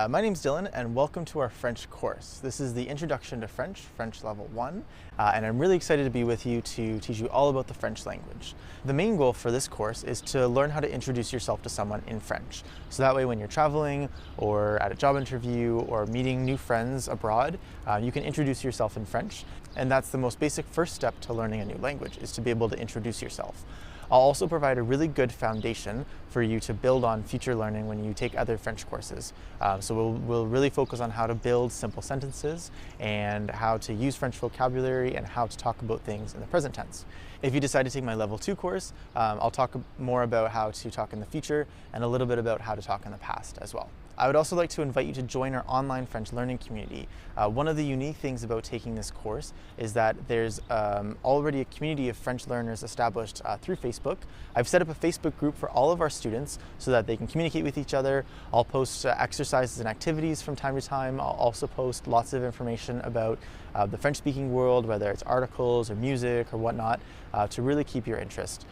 My name's Dylan, and welcome to our French course. This is the Introduction to French, French Level 1, and I'm really excited to be with you to teach you all about the French language. The main goal for this course is to learn how to introduce yourself to someone in French. So that way when you're traveling, or at a job interview, or meeting new friends abroad, you can introduce yourself in French, and that's the most basic first step to learning a new language, is to be able to introduce yourself. I'll also provide a really good foundation for you to build on future learning when you take other French courses. So we'll really focus on how to build simple sentences and how to use French vocabulary and how to talk about things in the present tense. If you decide to take my Level 2 course, I'll talk more about how to talk in the future and a little bit about how to talk in the past as well. I would also like to invite you to join our online French learning community. One of the unique things about taking this course is that there's already a community of French learners established through Facebook. I've set up a Facebook group for all of our students so that they can communicate with each other. I'll post exercises and activities from time to time. I'll also post lots of information about the French-speaking world, whether it's articles or music or whatnot, to really keep your interest.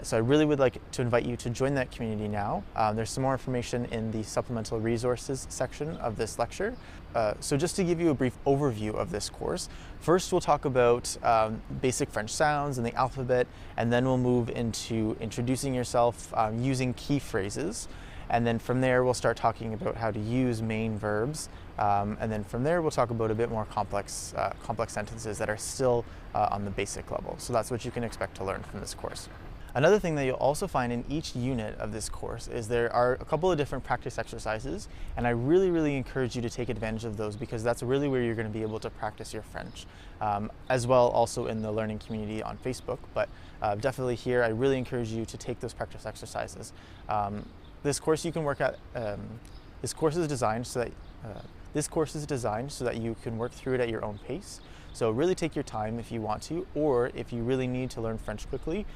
So I really would like to invite you to join that community now. There's some more information in the supplemental resources section of this lecture. So just to give you a brief overview of this course, first we'll talk about basic French sounds and the alphabet, and then we'll move into introducing yourself using key phrases. And then from there, we'll start talking about how to use main verbs. And then from there, we'll talk about a bit more complex sentences that are still on the basic level. So that's what you can expect to learn from this course. Another thing that you'll also find in each unit of this course is there are a couple of different practice exercises, and I really encourage you to take advantage of those because that's really where you're going to be able to practice your French, as well also in the learning community on Facebook, but definitely here I really encourage you to take those practice exercises. This course you can work at, this course is designed so that you can work through it at your own pace. So really take your time if you want to, or if you really need to learn French quickly,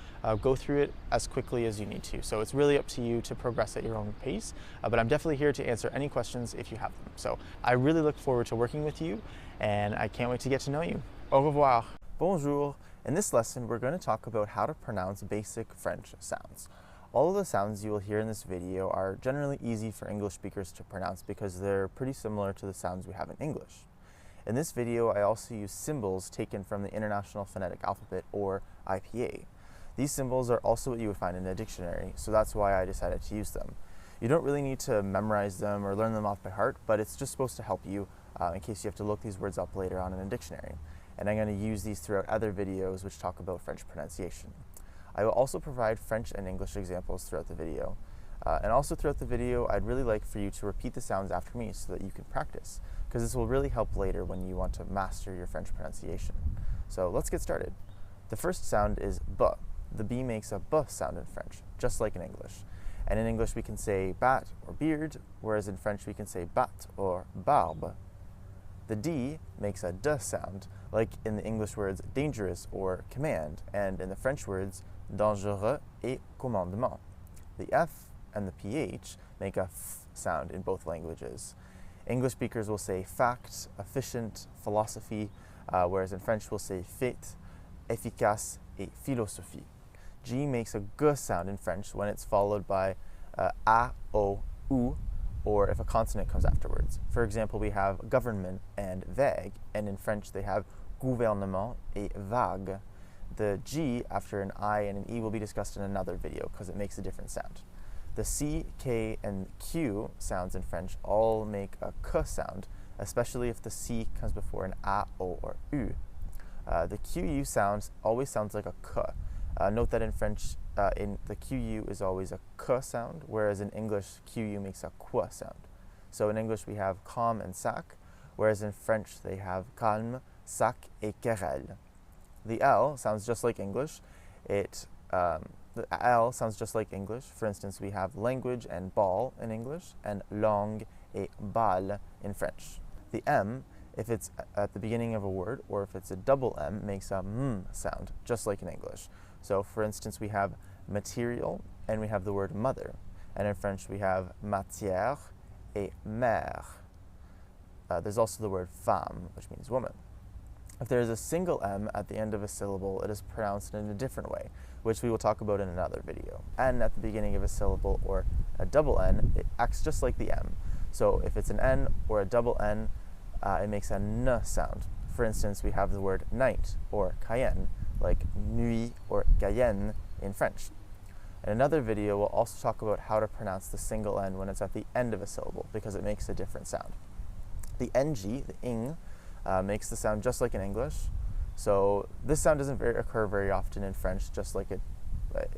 go through it as quickly as you need to. So it's really up to you to progress at your own pace, but I'm definitely here to answer any questions if you have them. So I really look forward to working with you, and I can't wait to get to know you. Au revoir. Bonjour. In this lesson, we're going to talk about how to pronounce basic French sounds. All of the sounds you will hear in this video are generally easy for English speakers to pronounce because they're pretty similar to the sounds we have in English. In this video, I also use symbols taken from the International Phonetic Alphabet, or IPA. These symbols are also what you would find in a dictionary, so that's why I decided to use them. You don't really need to memorize them or learn them off by heart, but it's just supposed to help you in case you have to look these words up later on in a dictionary. And I'm going to use these throughout other videos which talk about French pronunciation. I will also provide French and English examples throughout the video. And also throughout the video, I'd really like for you to repeat the sounds after me so that you can practice, because this will really help later when you want to master your French pronunciation. So let's get started. The first sound is B. The B makes a B sound in French, just like in English. And in English we can say bat or beard, whereas in French we can say bat or barbe. The D makes a D sound, like in the English words dangerous or command, and in the French words dangereux et commandement. The F and the PH make a F sound in both languages. English speakers will say fact, efficient, philosophy, whereas in French we'll say fait, efficace, et philosophie. G makes a G sound in French when it's followed by A, O, U, or if a consonant comes afterwards. For example, we have government and vague, and in French they have gouvernement et vague. The G after an I and an E will be discussed in another video because it makes a different sound. The C, K, and Q sounds in French all make a K sound, especially if the C comes before an A, O, or U. The QU sound always sounds like a K. Note that in French, the QU is always a K sound, whereas in English, QU makes a Qu sound. So in English, we have calm and sac, whereas in French, they have calme, sac, et querelle. The L sounds just like English. The L sounds just like English. For instance, we have language and ball in English, and langue et bal in French. The M, if it's at the beginning of a word, or if it's a double M, makes a M sound, just like in English. So for instance, we have material, and we have the word mother. And in French, we have matière et mère. There's also the word femme, which means woman. If there is a single M at the end of a syllable, it is pronounced in a different way, which we will talk about in another video. N at the beginning of a syllable, or a double N, it acts just like the M. So if it's an N or a double N, it makes a N sound. For instance, we have the word night or Cayenne, like nuit or Cayenne in French. In another video, we'll also talk about how to pronounce the single N when it's at the end of a syllable, because it makes a different sound. The NG, the ing, makes the sound just like in English. So this sound doesn't occur very often in French, just like it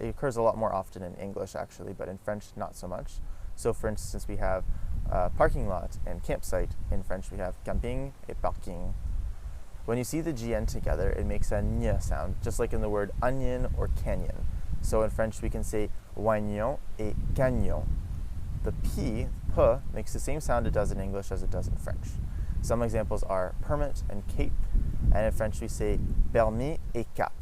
occurs a lot more often in English actually, but in French not so much. So for instance, we have parking lot and campsite. In French we have camping et parking. When you see the GN together, it makes a ñ sound, just like in the word onion or canyon. So in French we can say oignon et gagnon. The P makes the same sound it does in English as it does in French. Some examples are permit and cape, and in French we say permis et cap.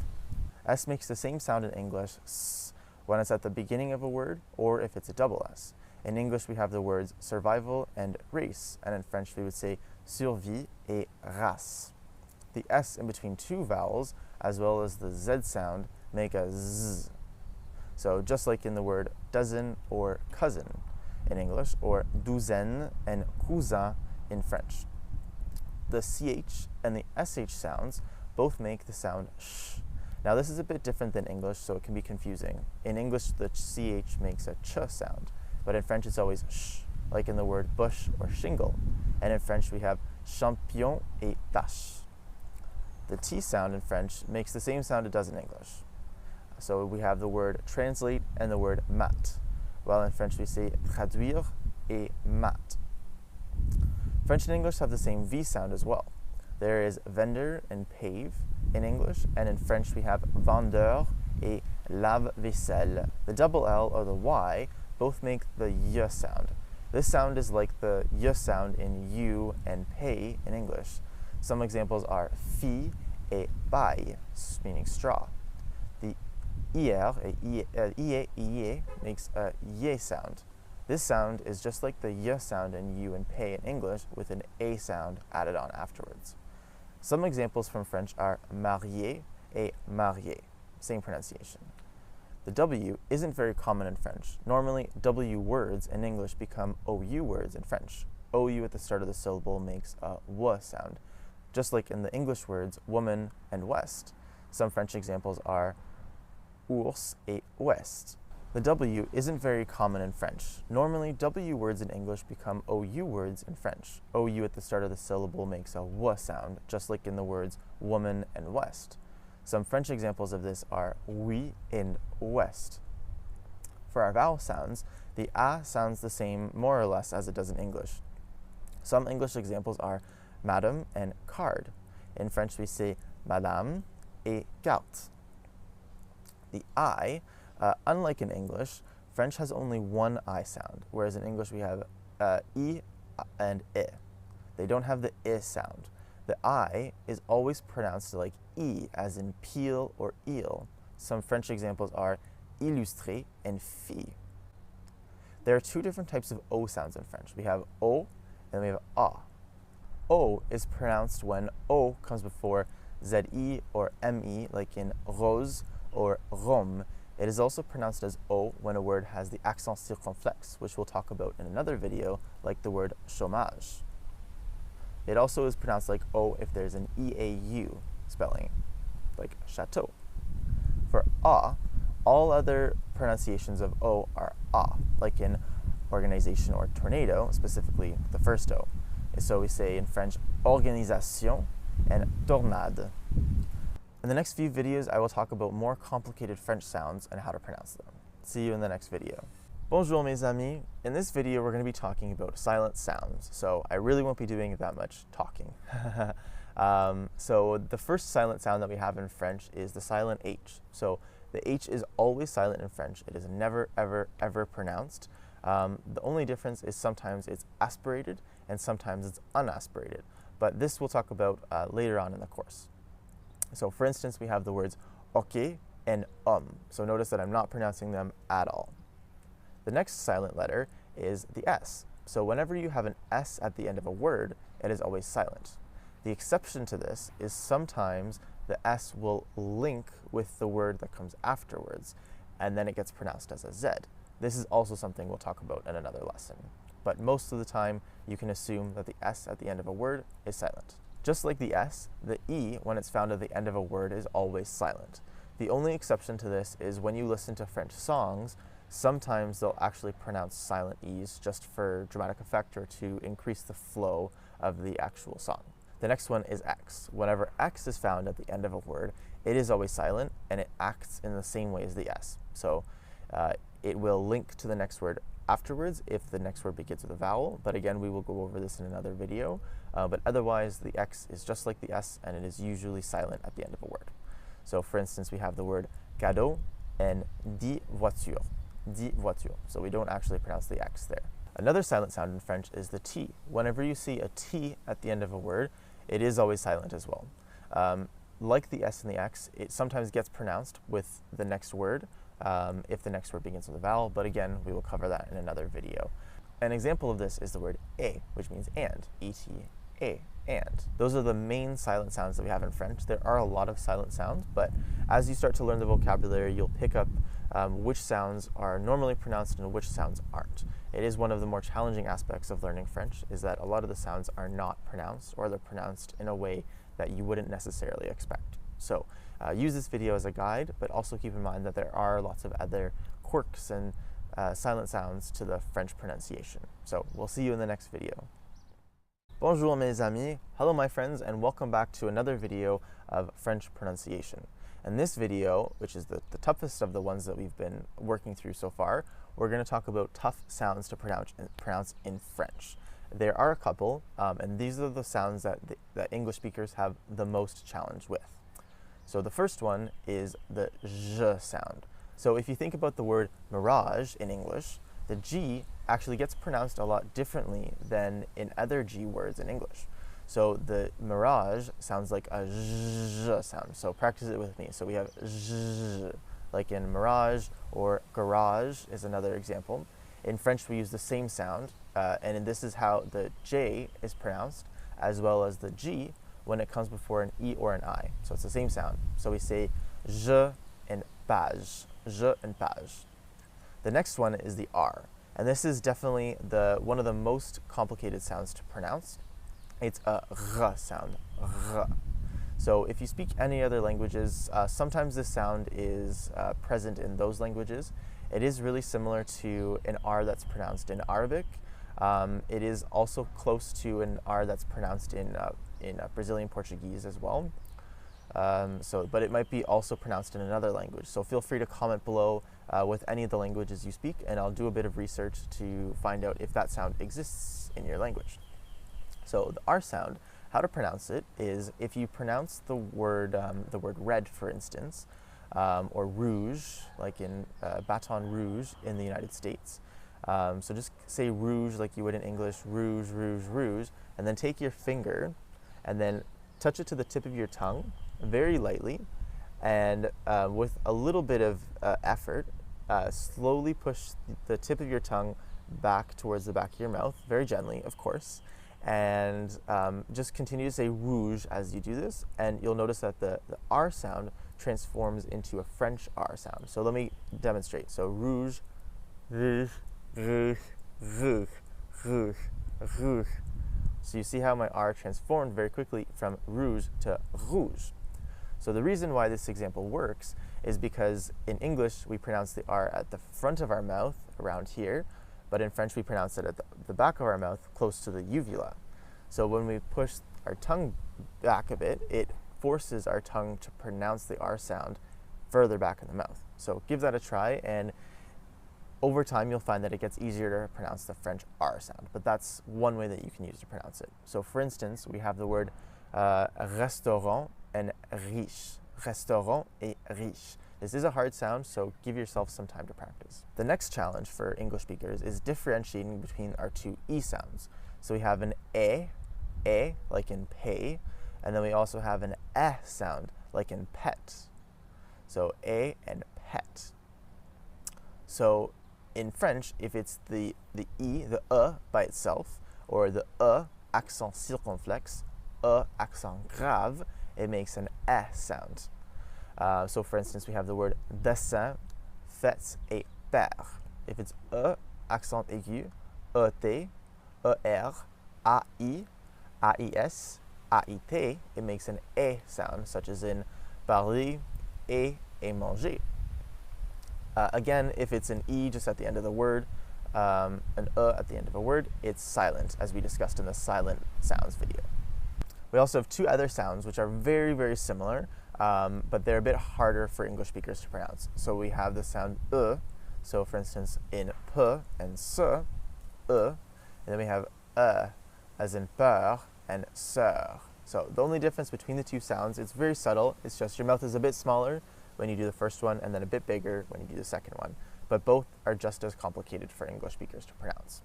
S makes the same sound in English, s, when it's at the beginning of a word or if it's a double S. In English we have the words survival and race, and in French we would say survie et race. The S in between two vowels, as well as the Z sound, make a Z. So just like in the word dozen or cousin in English, or douzaine and cousin in French. The CH and the SH sounds both make the sound sh. Now this is a bit different than English, so it can be confusing. In English, the CH makes a ch sound, but in French it's always sh, like in the word bush or shingle. And in French we have champion et tache. The T sound in French makes the same sound it does in English. So we have the word translate and the word mat, while in French we say traduire et mat. French and English have the same V sound as well. There is vendor and pave in English, and in French we have vendeur et lave-vaisselle. The double L or the Y both make the Y sound. This sound is like the Y sound in you and pay in English. Some examples are fille et paille, meaning straw. The IR, IE makes a Y sound. This sound is just like the Y sound in you and pay in English, with an A sound added on afterwards. Some examples from French are marié et marié, same pronunciation. The W isn't very common in French. Normally, W words in English become OU words in French. OU at the start of the syllable makes a W sound, just like in the English words woman and west. Some French examples are ours et ouest. The W isn't very common in French. Normally, W words in English become OU words in French. OU at the start of the syllable makes a W sound, just like in the words woman and west. Some French examples of this are oui and ouest. For our vowel sounds, the A sounds the same more or less as it does in English. Some English examples are madame and card. In French we say madame et carte. The I, unlike in English, French has only one I sound, whereas in English we have I and I. They don't have the I sound. The I is always pronounced like I, as in peel or eel. Some French examples are illustré and fille. There are two different types of O sounds in French. We have O and we have A. O is pronounced when O comes before ZI or MI, like in rose or rhum. It is also pronounced as O when a word has the accent circonflexe, which we'll talk about in another video, like the word chômage. It also is pronounced like O if there's an EAU spelling, like chateau. For A, all other pronunciations of O are A, like in organization or tornado, specifically the first O. So we say in French, organisation and tornade. In the next few videos, I will talk about more complicated French sounds and how to pronounce them. See you in the next video. Bonjour mes amis. In this video, we're going to be talking about silent sounds, so I really won't be doing that much talking. So the first silent sound that we have in French is the silent H. So the H is always silent in French. It is never, ever, ever pronounced. The only difference is sometimes it's aspirated and sometimes it's unaspirated, but this we'll talk about later on in the course. So for instance, we have the words ok and so notice that I'm not pronouncing them at all. The next silent letter is the S. So whenever you have an S at the end of a word, it is always silent. The exception to this is sometimes the S will link with the word that comes afterwards, and then it gets pronounced as a Z. This is also something we'll talk about in another lesson. but most of the time you can assume that the S at the end of a word is silent. Just like the S, the E, when it's found at the end of a word, is always silent. The only exception to this is when you listen to French songs, sometimes they'll actually pronounce silent E's just for dramatic effect or to increase the flow of the actual song. The next one is X. Whenever X is found at the end of a word, it is always silent and it acts in the same way as the S. So it will link to the next word afterwards if the next word begins with a vowel, but again, we will go over this in another video. But otherwise, the X is just like the S and it is usually silent at the end of a word. So for instance, we have the word cadeau and dit voiture. Dit voiture. So we don't actually pronounce the X there. Another silent sound in French is the T. Whenever you see a T at the end of a word, it is always silent as well. Like the S and the X, it sometimes gets pronounced with the next word if the next word begins with a vowel, but again, we will cover that in another video. An example of this is the word et, which means and, et, et, and. Those are the main silent sounds that we have in French. There are a lot of silent sounds, but as you start to learn the vocabulary, you'll pick up which sounds are normally pronounced and which sounds aren't. It is one of the more challenging aspects of learning French, is that a lot of the sounds are not pronounced, or they're pronounced in a way that you wouldn't necessarily expect. So use this video as a guide, but also keep in mind that there are lots of other quirks and silent sounds to the French pronunciation. So we'll see you in the next video. Bonjour mes amis, hello my friends, and welcome back to another video of French pronunciation. In this video, which is the toughest of the ones that we've been working through so far, we're going to talk about tough sounds to pronounce in French. There are a couple, and these are the sounds that English speakers have the most challenge with. So the first one is the J sound. So if you think about the word mirage in English, the G actually gets pronounced a lot differently than in other G words in English. So the mirage sounds like a J sound. So practice it with me. So we have J, like in mirage, or garage is another example. In French, we use the same sound, and this is how the J is pronounced, as well as the G when it comes before an E or an I. So it's the same sound. So we say je and page, je and page. The next one is the R, and this is definitely one of the most complicated sounds to pronounce. It's a R sound, R. So if you speak any other languages, sometimes this sound is present in those languages. It is really similar to an R that's pronounced in Arabic. It is also close to an R that's pronounced in Brazilian Portuguese as well. But it might be also pronounced in another language. So feel free to comment below with any of the languages you speak, and I'll do a bit of research to find out if that sound exists in your language. So the R sound, how to pronounce it is if you pronounce the word red, for instance, or rouge, like in Baton Rouge in the United States. So just say rouge like you would in English, rouge, rouge, rouge, and then take your finger and then touch it to the tip of your tongue very lightly, and with a little bit of effort, slowly push the tip of your tongue back towards the back of your mouth, very gently, of course, and just continue to say rouge as you do this, and you'll notice that the R sound transforms into a French R sound. So let me demonstrate. So rouge, rouge, rouge, rouge, rouge, rouge. So you see how my R transformed very quickly from rouge to rouge. So the reason why this example works is because in English we pronounce the R at the front of our mouth, around here, but in French we pronounce it at the back of our mouth, close to the uvula. So when we push our tongue back a bit, it forces our tongue to pronounce the R sound further back in the mouth. So give that a try, and over time you'll find that it gets easier to pronounce the French R sound, but that's one way that you can use to pronounce it. So for instance, we have the word restaurant and riche. Restaurant et riche. This is a hard sound, so give yourself some time to practice. The next challenge for English speakers is differentiating between our two E sounds. So we have an like in pay, and then we also have an sound, like in pet. So and pet. So in French, if it's the E, the by itself, or the accent circonflexe, accent grave, it makes an sound. So for instance, we have the word dessin, fêtes, et père. If it's accent aigu, ET, ER, AI, AIS, AIT, it makes an E sound, such as in parler et manger. Again, if it's an E just at the end of the word, an at the end of a word, it's silent, as we discussed in the silent sounds video. We also have two other sounds which are very, very similar, but they're a bit harder for English speakers to pronounce. So we have the sound so for instance in P and S, and then we have as in peur and sœur. So the only difference between the two sounds, it's very subtle, it's just your mouth is a bit smaller when you do the first one and then a bit bigger when you do the second one. But both are just as complicated for English speakers to pronounce.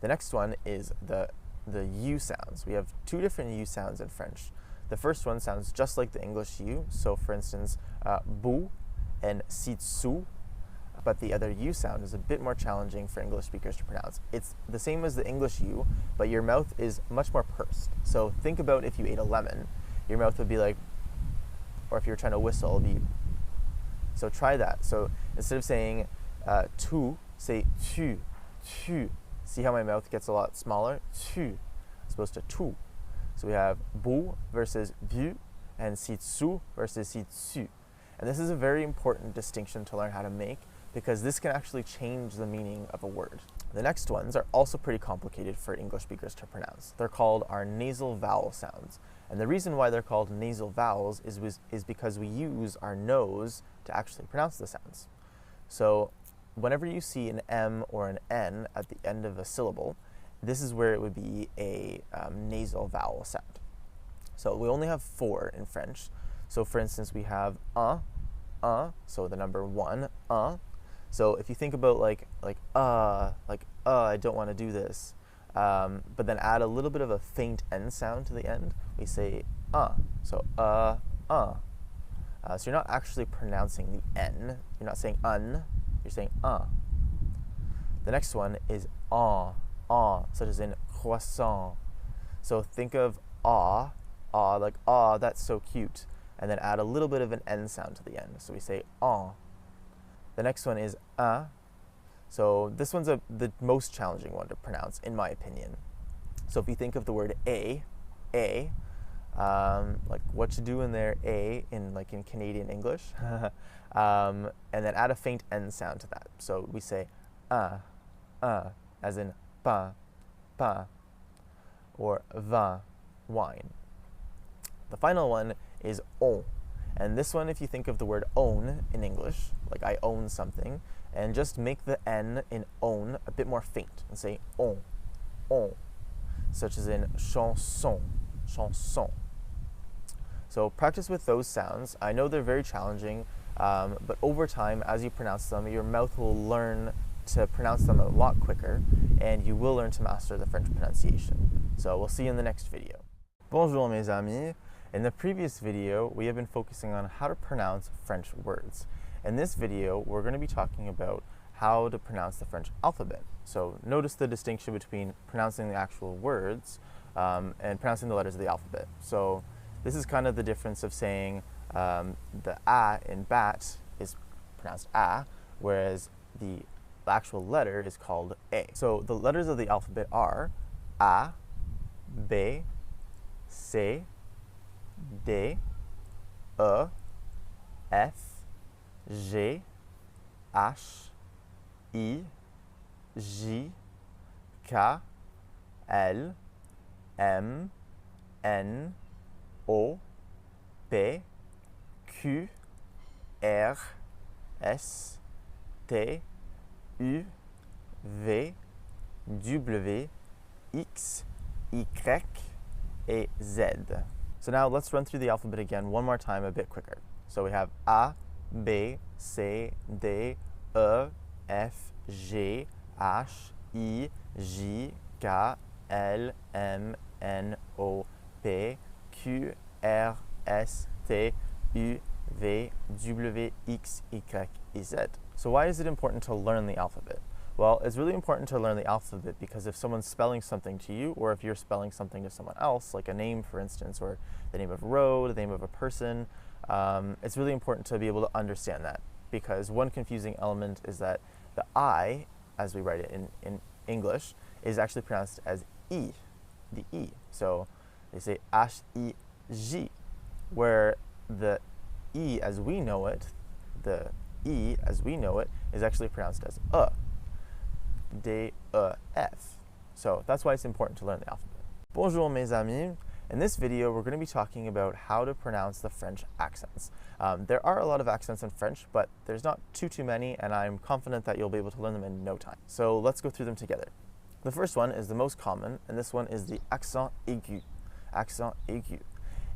The next one is the U sounds. We have two different U sounds in French. The first one sounds just like the English U, so for instance, bou and sitsu, but the other U sound is a bit more challenging for English speakers to pronounce. It's the same as the English U, but your mouth is much more pursed. So think about if you ate a lemon, your mouth would be like, or if you're trying to whistle, it'd be, so try that. So instead of saying tu, say tu, tu. See how my mouth gets a lot smaller? Tu, as opposed to tu. So we have bu versus bu, and sitsu versus sitsu. And this is a very important distinction to learn how to make, because this can actually change the meaning of a word. The next ones are also pretty complicated for English speakers to pronounce. They're called our nasal vowel sounds. And the reason why they're called nasal vowels is because we use our nose to actually pronounce the sounds. So whenever you see an M or an N at the end of a syllable, this is where it would be a nasal vowel sound. So we only have 4 in French. So for instance, we have so the number 1, So if you think about I don't want to do this, but then add a little bit of a faint N sound to the end, we say So So you're not actually pronouncing the N. You're not saying un, you're saying The next one is such as in croissant. So think of like that's so cute, and then add a little bit of an N sound to the end. So we say The next one is So this one's the most challenging one to pronounce, in my opinion. So if you think of the word a, like what you do in there, in Canadian English, and then add a faint N sound to that. So we say as in pain, or vin, wine. The final one is on. And this one, if you think of the word own in English, like I own something, and just make the N in own a bit more faint and say on, such as in chanson, chanson. So practice with those sounds. I know they're very challenging, but over time, as you pronounce them, your mouth will learn to pronounce them a lot quicker, and you will learn to master the French pronunciation. So we'll see you in the next video. Bonjour mes amis. In the previous video, we have been focusing on how to pronounce French words. In this video, we're going to be talking about how to pronounce the French alphabet. So notice the distinction between pronouncing the actual words and pronouncing the letters of the alphabet. So this is kind of the difference of saying the A in bat is pronounced A, whereas the actual letter is called A. So the letters of the alphabet are A, B, C, D, E, F, G, H, I, J, K, L, M, N, O, P, Q, R, S, T, U, V, W, X, Y, et Z. So now let's run through the alphabet again one more time a bit quicker. So we have A, B, C, D, E, F, G, H, I, J, K, L, M, N, O, P, Q, R, S, T, U, V, W, X, Y, and Z. So why is it important to learn the alphabet? Well, it's really important to learn the alphabet because if someone's spelling something to you, or if you're spelling something to someone else, like a name, for instance, or the name of a road, the name of a person, it's really important to be able to understand that, because one confusing element is that the I, as we write it in English is actually pronounced as E, the E. So they say H-I-J, where the E as we know it, is actually pronounced as D-E-F. So that's why it's important to learn the alphabet. Bonjour mes amis. In this video, we're going to be talking about how to pronounce the French accents. There are a lot of accents in French, but there's not too many, and I'm confident that you'll be able to learn them in no time. So let's go through them together. The first one is the most common, and this one is the accent aigu. Accent aigu.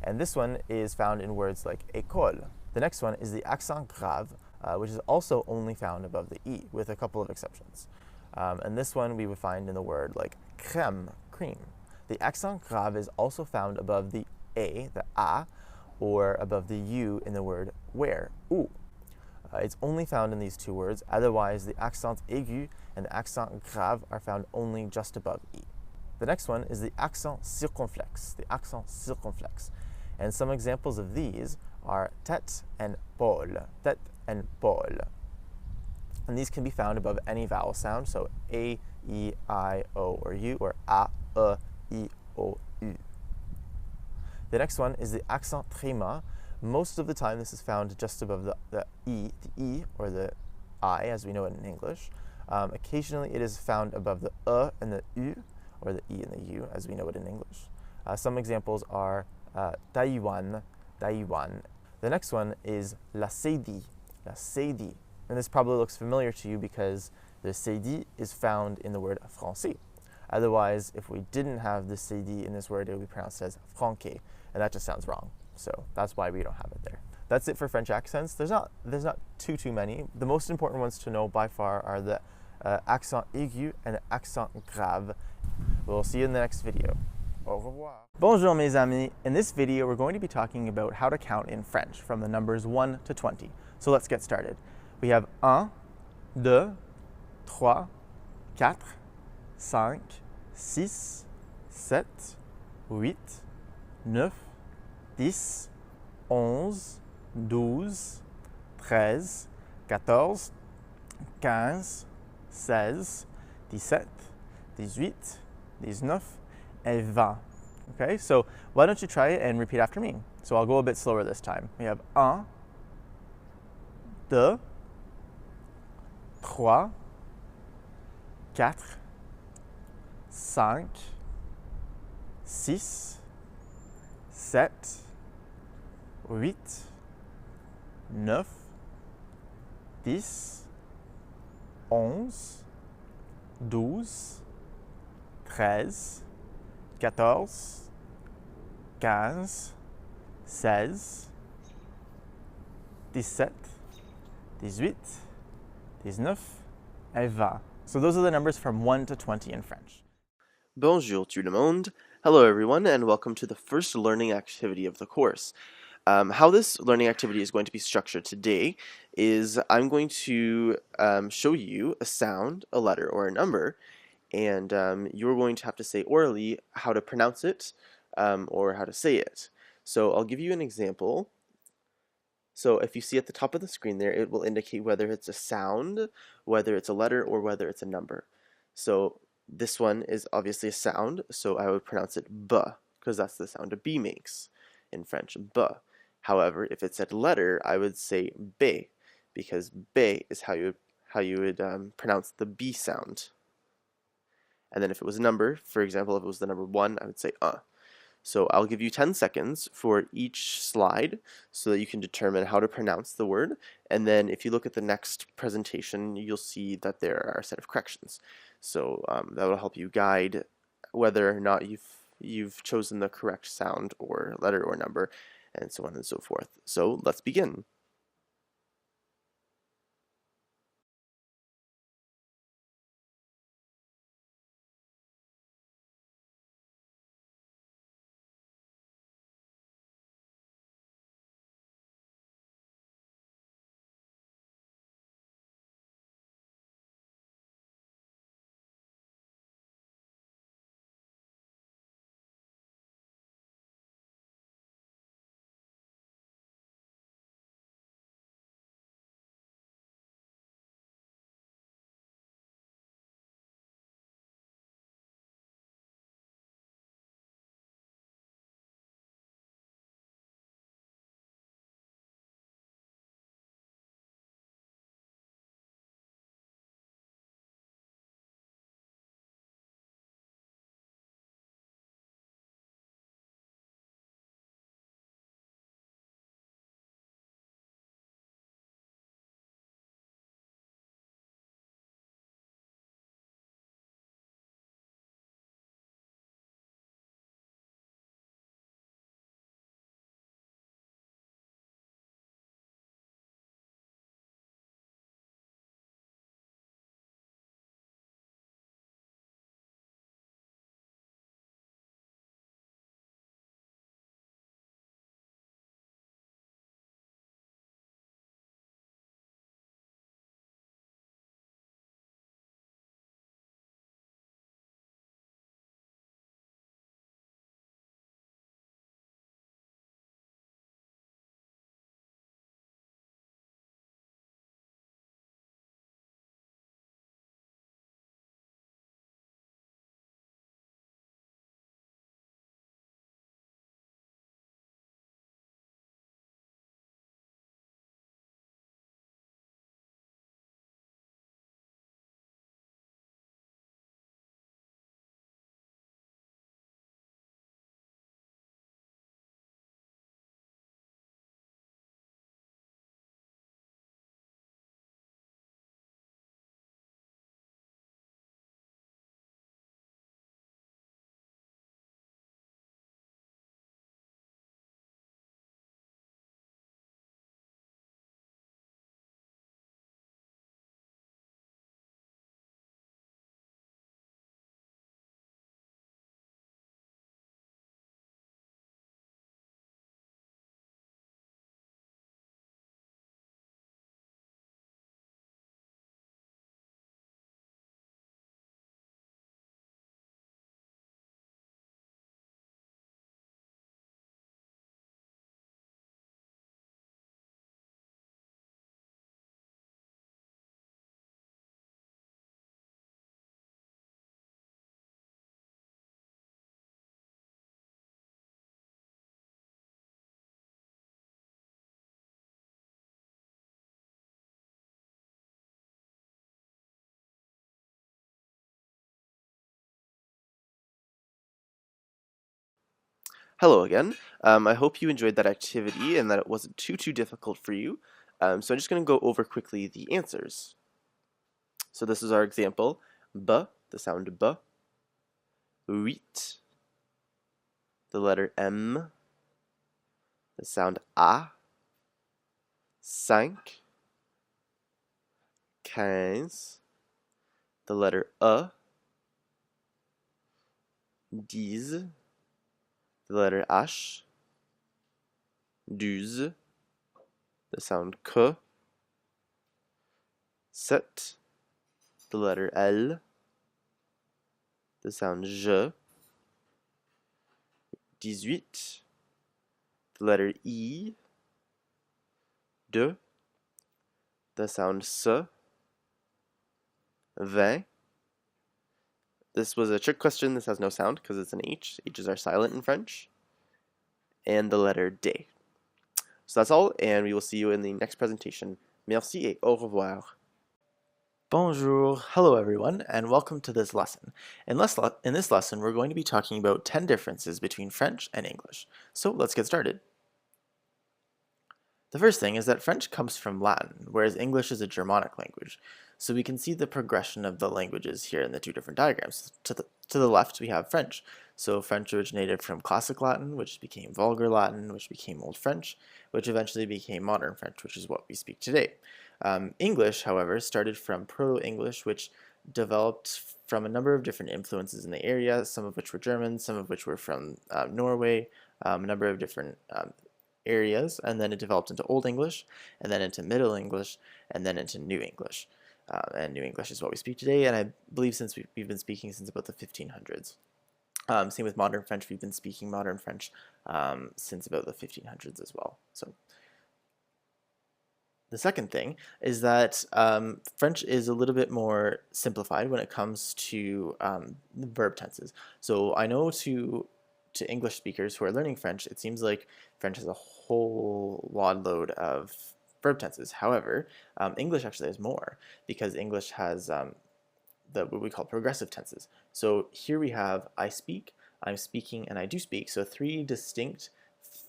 And this one is found in words like école. The next one is the accent grave, which is also only found above the E, with a couple of exceptions. And this one we would find in the word like crème, cream. The accent grave is also found above the A, the A, or above the U in the word where, ou. It's only found in these two words. Otherwise, the accent aigu and the accent grave are found only just above E. The next one is the accent circonflexe, the accent circonflexe. And some examples of these are tête and pôle, tête and pôle. And these can be found above any vowel sound, so A, E, I, O, or U, or A, E, O, U. The next one is the accent tréma. Most of the time this is found just above the E, or the I, as we know it in English. Occasionally it is found above the and the U, or the E and the U, as we know it in English. Some examples are Taïwan, Taïwan. The next one is la cédille, la cédille. And this probably looks familiar to you because the cédille is found in the word français. Otherwise, if we didn't have the cédille in this word, it would be pronounced as franqué, and that just sounds wrong. So that's why we don't have it there. That's it for French accents. There's not too many. The most important ones to know by far are the accent aigu and the accent grave. We'll see you in the next video. Au revoir. Bonjour mes amis. In this video, we're going to be talking about how to count in French from the numbers 1 to 20. So let's get started. We have 1, 2, 3, 4, 5, 6, 7, 8, 9, 10, 11, 12, 13, 14, 15, 16, 17, 18, 19, and 20. Okay, so why don't you try it and repeat after me? So I'll go a bit slower this time. We have 1, 2, 3, 4, 5, 6, 7, 8, 9, 10, 11, 12, 13, 14, 15, 16, 17, 18, 19, and 20. So those are the numbers from 1 to 20 in French. Bonjour tout le monde. Hello everyone, and welcome to the first learning activity of the course. How this learning activity is going to be structured today is I'm going to show you a sound, a letter, or a number, and you're going to have to say orally how to pronounce it or how to say it. So I'll give you an example. So if you see at the top of the screen there, it will indicate whether it's a sound, whether it's a letter, or whether it's a number. So this one is obviously a sound, so I would pronounce it B, because that's the sound a B makes in French, B. However, if it's a letter, I would say B, because B is how you would pronounce the B sound. And then if it was a number, for example, if it was the number 1, I would say So I'll give you 10 seconds for each slide so that you can determine how to pronounce the word. And then if you look at the next presentation, you'll see that there are a set of corrections. So that will help you guide whether or not you've chosen the correct sound or letter or number, and so on and so forth. So let's begin. Hello again. I hope you enjoyed that activity and that it wasn't too difficult for you. So I'm just going to go over quickly the answers. So this is our example. B, the sound B. 8, the letter M, the sound A. 5, 15, the letter E. 10, the letter H. 12, the sound K. 7, the letter L, the sound J. 18, the letter I. 2, the sound S. 20. This was a trick question. This has no sound because it's an H. H's are silent in French. And the letter D. So that's all, and we will see you in the next presentation. Merci et au revoir. Bonjour, hello everyone, and welcome to this lesson. In this lesson, we're going to be talking about 10 differences between French and English. So let's get started. The first thing is that French comes from Latin, whereas English is a Germanic language. So we can see the progression of the languages here in the two different diagrams. To the left, we have French. So French originated from Classic Latin, which became Vulgar Latin, which became Old French, which eventually became Modern French, which is what we speak today. English, however, started from Proto-English, which developed from a number of different influences in the area, some of which were German, some of which were from Norway, a number of different areas, and then it developed into Old English, and then into Middle English, and then into New English. And New English is what we speak today, and I believe since we've been speaking since about the 1500s. Same with Modern French, we've been speaking Modern French since about the 1500s as well. So the second thing is that French is a little bit more simplified when it comes to verb tenses. So I know to English speakers who are learning French, it seems like French has a whole wad load of verb tenses. However, English actually has more because English has what we call progressive tenses. So here we have I speak, I'm speaking, and I do speak. So 3 distinct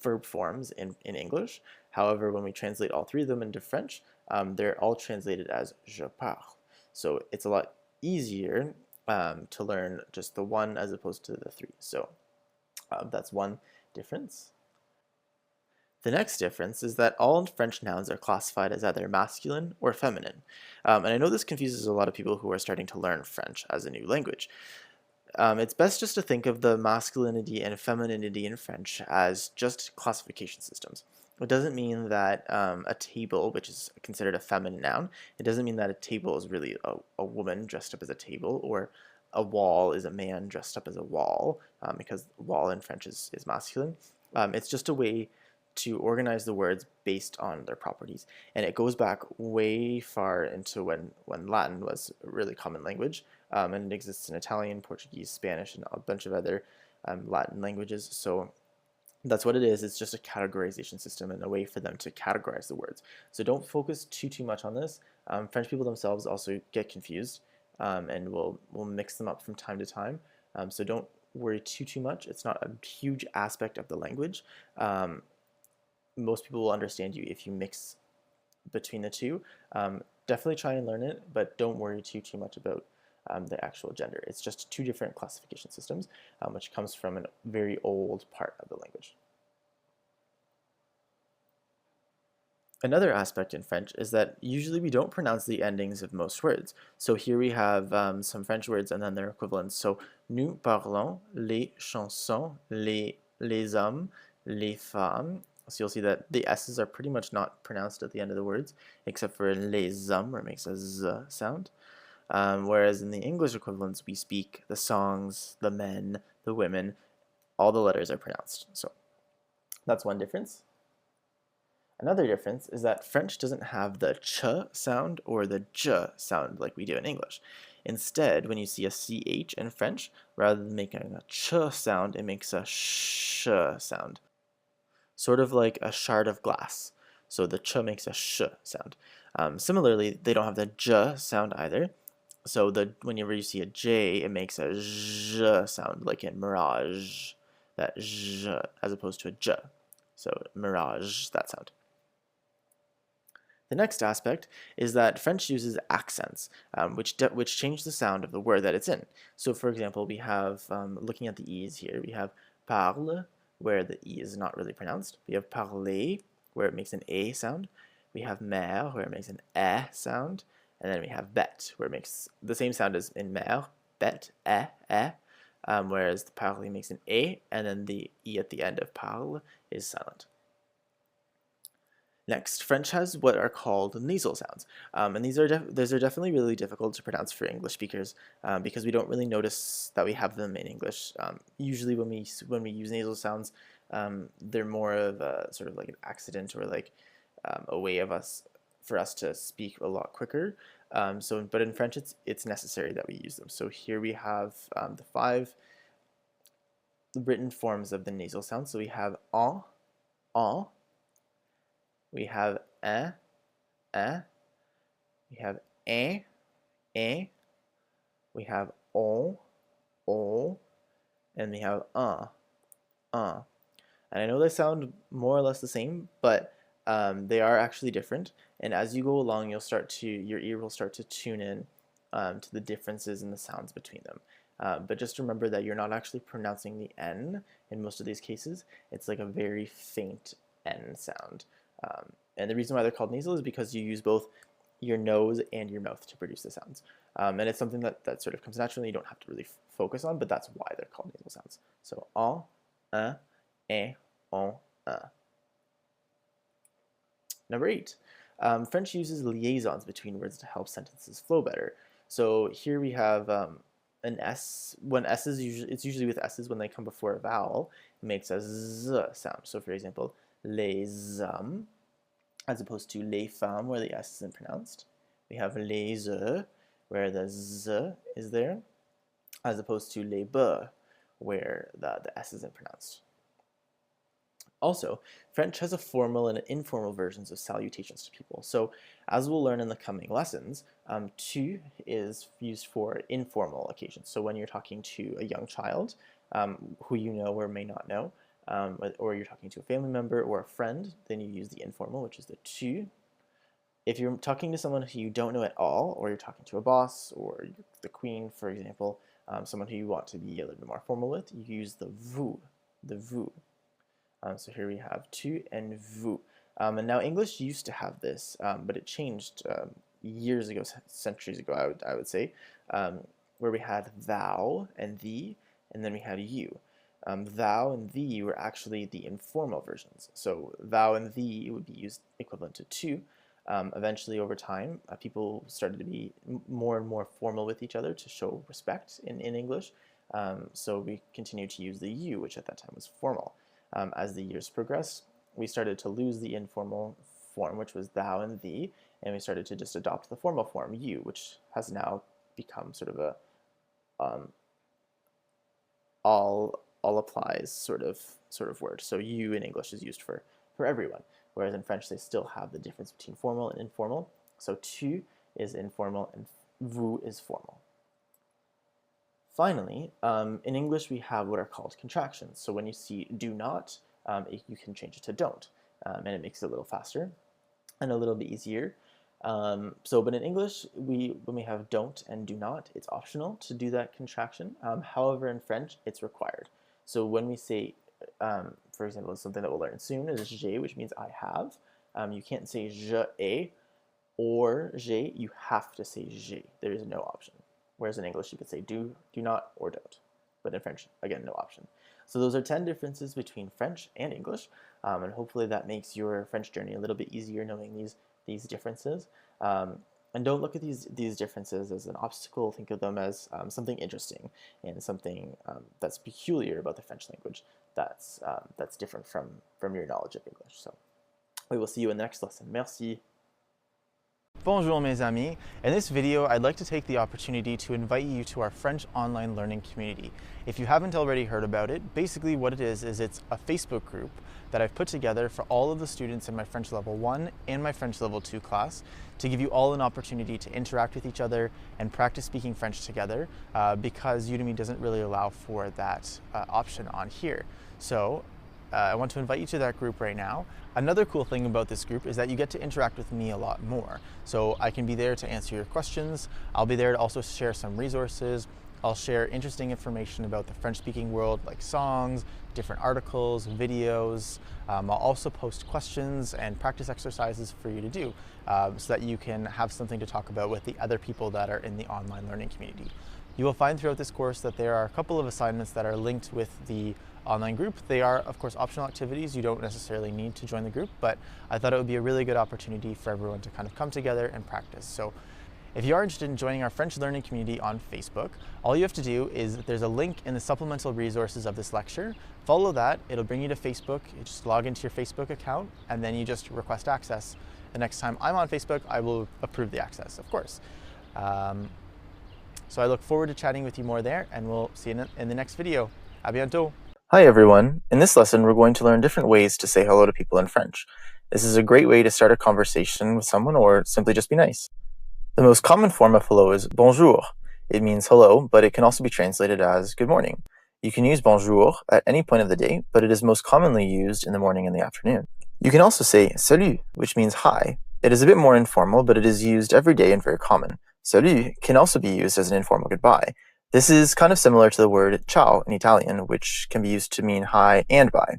verb forms in English. However, when we translate all 3 of them into French, they're all translated as je parle. So it's a lot easier to learn just the one as opposed to the 3. So that's one difference. The next difference is that all French nouns are classified as either masculine or feminine. And I know this confuses a lot of people who are starting to learn French as a new language. It's best just to think of the masculinity and femininity in French as just classification systems. It doesn't mean that a table, which is considered a feminine noun, it doesn't mean that a table is really a woman dressed up as a table, or a wall is a man dressed up as a wall, because wall in French is masculine. It's just a way to organize the words based on their properties. And it goes back way far into when Latin was a really common language, and it exists in Italian, Portuguese, Spanish, and a bunch of other Latin languages. So that's what it is. It's just a categorization system and a way for them to categorize the words. So don't focus too much on this. French people themselves also get confused, and will mix them up from time to time. So don't worry too much. It's not a huge aspect of the language. Most people will understand you if you mix between the two. Definitely try and learn it, but don't worry too much about the actual gender. It's just 2 different classification systems, which comes from a very old part of the language. Another aspect in French is that usually we don't pronounce the endings of most words. So here we have some French words and then their equivalents. So nous parlons les chansons, les hommes, les femmes. So you'll see that the S's are pretty much not pronounced at the end of the words, except for les hommes, where it makes a Z sound. Whereas in the English equivalents, we speak the songs, the men, the women, all the letters are pronounced. So that's one difference. Another difference is that French doesn't have the ch sound or the j sound like we do in English. Instead, when you see a ch in French, rather than making a ch sound, it makes a sh sound. Sort of like a shard of glass. So the ch makes a sh sound. Similarly, they don't have the j sound either. So whenever you see a j, it makes a zh sound, like in mirage. that j as opposed to a j. So mirage, that sound. The next aspect is that French uses accents, which change the sound of the word that it's in. So for example, we have, looking at the E's here, we have parle, where the E is not really pronounced. We have parler, where it makes an A sound. We have mer, where it makes an E sound. And then we have bête, where it makes the same sound as in mer, bête, whereas the parler makes an A, and then the E at the end of parle is silent. Next, French has what are called nasal sounds, and these are definitely really difficult to pronounce for English speakers because we don't really notice that we have them in English. Usually, when we use nasal sounds, they're more of a sort of like an accident or like a way for us to speak a lot quicker. But in French, it's necessary that we use them. So here we have the 5 written forms of the nasal sounds. So we have en. We have un, we have un, we have on, and we have un. And I know they sound more or less the same, but they are actually different. And as you go along, your ear will start to tune in to the differences in the sounds between them. But just remember that you're not actually pronouncing the N in most of these cases. It's like a very faint N sound. And the reason why they're called nasal is because you use both your nose and your mouth to produce the sounds. And it's something that sort of comes naturally, you don't have to really focus on, but that's why they're called nasal sounds. So en, on. Number 8. French uses liaisons between words to help sentences flow better. So here we have an S. When S is it's usually with S's when they come before a vowel, it makes a Z sound. So for example, les hommes, as opposed to les femmes, where the S isn't pronounced. We have les œufs, where the Z is there, as opposed to les bœufs, where the S isn't pronounced. Also, French has a formal and informal versions of salutations to people. So, as we'll learn in the coming lessons, tu is used for informal occasions. So when you're talking to a young child, who you know or may not know, or you're talking to a family member or a friend, then you use the informal, which is the tu. If you're talking to someone who you don't know at all, or you're talking to a boss or the queen, for example, someone who you want to be a little bit more formal with, you use the vous, the vous. So here we have tu and vous. And now English used to have this, but it changed years ago, centuries ago, I would say, where we had thou and thee, and then we had you. Thou and thee were actually the informal versions. So thou and thee would be used equivalent to tu. Eventually, over time, people started to be more and more formal with each other to show respect in English. So we continued to use the you, which at that time was formal. As the years progressed, we started to lose the informal form, which was thou and thee, and we started to just adopt the formal form, you, which has now become sort of a all applies sort of word. So you in English is used for everyone, whereas in French they still have the difference between formal and informal. So tu is informal and vous is formal. Finally, in English we have what are called contractions. So when you see do not, you can change it to don't, and it makes it a little faster and a little bit easier. But in English, when we have don't and do not, it's optional to do that contraction. However, in French, it's required. So when we say, for example, something that we'll learn soon is j'ai, which means I have. You can't say je ai or j'ai. You have to say j'ai. There is no option. Whereas in English, you could say do not, or don't. But in French, again, no option. So those are 10 differences between French and English, and hopefully that makes your French journey a little bit easier knowing these differences. And don't look at these differences as an obstacle. Think of them as something interesting and something that's peculiar about the French language that's different from your knowledge of English. So we will see you in the next lesson. Merci. Bonjour mes amis. In this video, I'd like to take the opportunity to invite you to our French online learning community. If you haven't already heard about it, basically what it is it's a Facebook group that I've put together for all of the students in my French Level 1 and my French Level 2 class to give you all an opportunity to interact with each other and practice speaking French together because Udemy doesn't really allow for that option on here. So I want to invite you to that group right now. Another cool thing about this group is that you get to interact with me a lot more. So I can be there to answer your questions. I'll be there to also share some resources. I'll share interesting information about the French-speaking world, like songs, different articles, videos. I'll also post questions and practice exercises for you to do so that you can have something to talk about with the other people that are in the online learning community. You will find throughout this course that there are a couple of assignments that are linked with the online group. They are, of course, optional activities. You don't necessarily need to join the group, but I thought it would be a really good opportunity for everyone to kind of come together and practice. So if you are interested in joining our French learning community on Facebook, all you have to do is there's a link in the supplemental resources of this lecture. Follow that, it'll bring you to Facebook. You just log into your Facebook account and then you just request access. The next time I'm on Facebook, I will approve the access, of course. So I look forward to chatting with you more there, and we'll see you in the next video. À bientôt! Hi everyone. In this lesson, we're going to learn different ways to say hello to people in French. This is a great way to start a conversation with someone or simply just be nice. The most common form of hello is bonjour. It means hello, but it can also be translated as good morning. You can use bonjour at any point of the day, but it is most commonly used in the morning and the afternoon. You can also say salut, which means hi. It is a bit more informal, but it is used every day and very common. Salut can also be used as an informal goodbye. This is kind of similar to the word ciao in Italian, which can be used to mean hi and bye.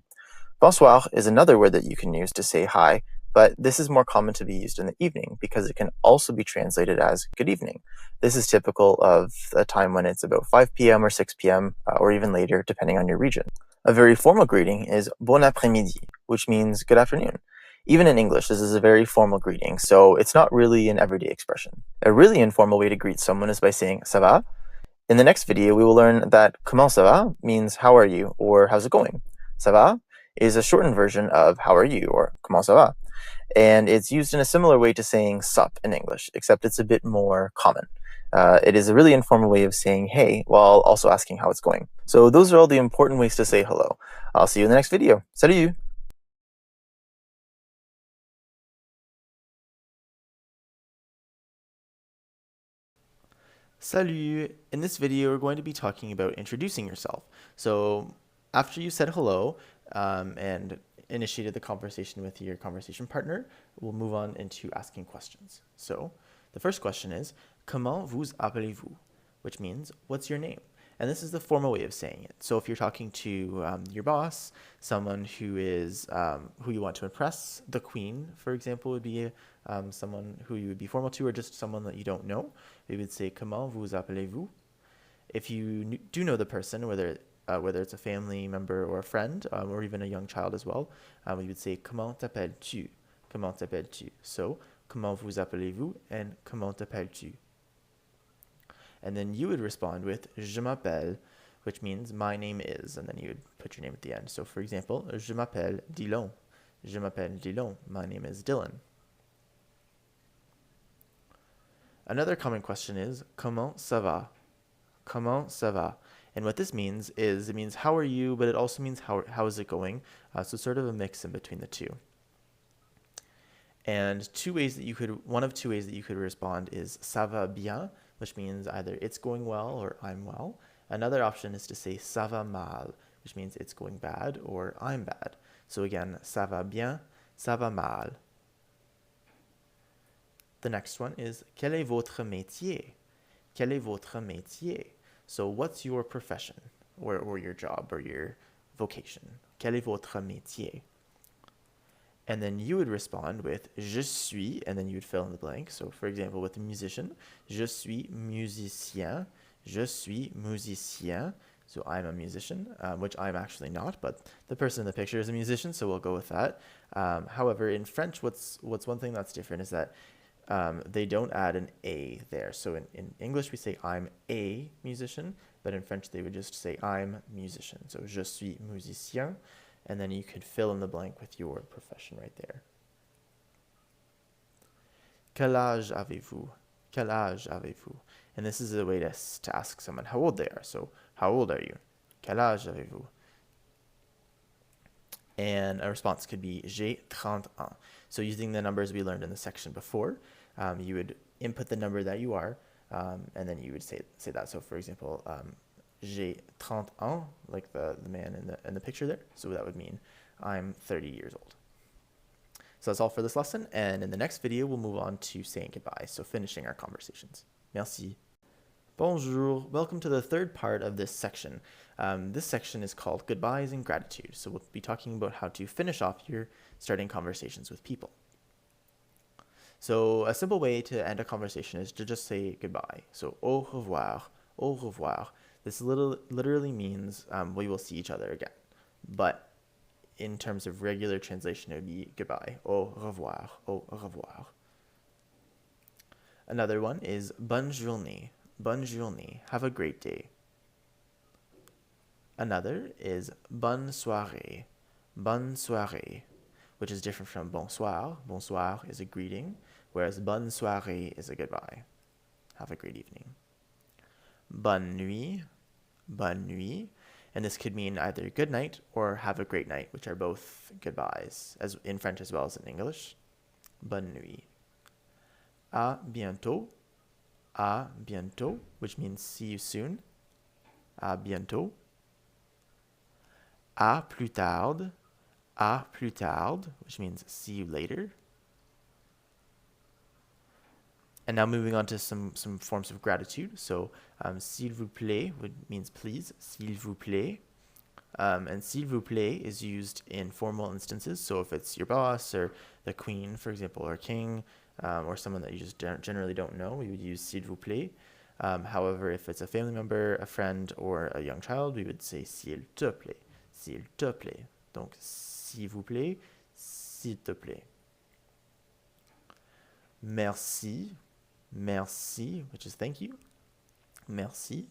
Bonsoir is another word that you can use to say hi, but this is more common to be used in the evening because it can also be translated as good evening. This is typical of a time when it's about 5 p.m. or 6 p.m. Or even later, depending on your region. A very formal greeting is bon après-midi, which means good afternoon. Even in English, this is a very formal greeting, so it's not really an everyday expression. A really informal way to greet someone is by saying ça va. In the next video, we will learn that comment ça va means how are you or how's it going. Ça va is a shortened version of how are you or comment ça va. And it's used in a similar way to saying sup in English, except it's a bit more common. It is a really informal way of saying hey while also asking how it's going. So those are all the important ways to say hello. I'll see you in the next video. Salut! Salut! In this video, we're going to be talking about introducing yourself. So after you said hello and initiated the conversation with your conversation partner, we'll move on into asking questions. So the first question is, comment vous appelez-vous? Which means, what's your name? And this is the formal way of saying it. So if you're talking to your boss, someone who is who you want to impress, the queen, for example, would be someone who you would be formal to, or just someone that you don't know, we would say comment vous appelez-vous. If you do know the person, whether it's a family member or a friend, or even a young child as well, we would say comment t'appelles-tu? Comment t'appelles-tu? So comment vous appelez-vous and comment t'appelles-tu? And then you would respond with je m'appelle, which means my name is, and then you would put your name at the end. So for example, je m'appelle Dylan. Je m'appelle Dylan. My name is Dylan. Another common question is comment ça va? Comment ça va? And what this means is it means how are you, but it also means how is it going? So sort of a mix in between the two. And one of two ways that you could respond is ça va bien, which means either it's going well or I'm well. Another option is to say ça va mal, which means it's going bad or I'm bad. So again, ça va bien, ça va mal. The next one is quel est votre métier? Quel est votre métier? So what's your profession or your job or your vocation? Quel est votre métier? And then you would respond with je suis, and then you would fill in the blank. So for example, with a musician, je suis musicien, je suis musicien. So I'm a musician, which I'm actually not, but the person in the picture is a musician, so we'll go with that. However, in French, what's one thing that's different is that they don't add an A there. So in English, we say I'm a musician, but in French, they would just say I'm musician. So je suis musicien. And then you could fill in the blank with your profession right there. Quel âge avez-vous? Quel âge avez-vous? And this is a way to ask someone how old they are. So, how old are you? Quel âge avez-vous? And a response could be j'ai 30 ans. So using the numbers we learned in the section before, you would input the number that you are, and then you would say that. So for example, j'ai 30 ans, like the man in the picture there. So that would mean I'm 30 years old. So that's all for this lesson, and in the next video we'll move on to saying goodbye, so finishing our conversations. Merci. Bonjour. Welcome to the third part of this section. This section is called Goodbyes and Gratitude. So we'll be talking about how to finish off your starting conversations with people. So a simple way to end a conversation is to just say goodbye. So au revoir, au revoir. This literally means we will see each other again. But in terms of regular translation, it would be goodbye, au revoir, au revoir. Another one is bonne journée. Bonne journée. Have a great day. Another is bonne soirée. Bonne soirée, which is different from bonsoir. Bonsoir is a greeting, whereas bonne soirée is a goodbye. Have a great evening. Bonne nuit. Bonne nuit. And this could mean either good night or have a great night, which are both goodbyes, as in French as well as in English. Bonne nuit. À bientôt. À bientôt, which means see you soon. À bientôt. À plus tard. À plus tard, which means see you later. And now moving on to some forms of gratitude. So, s'il vous plaît means please. S'il vous plaît. And s'il vous plaît is used in formal instances. So if it's your boss or the queen, for example, or king, or someone that you just generally don't know, we would use s'il vous plaît. However, if it's a family member, a friend, or a young child, we would say s'il te plaît. S'il te plaît. Donc, s'il vous plaît, s'il te plaît. Merci. Merci, which is thank you. Merci.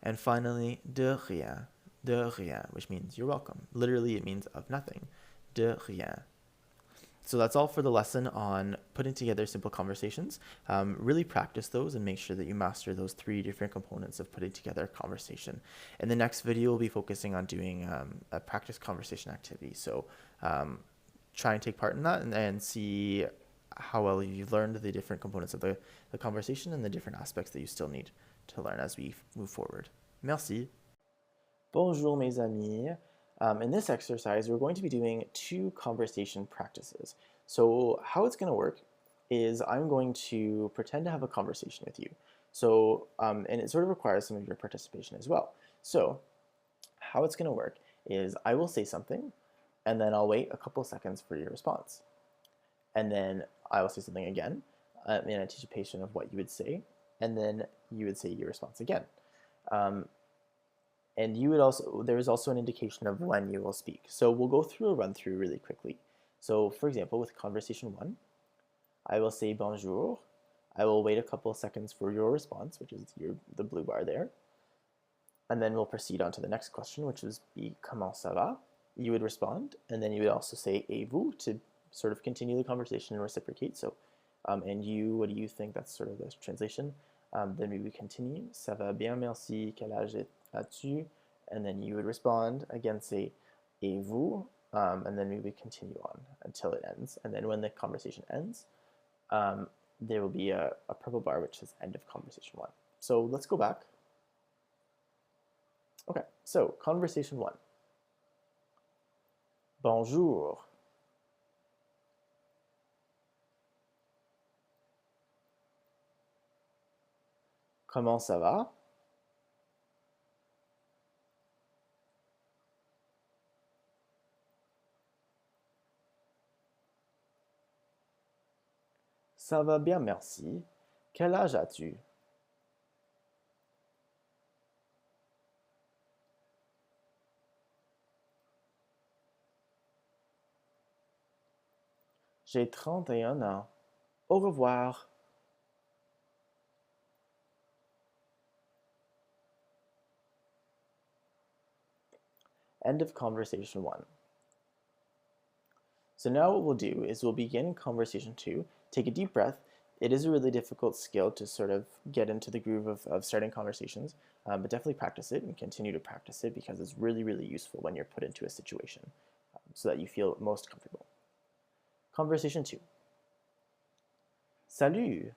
And finally, de rien. De rien, which means you're welcome. Literally, it means of nothing. De rien. So that's all for the lesson on putting together simple conversations. Really practice those and make sure that you master those 3 different components of putting together a conversation. In the next video, we'll be focusing on doing a practice conversation activity. So try and take part in that and see how well you've learned the different components of the conversation and the different aspects that you still need to learn as we move forward. Merci. Bonjour mes amis. In this exercise, we're going to be doing 2 conversation practices. So how it's going to work is I'm going to pretend to have a conversation with you. So, and it sort of requires some of your participation as well. So how it's going to work is I will say something, and then I'll wait a couple seconds for your response. And then I will say something again in anticipation of what you would say, and then you would say your response again. And you would there is also an indication of when you will speak. So we'll go through a run through really quickly. So for example, with conversation 1, I will say bonjour. I will wait a couple of seconds for your response, which is the blue bar there. And then we'll proceed on to the next question, which is comment ça va? You would respond, and then you would also say et vous to sort of continue the conversation and reciprocate. So, and you, what do you think? That's sort of the translation. Then we would continue. Ça va bien, merci. Quel âge as-tu? And then you would respond, again say et vous, and then we would continue on until it ends. And then when the conversation ends, there will be a purple bar which says end of conversation 1. So let's go back. Okay, so conversation 1. Bonjour. Comment ça va? Ça va bien, merci. Quel âge as-tu? J'ai 31 ans. Au revoir. End of conversation 1. So now what we'll do is we'll begin conversation 2, take a deep breath. It is a really difficult skill to sort of get into the groove of starting conversations, but definitely practice it and continue to practice it because it's really, really useful when you're put into a situation so that you feel most comfortable. Conversation 2. Salut.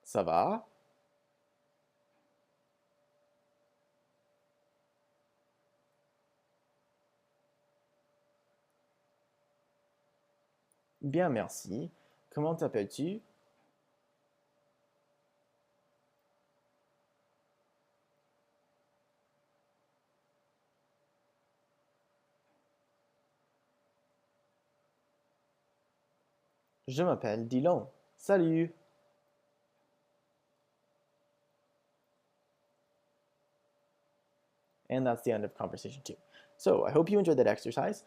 Ça va? Bien, merci. Comment t'appelles-tu? Je m'appelle Dylan. Salut! And that's the end of conversation 2. So I hope you enjoyed that exercise.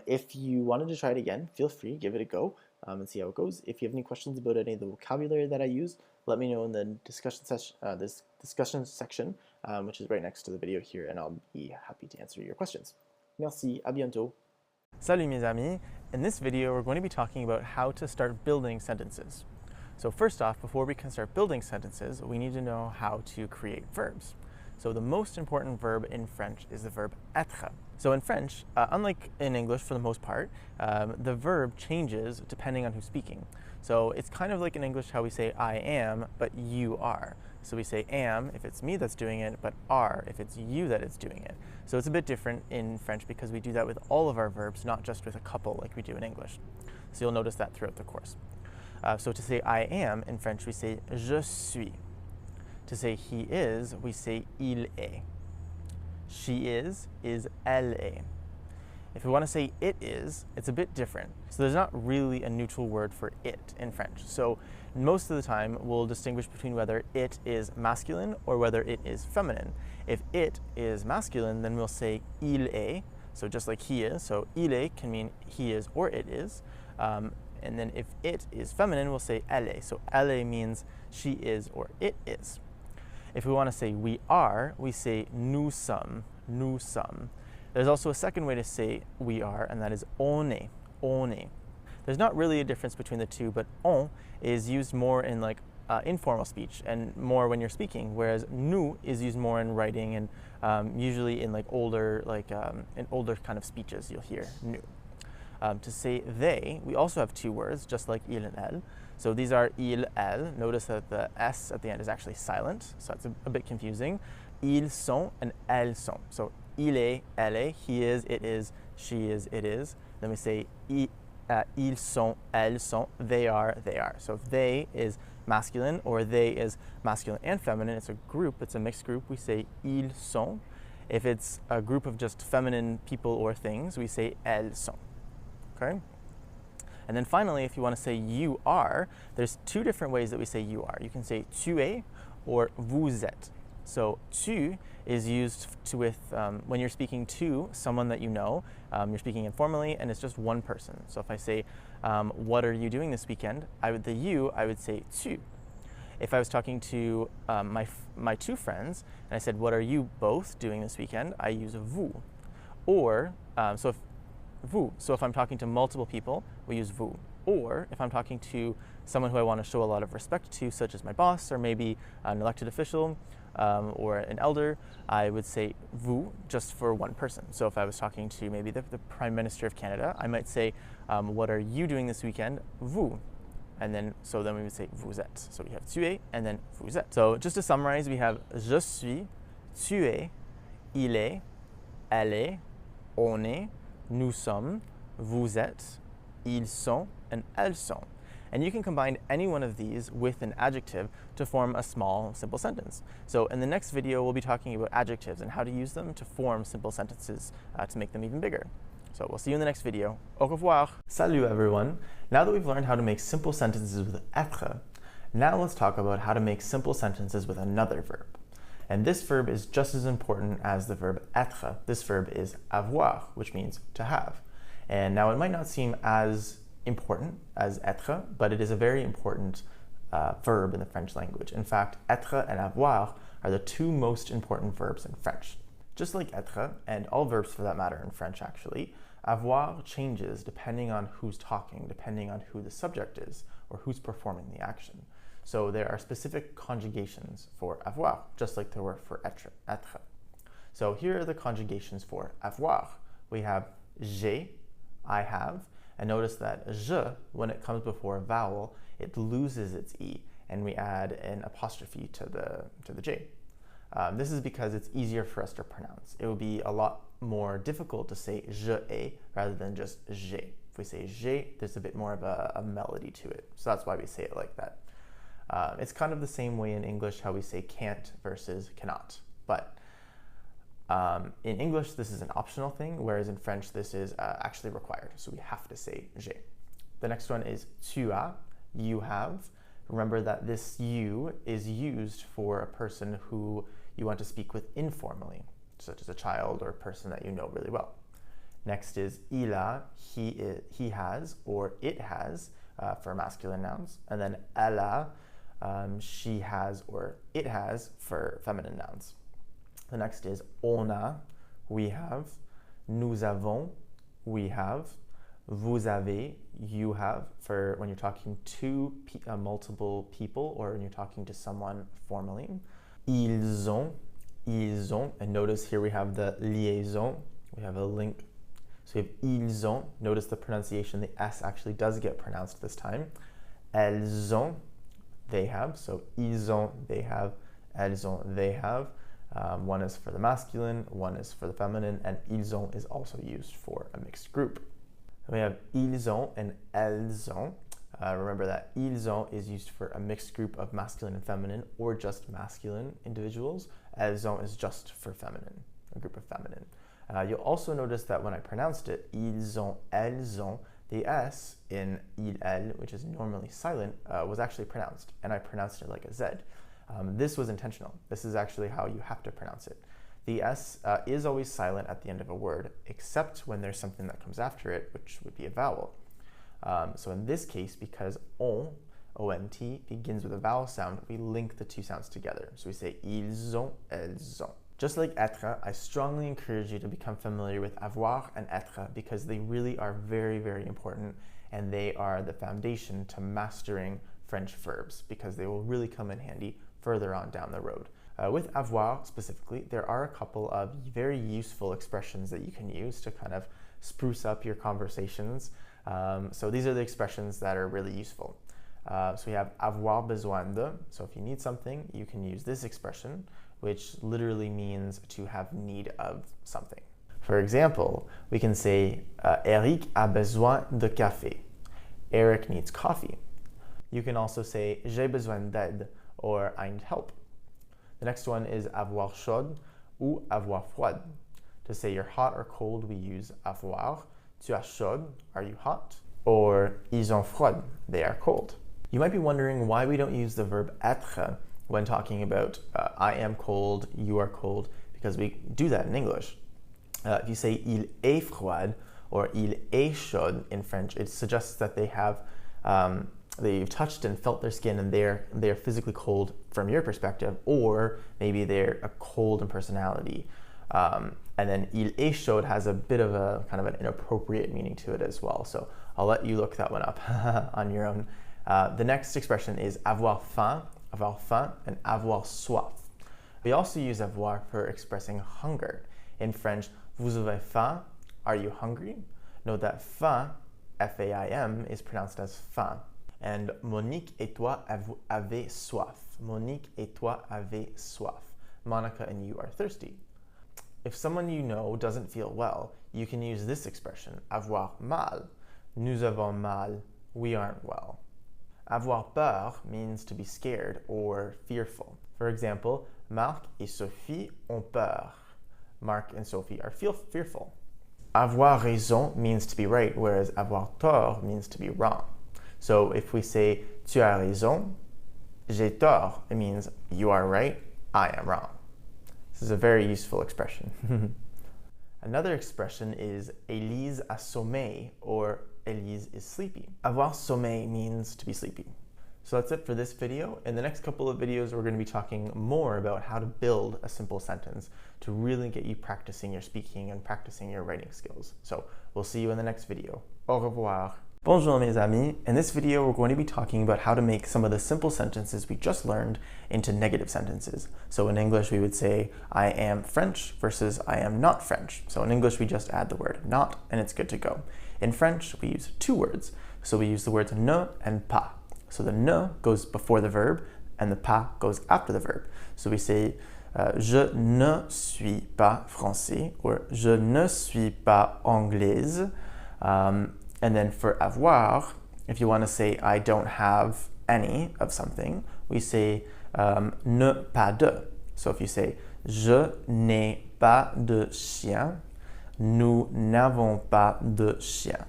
If you wanted to try it again, feel free, give it a go and see how it goes. If you have any questions about any of the vocabulary that I use, let me know in the discussion section, which is right next to the video here, and I'll be happy to answer your questions. Merci, à bientôt. Salut mes amis. In this video, we're going to be talking about how to start building sentences. So first off, before we can start building sentences, we need to know how to create verbs. So the most important verb in French is the verb être. So in French, unlike in English for the most part, the verb changes depending on who's speaking. So it's kind of like in English how we say I am, but you are. So we say am if it's me that's doing it, but are if it's you that is doing it. So it's a bit different in French because we do that with all of our verbs, not just with a couple like we do in English. So you'll notice that throughout the course. So to say I am in French, we say je suis. To say he is, we say il est. She is elle est. If we want to say it is, it's a bit different. So there's not really a neutral word for it in French. So most of the time, we'll distinguish between whether it is masculine or whether it is feminine. If it is masculine, then we'll say il est, so just like he is. So il est can mean he is or it is. And then if it is feminine, we'll say elle est. So elle est means she is or it is. If we want to say we are, we say nous sommes, nous sommes. There's also a second way to say we are, and that is on est, on est. There's not really a difference between the two, but on is used more in like informal speech and more when you're speaking, whereas nous is used more in writing and usually in like older kind of speeches you'll hear nous. To say they, we also have two words, just like il and elle. So these are il, elle. Notice that the S at the end is actually silent, so that's a bit confusing. Ils sont and elles sont. So il est, elle est, he is, it is, she is, it is. Then we say ils sont, elles sont, they are, they are. So if they is masculine or they is masculine and feminine, it's a group, it's a mixed group, we say ils sont. If it's a group of just feminine people or things, we say elles sont. Okay? And then finally, if you want to say you are, there's two different ways that we say you are. You can say tu es or vous êtes. So tu is used when you're speaking to someone that you know, you're speaking informally, and it's just one person. So if I say, what are you doing this weekend? I would say tu. If I was talking to my two friends, and I said, what are you both doing this weekend? I use vous. Or, So if I'm talking to multiple people, we use vous. Or if I'm talking to someone who I want to show a lot of respect to, such as my boss or maybe an elected official or an elder, I would say vous just for one person. So if I was talking to maybe the Prime Minister of Canada, I might say, what are you doing this weekend? Vous. And then we would say vous êtes. So we have tu es and then vous êtes. So just to summarize, we have je suis, tu es, il est, elle est, on est, nous sommes, vous êtes, ils sont, and elles sont. And you can combine any one of these with an adjective to form a small, simple sentence. So in the next video, we'll be talking about adjectives and how to use them to form simple sentences to make them even bigger. So we'll see you in the next video. Au revoir. Salut everyone. Now that we've learned how to make simple sentences with être, now let's talk about how to make simple sentences with another verb. And this verb is just as important as the verb être. This verb is avoir, which means to have. And now it might not seem as important as être, but it is a very important verb in the French language. In fact, être and avoir are the two most important verbs in French. Just like être, and all verbs for that matter in French actually, avoir changes depending on who's talking, depending on who the subject is, or who's performing the action. So there are specific conjugations for avoir, just like there were for être. So here are the conjugations for avoir. We have j'ai, I have, and notice that je, when it comes before a vowel, it loses its e, and we add an apostrophe to the j. This is because it's easier for us to pronounce. It would be a lot more difficult to say je ai rather than just j'ai. If we say j'ai, there's a bit more of a melody to it. So that's why we say it like that. It's kind of the same way in English how we say can't versus cannot. But in English, this is an optional thing, whereas in French, this is actually required. So we have to say j'ai. The next one is tu as, you have. Remember that this you is used for a person who you want to speak with informally, such as a child or a person that you know really well. Next is il a, he has, or it has, for masculine nouns. And then elle a, she has, or it has, for feminine nouns. The next is on a, we have. Nous avons, we have. Vous avez, you have, for when you're talking to multiple people or when you're talking to someone formally. Ils ont, and notice here we have the liaison, we have a link. So we have ils ont, notice the pronunciation, the S actually does get pronounced this time. Elles ont, they have, so ils ont, they have, elles ont, they have. One is for the masculine, one is for the feminine, and ils ont is also used for a mixed group. We have ils ont and elles ont. Remember that ils ont is used for a mixed group of masculine and feminine, or just masculine individuals. Elles ont is just for feminine, a group of feminine. You'll also notice that when I pronounced it, ils ont, elles ont, the S in il, elle, which is normally silent, was actually pronounced, and I pronounced it like a Z. This was intentional. This is actually how you have to pronounce it. The S is always silent at the end of a word, except when there's something that comes after it, which would be a vowel. So in this case, because on, O-N-T, begins with a vowel sound, we link the two sounds together. So we say ils ont, elles ont. Just like être, I strongly encourage you to become familiar with avoir and être because they really are very, very important, and they are the foundation to mastering French verbs because they will really come in handy further on down the road. With avoir specifically, there are a couple of very useful expressions that you can use to kind of spruce up your conversations. So these are the expressions that are really useful. So we have avoir besoin de. So if you need something, you can use this expression, which literally means to have need of something. For example, we can say, Eric a besoin de café. Eric needs coffee. You can also say, j'ai besoin d'aide, or I need help. The next one is avoir chaud ou avoir froid. To say you're hot or cold, we use avoir. Tu as chaud, are you hot? Or ils ont froid, they are cold. You might be wondering why we don't use the verb être when talking about I am cold, you are cold, because we do that in English. If you say il est froid or il est chaud in French, it suggests that they have they've touched and felt their skin and they're physically cold from your perspective, or maybe they're a cold in personality. And then il est chaud has a bit of a kind of an inappropriate meaning to it as well. So I'll let you look that one up on your own. The next expression is avoir faim, and avoir soif. We also use avoir for expressing hunger. In French, vous avez faim, are you hungry? Note that faim, F-A-I-M, is pronounced as faim. And Monique et toi avez soif. Monique et toi avez soif. Monica and you are thirsty. If someone you know doesn't feel well, you can use this expression, avoir mal. Nous avons mal, we aren't well. Avoir peur means to be scared or fearful. For example, Marc et Sophie ont peur. Mark and Sophie are fearful. Avoir raison means to be right, whereas avoir tort means to be wrong. So if we say, tu as raison, j'ai tort, it means you are right, I am wrong. This is a very useful expression. Another expression is Élise a sommeil, or Élise is sleepy. Avoir sommeil means to be sleepy. So that's it for this video. In the next couple of videos, we're going to be talking more about how to build a simple sentence to really get you practicing your speaking and practicing your writing skills. So we'll see you in the next video. Au revoir. Bonjour mes amis. In this video, we're going to be talking about how to make some of the simple sentences we just learned into negative sentences. So in English, we would say, I am French versus I am not French. So in English, we just add the word not and it's good to go. In French, we use two words. So we use the words ne and pas. So the ne goes before the verb and the pas goes after the verb. So we say, je ne suis pas français or je ne suis pas anglaise. And then for avoir, if you want to say I don't have any of something, we say ne pas de. So if you say je n'ai pas de chien, nous n'avons pas de chien.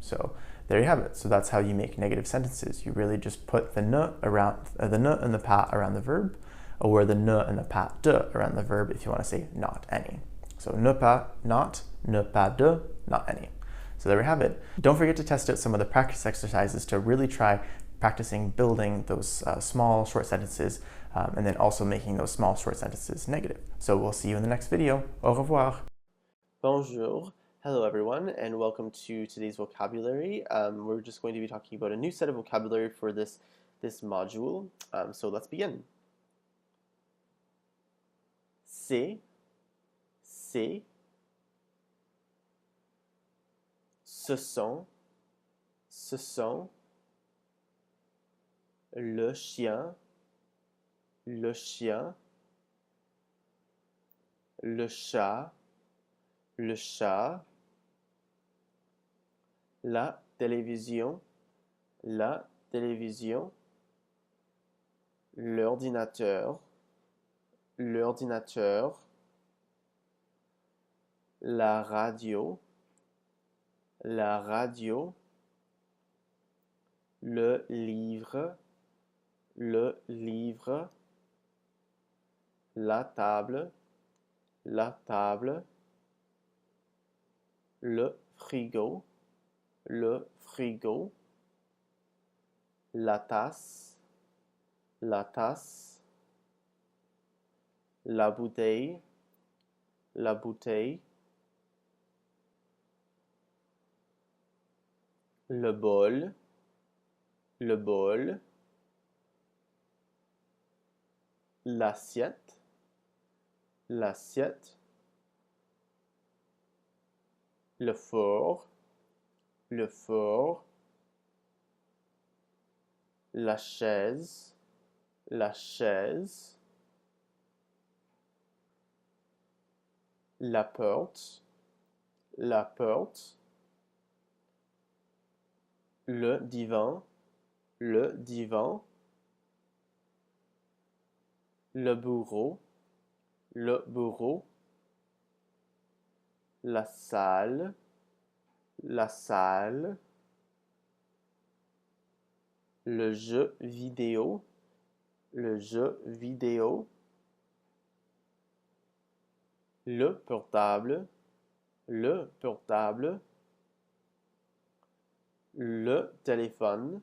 So there you have it. So that's how you make negative sentences. You really just put the ne around the ne and the pas around the verb, or the ne and the pas de around the verb if you want to say not any. So ne pas not, ne pas de, not any. So there we have it. Don't forget to test out some of the practice exercises to really try practicing building those small short sentences and then also making those small short sentences negative. So we'll see you in the next video. Au revoir. Bonjour. Hello everyone and welcome to today's vocabulary. We're just going to be talking about a new set of vocabulary for this module. So let's begin. C'est, ce sont, le chien, le chat, la télévision, l'ordinateur, la radio, le livre, la table, le frigo, la tasse, la bouteille, le bol, l'assiette, le four, la chaise, la porte, le divan, le bureau, la salle, le jeu vidéo, le portable, le téléphone,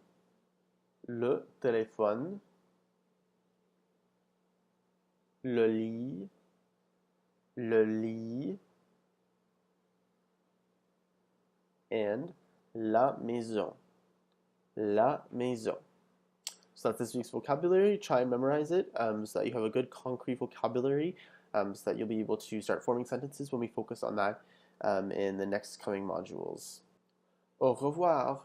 le lit, and la maison. So that's this week's vocabulary. Try and memorize it so that you have a good concrete vocabulary so that you'll be able to start forming sentences when we focus on that in the next coming modules. Au revoir.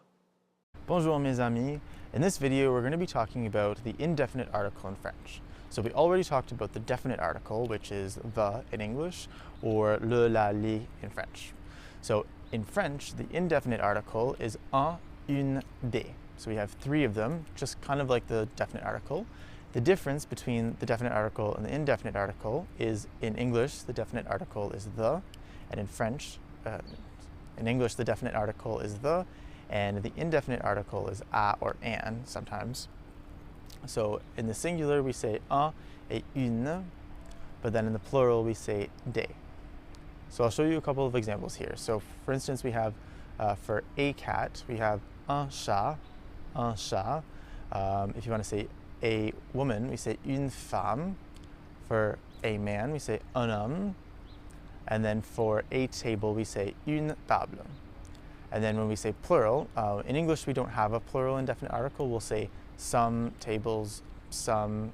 Bonjour mes amis. In this video, we're going to be talking about the indefinite article in French. So we already talked about the definite article, which is the in English, or le, la, les in French. So in French, the indefinite article is un, une, des. So we have three of them, just kind of like the definite article. The difference between the definite article and the indefinite article is in English, the definite article is the, and in French, in English, the definite article is the, and the indefinite article is a or an sometimes. So in the singular, we say un et une, but then in the plural, we say des. So I'll show you a couple of examples here. So for instance, we have for a cat, we have un chat, If you want to say a woman, we say une femme. For a man, we say un homme. And then for a table, we say une table. And then when we say plural, in English we don't have a plural indefinite article. We'll say some tables, some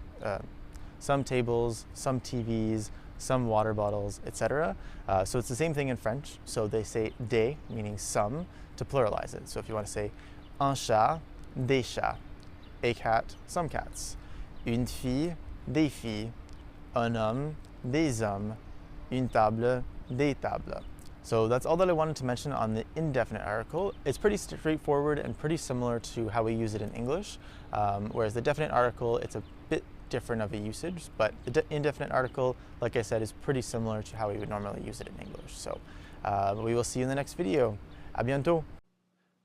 TVs, some water bottles, etc. So it's the same thing in French. So they say des, meaning some, to pluralize it. So if you want to say un chat, des chats, a cat, some cats, une fille, des filles, un homme, des hommes, une table, des tables. So that's all that I wanted to mention on the indefinite article. It's pretty straightforward and pretty similar to how we use it in English, whereas the definite article, it's a bit different of a usage, but the indefinite article, like I said, is pretty similar to how we would normally use it in English. So we will see you in the next video. À bientôt!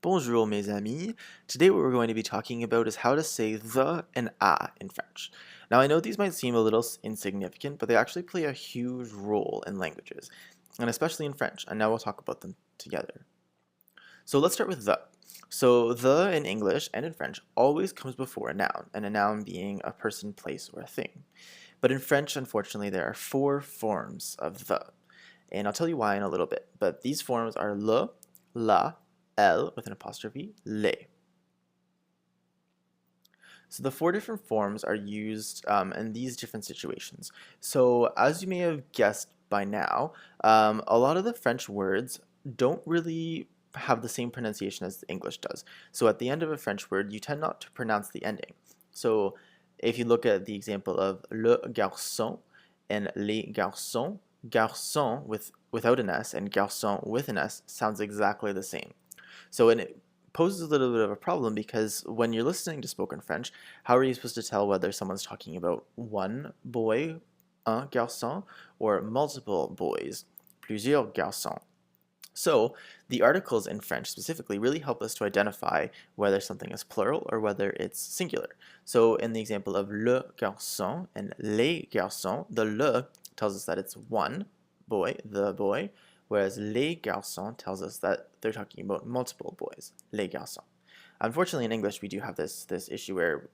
Bonjour mes amis. Today what we're going to be talking about is how to say the and a in French. Now I know these might seem a little insignificant, but they actually play a huge role in languages, and especially in French, and now we'll talk about them together. So let's start with the. So the in English and in French always comes before a noun, and a noun being a person, place, or a thing. But in French, unfortunately, there are 4 forms of the, and I'll tell you why in a little bit, but these forms are le, la, Elle with an apostrophe, les. So the 4 different forms are used in these different situations. So as you may have guessed by now, a lot of the French words don't really have the same pronunciation as the English does. So at the end of a French word, you tend not to pronounce the ending. So if you look at the example of le garçon and les garçons, garçon without an S and garçon with an S sounds exactly the same. So it poses a little bit of a problem because when you're listening to spoken French, how are you supposed to tell whether someone's talking about one boy, un garçon, or multiple boys, plusieurs garçons? So the articles in French specifically really help us to identify whether something is plural or whether it's singular. So in the example of le garçon and les garçons, the le tells us that it's one boy, the boy, whereas les garçons tells us that they're talking about multiple boys, les garçons. Unfortunately, in English, we do have this issue where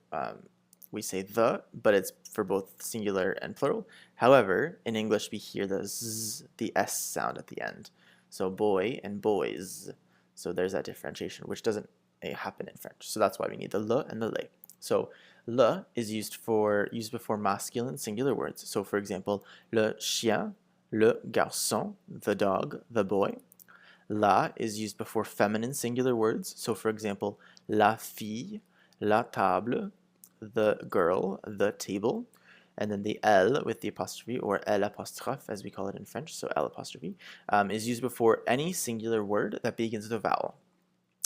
we say the, but it's for both singular and plural. However, in English, we hear the z, the s sound at the end. So boy and boys. So there's that differentiation, which doesn't happen in French. So that's why we need the le and the les. So le is used before masculine singular words. So for example, le chien, le garçon, the dog, the boy. La is used before feminine singular words. So for example, la fille, la table, the girl, the table. And then the elle with the apostrophe, or elle apostrophe as we call it in French, so elle apostrophe, is used before any singular word that begins with a vowel.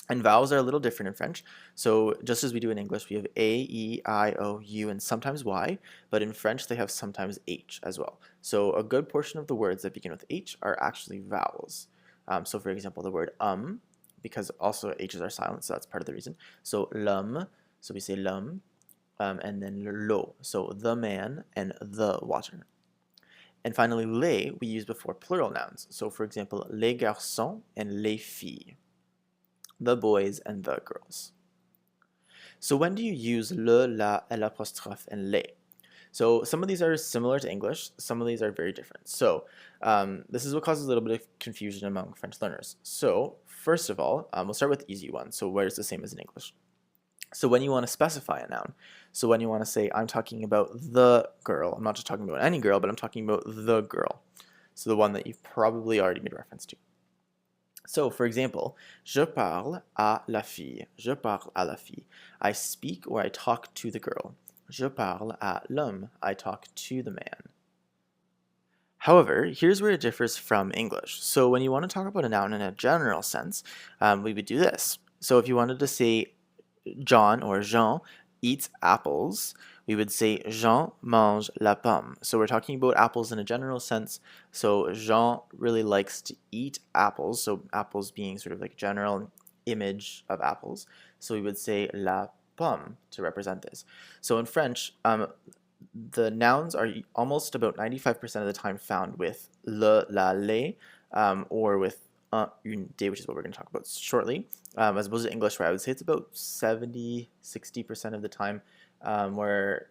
And vowels are a little different in French. So just as we do in English, we have A, E, I, O, U, and sometimes Y, but in French they have sometimes H as well. So a good portion of the words that begin with H are actually vowels. So for example, the word because also H's are silent, so that's part of the reason. So l'homme, so we say l'homme, and then l'eau, so the man and the water. And finally, les we use before plural nouns. So for example, les garçons and les filles, the boys and the girls. So when do you use le, la, elle apostrophe, and les? So some of these are similar to English, some of these are very different. So this is what causes a little bit of confusion among French learners. So first of all, we'll start with the easy one, so where it's the same as in English. So when you want to specify a noun, so when you want to say, I'm talking about the girl, I'm not just talking about any girl, but I'm talking about the girl. So the one that you've probably already made reference to. So for example, je parle à la fille, je parle à la fille. I speak or I talk to the girl. Je parle à l'homme, I talk to the man. However, here's where it differs from English. So when you want to talk about a noun in a general sense, we would do this. So if you wanted to say John or Jean eats apples, we would say Jean mange la pomme. So we're talking about apples in a general sense. So Jean really likes to eat apples. So apples being sort of like a general image of apples. So we would say la pomme to represent this. So in French, the nouns are almost about 95% of the time found with le, la, les, or with une day, which is what we're going to talk about shortly, as opposed to English, where I would say it's about 60% of the time, where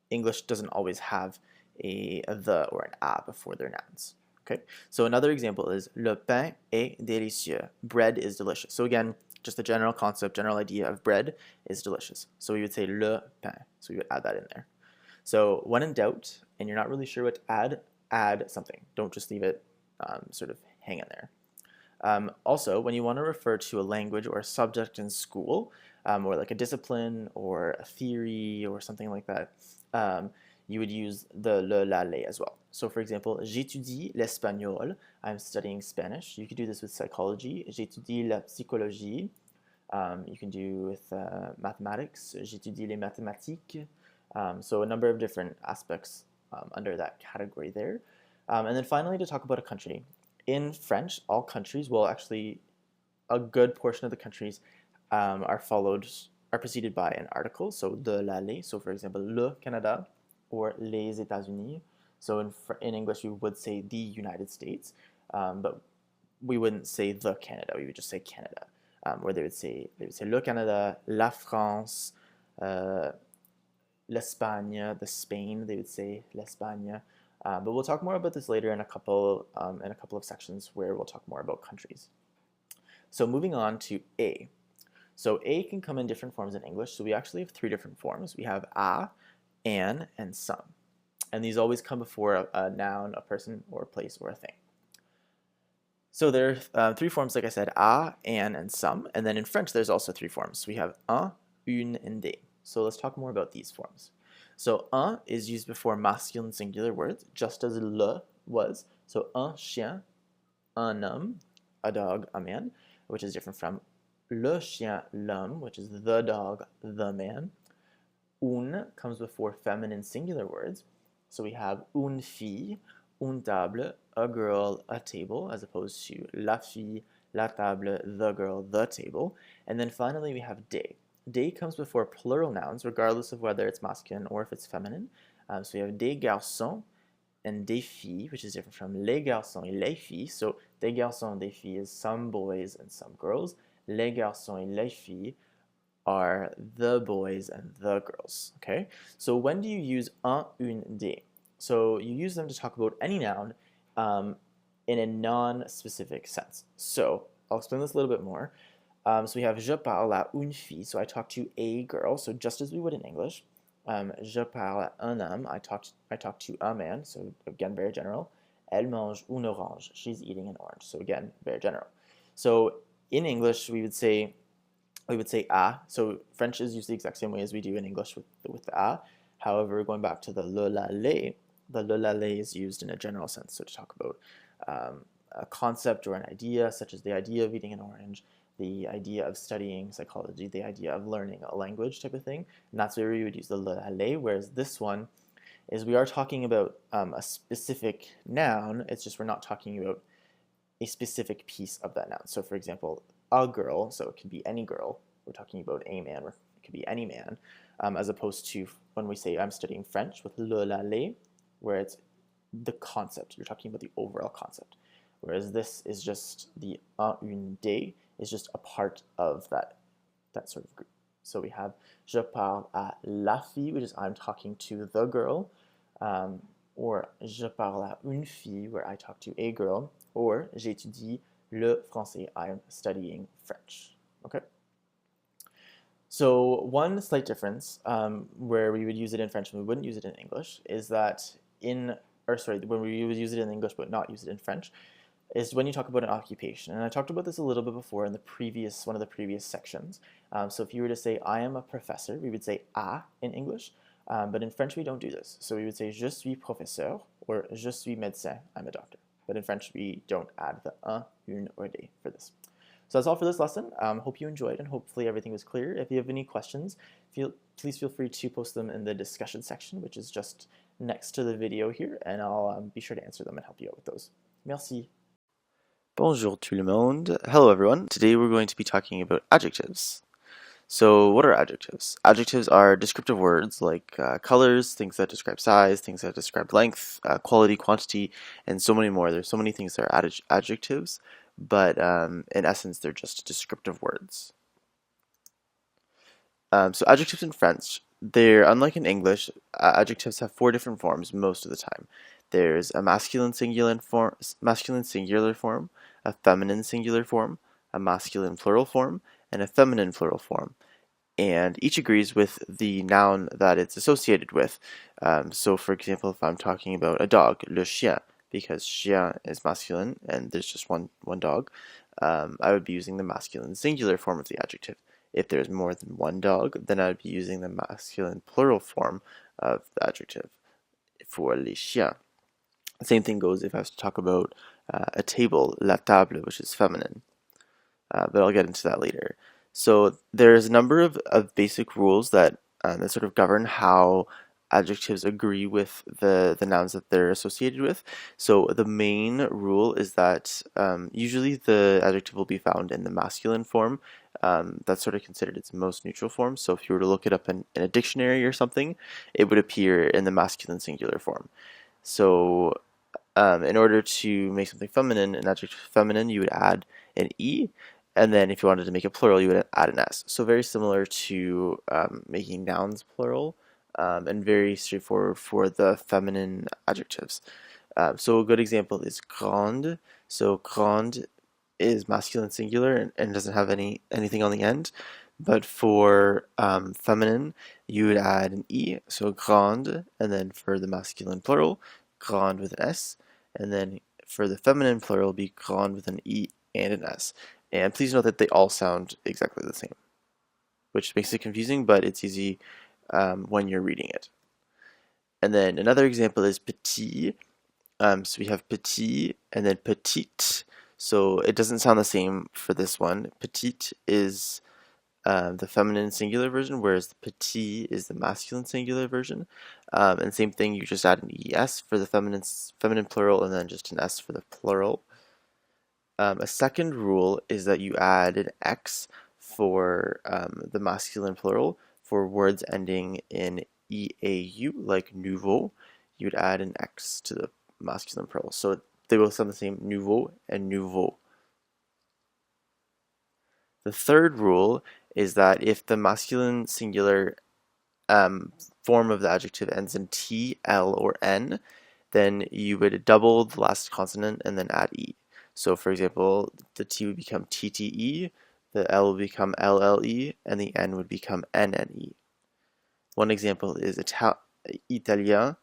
English doesn't always have a the or an a before their nouns. Okay, so another example is le pain est délicieux. Bread is delicious. So again, just the general concept, general idea of bread is delicious. So we would say le pain. So we would add that in there. So when in doubt and you're not really sure what to add something. Don't just leave it sort of hanging there. Also, when you want to refer to a language or a subject in school, or like a discipline or a theory or something like that, you would use the le, la, les as well. So for example, j'étudie l'espagnol. I'm studying Spanish. You could do this with psychology. J'étudie la psychologie. You can do with mathematics. J'étudie les mathématiques. So a number of different aspects under that category there. And then finally, to talk about a country. In French, all countries, well actually a good portion of the countries are preceded by an article, so de, la, les. So for example, le Canada or les États-Unis. So in English we would say the United States, but we wouldn't say the Canada, we would just say Canada. Where they would say le Canada, la France, l'Espagne, the Spain, they would say l'Espagne. But we'll talk more about this later in a couple of sections where we'll talk more about countries. So moving on to a. So a can come in different forms in English. So we actually have three different forms. We have a, an, and some. And these always come before a noun, a person, or a place, or a thing. So there are three forms, like I said, a, an, and some. And then in French, there's also three forms. We have un, une, and des. So let's talk more about these forms. So un is used before masculine singular words, just as le was. So un chien, un homme, a dog, a man, which is different from le chien, l'homme, which is the dog, the man. Un comes before feminine singular words. So we have une fille, une table, a girl, a table, as opposed to la fille, la table, the girl, the table. And then finally we have des. Des comes before plural nouns, regardless of whether it's masculine or if it's feminine. So we have des garçons and des filles, which is different from les garçons et les filles. So des garçons, des filles is some boys and some girls. Les garçons et les filles are the boys and the girls. Okay. So when do you use un, une, des? So you use them to talk about any noun in a non-specific sense. So I'll explain this a little bit more. So we have je parle à une fille, so I talk to a girl, so just as we would in English. Je parle à un homme, I talk to a man, so again very general. Elle mange une orange, she's eating an orange, so again very general. So in English we would say a, so French is used the exact same way as we do in English with the a. However, going back to the le, la, les, the le, la, les is used in a general sense, so to talk about a concept or an idea, such as the idea of eating an orange, the idea of studying psychology, the idea of learning a language type of thing, and that's where we would use the le, la, les, whereas this one is we are talking about a specific noun, it's just we're not talking about a specific piece of that noun. So for example, a girl, so it could be any girl, we're talking about a man, or it could be any man, as opposed to when we say I'm studying French with le, la, les, where it's the concept, you're talking about the overall concept. Whereas this is just the un, une, des, is just a part of that sort of group. So we have je parle à la fille, which is I'm talking to the girl, or je parle à une fille, where I talk to a girl, or j'étudie le français, I'm studying French. Okay. So one slight difference where we would use it in French and we wouldn't use it in English is that when we would use it in English but not use it in French, is when you talk about an occupation. And I talked about this a little bit before in one of the previous sections. So if you were to say, I am a professor, we would say a in English, but in French we don't do this. So we would say, je suis professeur, or je suis médecin, I'm a doctor. But in French we don't add the un, une, or des for this. So that's all for this lesson. Hope you enjoyed and hopefully everything was clear. If you have any questions, please feel free to post them in the discussion section, which is just next to the video here, and I'll be sure to answer them and help you out with those. Merci. Bonjour tout le monde. Hello everyone. Today we're going to be talking about adjectives. So what are adjectives? Adjectives are descriptive words like colors, things that describe size, things that describe length, quality, quantity, and so many more. There's so many things that are adjectives. but in essence, they're just descriptive words. So adjectives in French, they're unlike in English. Adjectives have 4 different forms most of the time. There's a masculine singular form, a feminine singular form, a masculine plural form, and a feminine plural form. And each agrees with the noun that it's associated with. So, for example, if I'm talking about a dog, le chien, because chien is masculine and there's just one dog, I would be using the masculine singular form of the adjective. If there's more than one dog, then I'd be using the masculine plural form of the adjective for les chiens. The same thing goes if I was to talk about a table, la table, which is feminine. But I'll get into that later. So there's a number of basic rules that sort of govern how adjectives agree with the nouns that they're associated with. So the main rule is that usually the adjective will be found in the masculine form. That's sort of considered its most neutral form. So if you were to look it up in a dictionary or something, it would appear in the masculine singular form. So in order to make something feminine, an adjective feminine, you would add an E, and then if you wanted to make it plural, you would add an S. So very similar to making nouns plural, and very straightforward for the feminine adjectives. So a good example is grande. So grande is masculine singular and doesn't have anything on the end. But for feminine, you would add an E, so grande, and then for the masculine plural, grande with an S, and then for the feminine plural, it'll be grande with an E and an S. And please note that they all sound exactly the same, which makes it confusing, but it's easy when you're reading it. And then another example is petit. So we have petit and then petite. So it doesn't sound the same for this one. Petite is the feminine singular version, whereas the petit is the masculine singular version. And same thing, you just add an es for the feminine plural and then just an s for the plural. A second rule is that you add an x for the masculine plural. For words ending in eau, like nouveau, you'd add an x to the masculine plural. So they both sound the same, nouveau and nouveau. The third rule is that if the masculine singular form of the adjective ends in t, l, or n, then you would double the last consonant and then add e. So for example, the t would become tte, the l would become lle, and the n would become nne. One example is italien,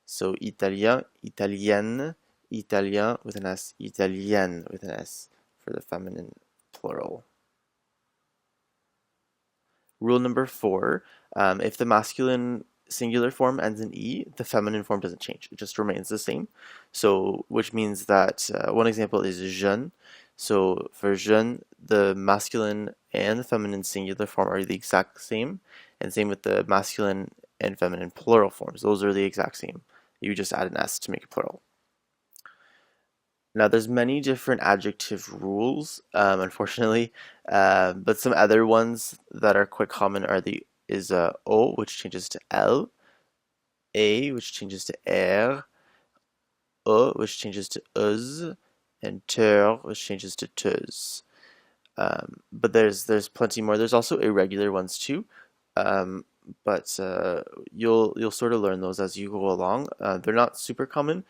so italien, italienne, italien with an s, italienne with an s for the feminine plural. Rule number 4, if the masculine singular form ends in e, the feminine form doesn't change. It just remains the same. So, which means that one example is jeune. So for jeune, the masculine and the feminine singular form are the exact same, and same with the masculine and feminine plural forms. Those are the exact same. You just add an s to make it plural. Now, there's many different adjective rules, unfortunately, but some other ones that are quite common are o, which changes to elle, a, which changes to er, which changes to us, and ter, which changes to teuse. But there's plenty more. There's also irregular ones too, but you'll sort of learn those as you go along. They're not super common.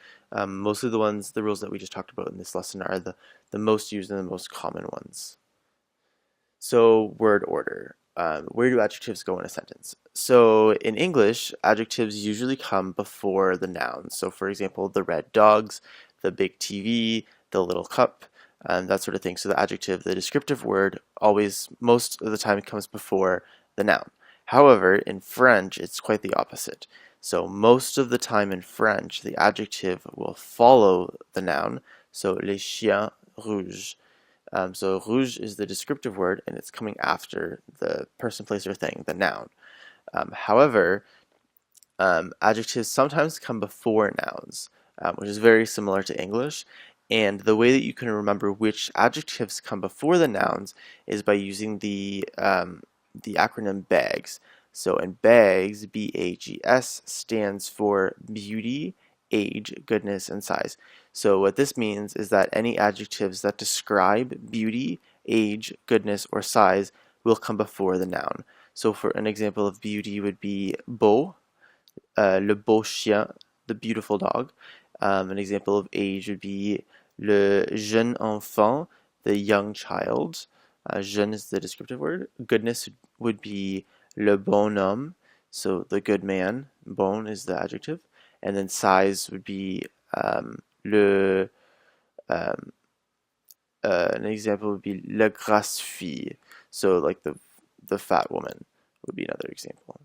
Mostly the rules that we just talked about in this lesson are the most used and the most common ones. So word order. Where do adjectives go in a sentence? So in English, adjectives usually come before the nouns. So for example, the red dogs, the big TV, the little cup, that sort of thing. So the adjective, the descriptive word, always, most of the time, comes before the noun. However, in French, it's quite the opposite. So most of the time in French, the adjective will follow the noun. So les chiens rouges. So rouge is the descriptive word, and it's coming after the person, place, or thing, the noun. However, adjectives sometimes come before nouns, which is very similar to English. And the way that you can remember which adjectives come before the nouns is by using the acronym BAGS. So in BAGS, B-A-G-S, stands for beauty age, goodness, and size. So what this means is that any adjectives that describe beauty, age, goodness, or size will come before the noun. So for an example of beauty would be beau, le beau chien, the beautiful dog. An example of age would be le jeune enfant, the young child. Jeune is the descriptive word. Goodness would be le bon homme, so the good man. Bon is the adjective. And then size would be le an example would be la grasse fille, so like the fat woman would be another example.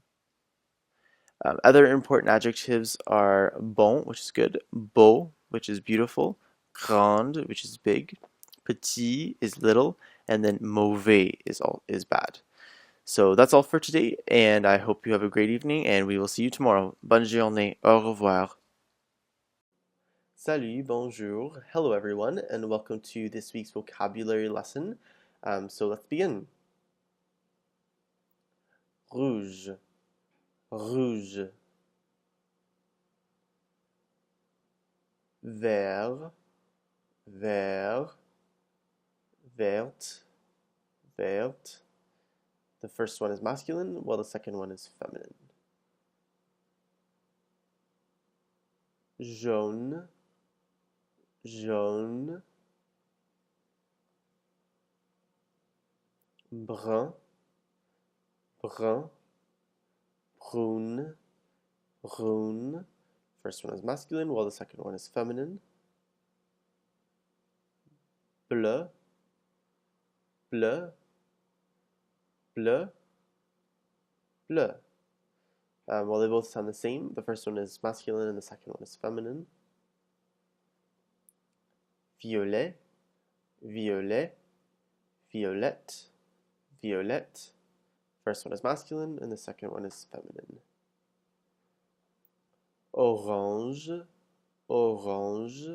Other important adjectives are bon, which is good, beau, which is beautiful, grande, which is big, petit is little, and then mauvais is bad. So that's all for today, and I hope you have a great evening, and we will see you tomorrow. Bonne journée, au revoir. Salut, bonjour, hello everyone, and welcome to this week's vocabulary lesson. So let's begin. Rouge, rouge. Vert, vert, verte, verte. The first one is masculine, while the second one is feminine. Jaune, jaune. Brun, brun. Brune, brune. First one is masculine, while the second one is feminine. Bleu, bleu, bleu, bleu. While they both sound the same, the first one is masculine and the second one is feminine. Violet, violet, violette, violette. First one is masculine and the second one is feminine. Orange, orange.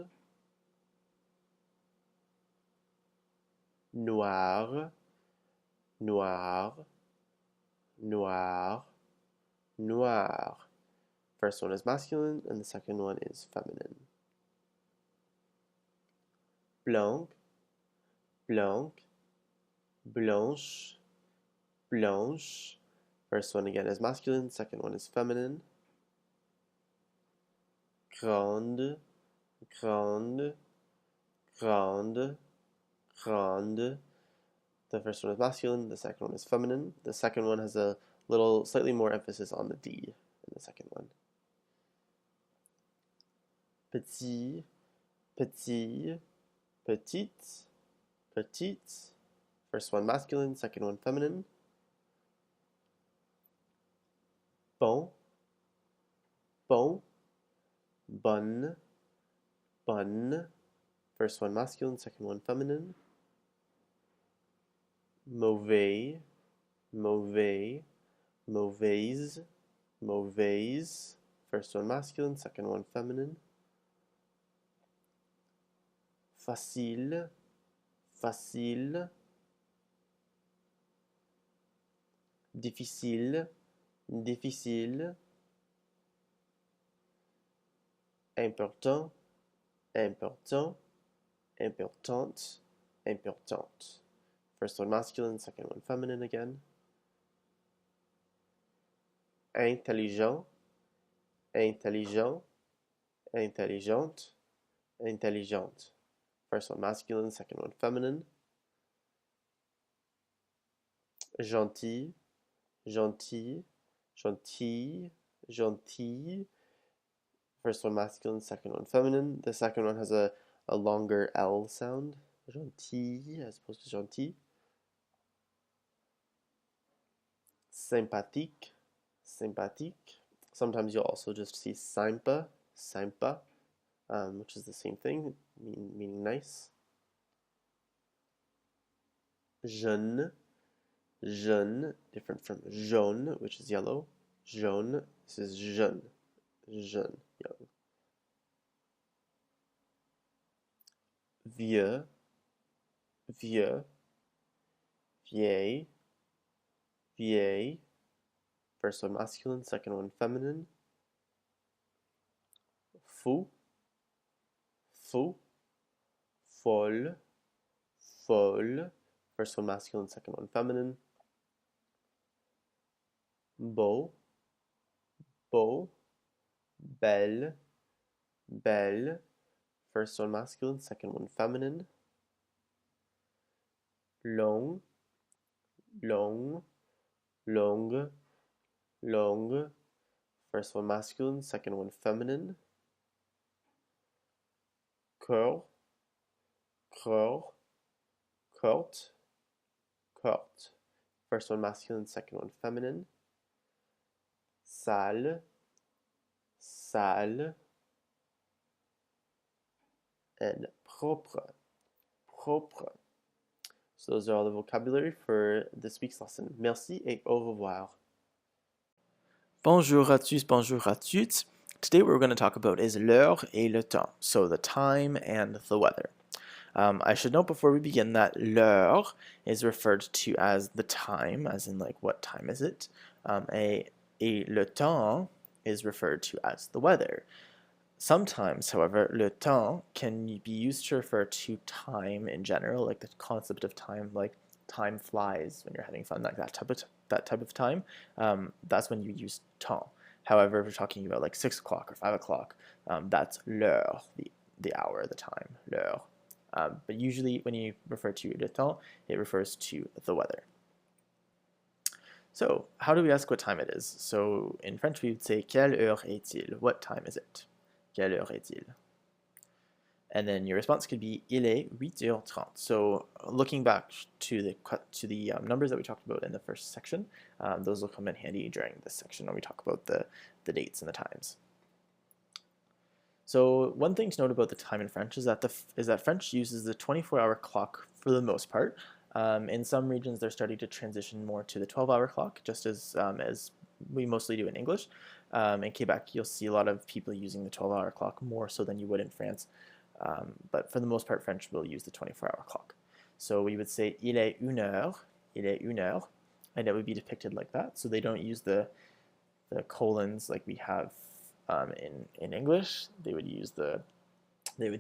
Noir, noir, noir, noir. First one is masculine and the second one is feminine. Blanc, blanc, blanche, blanche. First one again is masculine, second one is feminine. Grande, grande, grande, grande. The first one is masculine, the second one is feminine. The second one has a little, slightly more emphasis on the D in the second one. Petit, petit, petite, petite. First one masculine, second one feminine. Bon, bon, bonne, bonne. First one masculine, second one feminine. Mauvais, mauvais, mauvaise, mauvaise. First one masculine, second one feminine. Facile, facile. Difficile, difficile. Important, important, importante, importante. First one masculine, second one feminine again. Intelligent, intelligent, intelligente, intelligente. First one masculine, second one feminine. Gentil, gentil, gentille, gentille. First one masculine, second one feminine. The second one has a longer L sound. Gentil as opposed to gentil. Sympathique, sympathique. Sometimes you'll also just see sympa, sympa, which is the same thing, meaning nice. Jeune, jeune, different from jaune, which is yellow. Jaune, this is jeune, jeune, young. Vieux, vieux, vieille, vieille. First one masculine, second one feminine. fou, fou, folle, folle, first one masculine, second one feminine, beau, beau, belle, belle, first one masculine, second one feminine, long, long, longue, longue, first one masculine, second one feminine, curl, curl, courte, courte, first one masculine, second one feminine, sale, sale, and propre, propre. So those are all the vocabulary for this week's lesson. Merci et au revoir. Bonjour à tous, bonjour à toutes. Today what we're going to talk about is l'heure et le temps, so the time and the weather. I should note before we begin that l'heure is referred to as the time, as in like what time is it, et le temps is referred to as the weather. Sometimes, however, le temps can be used to refer to time in general, like the concept of time, like time flies when you're having fun, like that type of time. That's when you use temps. However, if we're talking about like 6 o'clock or 5 o'clock, that's l'heure, the hour, the time, l'heure. But usually when you refer to le temps, it refers to the weather. So how do we ask what time it is? So in French we would say quelle heure est-il? What time is it? Quelle heure est-il? And then your response could be il est 8h30. So looking back to the numbers that we talked about in the first section, those will come in handy during this section when we talk about the dates and the times. So one thing to note about the time in French is that French uses the 24-hour clock for the most part. In some regions, they're starting to transition more to the 12-hour clock, just as we mostly do in English. In Quebec, you'll see a lot of people using the 12-hour clock more so than you would in France. But for the most part, French will use the 24-hour clock. So we would say il est 1h, and it would be depicted like that. So they don't use the colons like we have in English. They would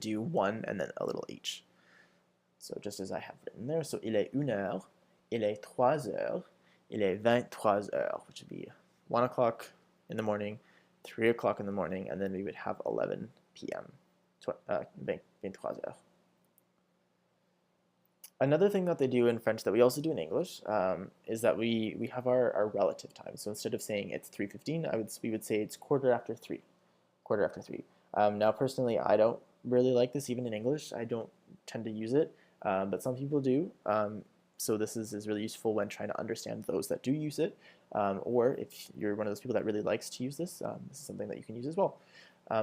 do 1 and then a little h. So just as I have written there, so il est 1h, il est 3h, il est 23h, which would be 1 o'clock in the morning, 3 o'clock in the morning, and then we would have 11 p.m. 23h. Another thing that they do in French that we also do in English is that we have our relative time. So instead of saying it's 3:15, we would say it's quarter after 3. Now personally, I don't really like this even in English. I don't tend to use it, but some people do. So this is really useful when trying to understand those that do use it, or if you're one of those people that really likes to use this, this is something that you can use as well.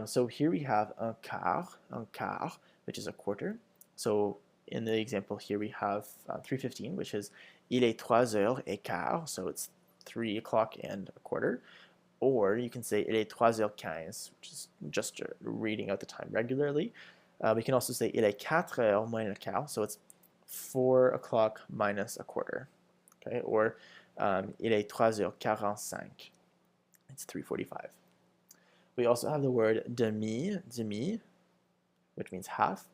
So here we have un quart, which is a quarter. So in the example here we have 3:15, which is il est 3h15, so it's 3 o'clock and a quarter. Or you can say il est 3h15, which is just reading out the time regularly. We can also say il est 4h moins le quart, so it's 4 o'clock minus a quarter. Okay, or il est 3h45, it's 3:45. We also have the word demi, which means half.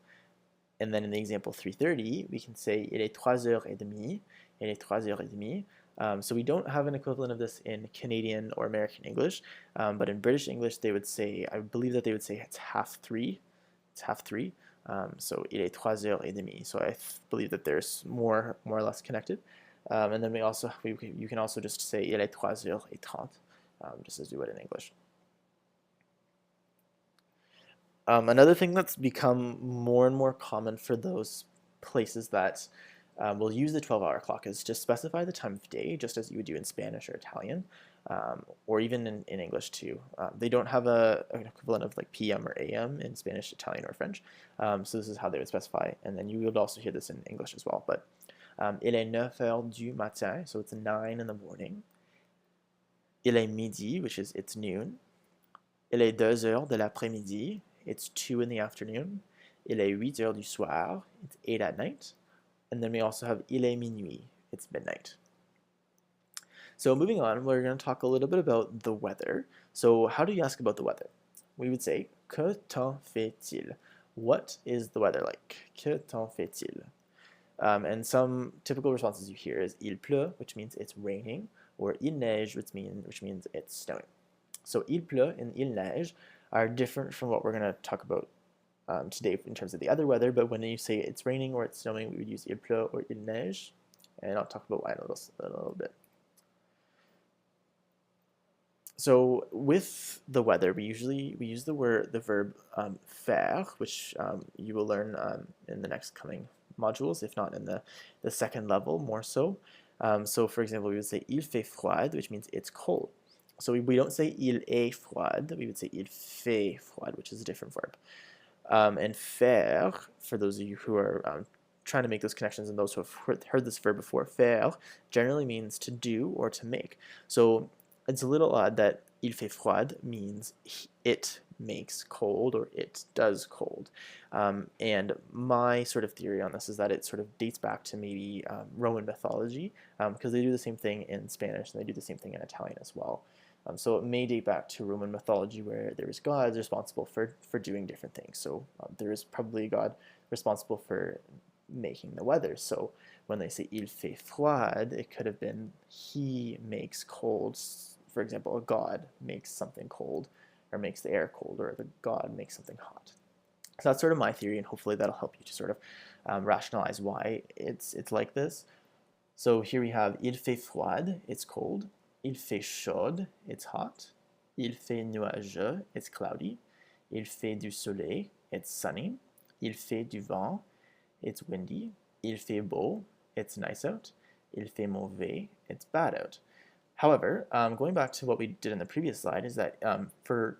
And then in the example 3:30, we can say il est 3h30, il est 3h30. So we don't have an equivalent of this in Canadian or American English, but in British English they would say, I believe that they would say it's half 3. It's half 3. So il est 3h30. So I believe that there's more or less connected. And then you can also just say il est 3h30, just as you would in English. Another thing that's become more and more common for those places that will use the 12-hour clock is to specify the time of day, just as you would do in Spanish or Italian, or even in English too. They don't have an equivalent of like PM or AM in Spanish, Italian, or French, so this is how they would specify, and then you would also hear this in English as well. But il est 9h du matin, so it's 9 in the morning. Il est midi, which is it's noon. Il est 2h de l'après-midi, it's 2 in the afternoon. Il est 8h du soir, it's 8 at night. And then we also have il est minuit, it's midnight. So moving on, we're going to talk a little bit about the weather. So how do you ask about the weather? We would say, Que t'en fait-il? What is the weather like? Que t'en fait-il? And some typical responses you hear is il pleut, which means it's raining, or il neige, which means it's snowing. So il pleut and il neige are different from what we're going to talk about today in terms of the other weather, but when you say it's raining or it's snowing, we would use il pleut or il neige, and I'll talk about why in a little bit. So with the weather, we use the verb faire, which you will learn in the next coming modules, if not in the second level more so. So for example, we would say il fait froid, which means it's cold. So we don't say il est froid, we would say il fait froid, which is a different verb. And faire, for those of you who are trying to make those connections and those who have heard this verb before, faire generally means to do or to make. So it's a little odd that il fait froid means it makes cold or it does cold. And my sort of theory on this is that it sort of dates back to maybe Roman mythology, because they do the same thing in Spanish and they do the same thing in Italian as well. So it may date back to Roman mythology where there was gods responsible for doing different things. So there is probably a god responsible for making the weather. So when they say il fait froid, it could have been he makes cold. For example, a god makes something cold or makes the air cold, or the god makes something hot. So that's sort of my theory, and hopefully that'll help you to sort of rationalize why it's like this. So here we have il fait froid, it's cold. Il fait chaud, it's hot. Il fait nuageux, it's cloudy. Il fait du soleil, it's sunny. Il fait du vent, it's windy. Il fait beau, it's nice out. Il fait mauvais, it's bad out. However, going back to what we did in the previous slide is that for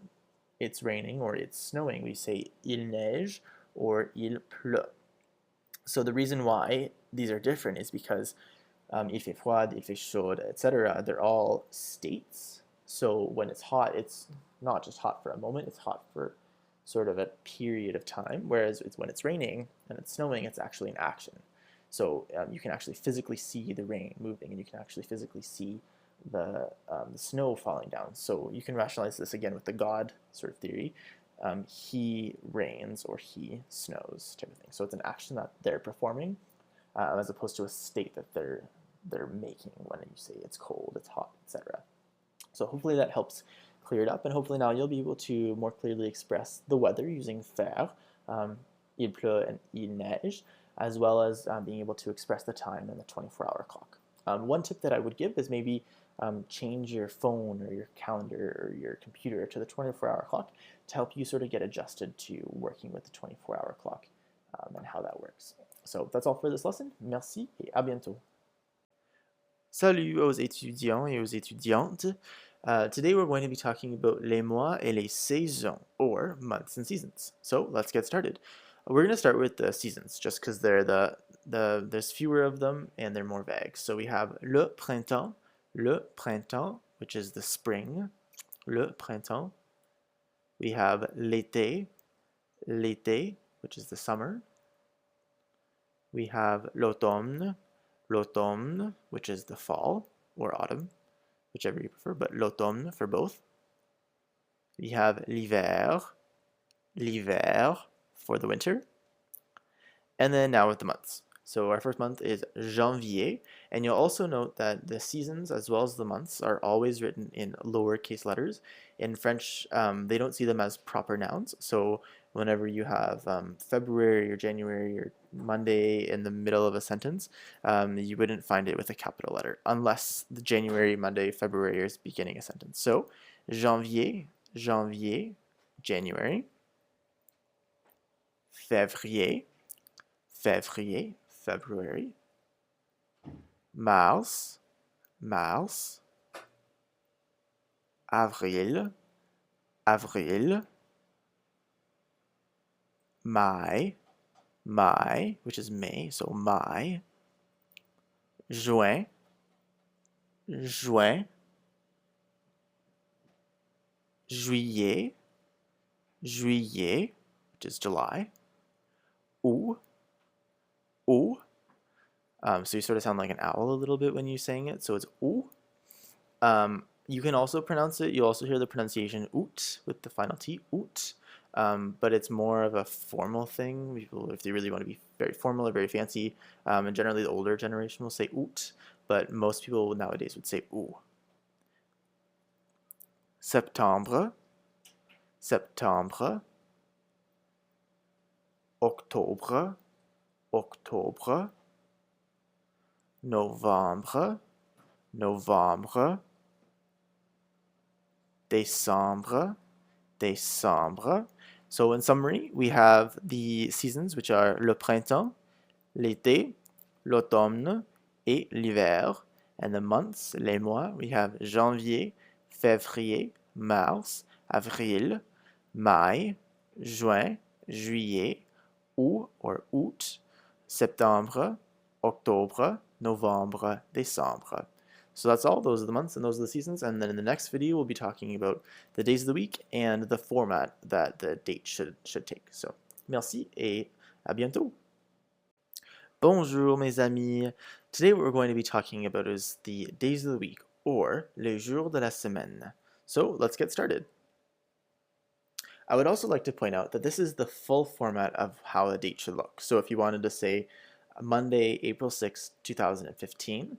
it's raining or it's snowing, we say il neige or il pleut. So the reason why these are different is because il fait froid, il fait chaud, etc. They're all states. So when it's hot, it's not just hot for a moment, it's hot for sort of a period of time, whereas when it's raining and it's snowing, it's actually an action. So you can actually physically see the rain moving, and you can actually physically see the snow falling down. So you can rationalize this again with the God sort of theory. He rains or he snows type of thing. So it's an action that they're performing as opposed to a state that they're making when you say it's cold, it's hot, etc. So hopefully that helps clear it up, and hopefully now you'll be able to more clearly express the weather using faire, il pleut and il neige, as well as being able to express the time in the 24-hour clock. One tip that I would give is maybe change your phone or your calendar or your computer to the 24-hour clock to help you sort of get adjusted to working with the 24-hour clock and how that works. So that's all for this lesson. Merci et à bientôt. Salut aux étudiants et aux étudiantes. Today we're going to be talking about les mois et les saisons, or months and seasons. So let's get started. We're going to start with the seasons, just because they're there's fewer of them and they're more vague. So we have le printemps, which is the spring, le printemps. We have l'été, which is the summer. We have l'automne, which is the fall or autumn, whichever you prefer, but l'automne for both. We have l'hiver for the winter. And then now with the months. So our first month is janvier, and you'll also note that the seasons as well as the months are always written in lowercase letters. In French, they don't see them as proper nouns, so whenever you have February or January or Monday in the middle of a sentence, you wouldn't find it with a capital letter, unless the January, Monday, February is beginning a sentence. So janvier, January. Février, February. Mars, Avril, Mai, which is May, so Mai. Juin, Juillet, which is July. Août. So you sort of sound like an owl a little bit when you're saying it, so it's août. You can also pronounce it, you'll also hear the pronunciation août with the final T, août. but it's more of a formal thing. People, if they really want to be very formal or very fancy, and generally the older generation will say août, but most people nowadays would say août. Septembre, septembre. Octobre, octobre. Novembre, novembre. Décembre, décembre. So in summary, we have the seasons, which are le printemps, l'été, l'automne, et l'hiver. And the months, les mois, we have janvier, février, mars, avril, mai, juin, juillet, août or août, septembre, octobre, novembre, décembre. So that's all. Those are the months and those are the seasons. And then in the next video, we'll be talking about the days of the week and the format that the date should take. So, merci et à bientôt. Bonjour, mes amis. Today what we're going to be talking about is the days of the week, or les jours de la semaine. So let's get started. I would also like to point out that this is the full format of how a date should look. So if you wanted to say Monday, April 6, 2015,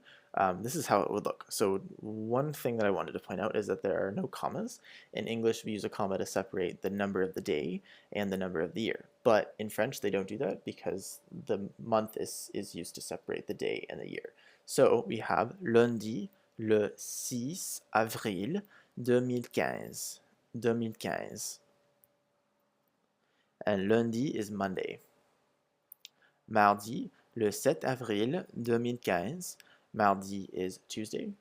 this is how it would look. So one thing that I wanted to point out is that there are no commas. In English, we use a comma to separate the number of the day and the number of the year. But in French, they don't do that because the month is used to separate the day and the year. So we have lundi, le 6 avril 2015. 2015. And lundi is Monday. Mardi, le 7 avril 2015. Mardi is Tuesday.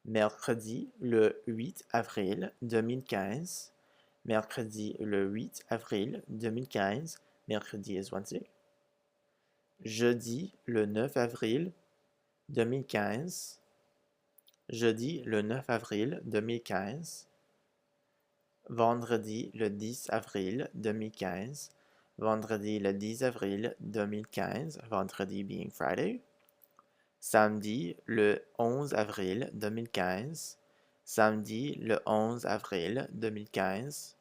Mercredi, le 8 avril 2015. Mercredi, le 8 avril 2015. Mercredi is Wednesday. Jeudi, le 9 avril 2015. Jeudi, le 9 avril 2015. Vendredi, le 10 avril 2015. Vendredi, le 10 avril 2015. Vendredi being Friday. Samedi, le 11 avril 2015. Samedi, le 11 avril 2015.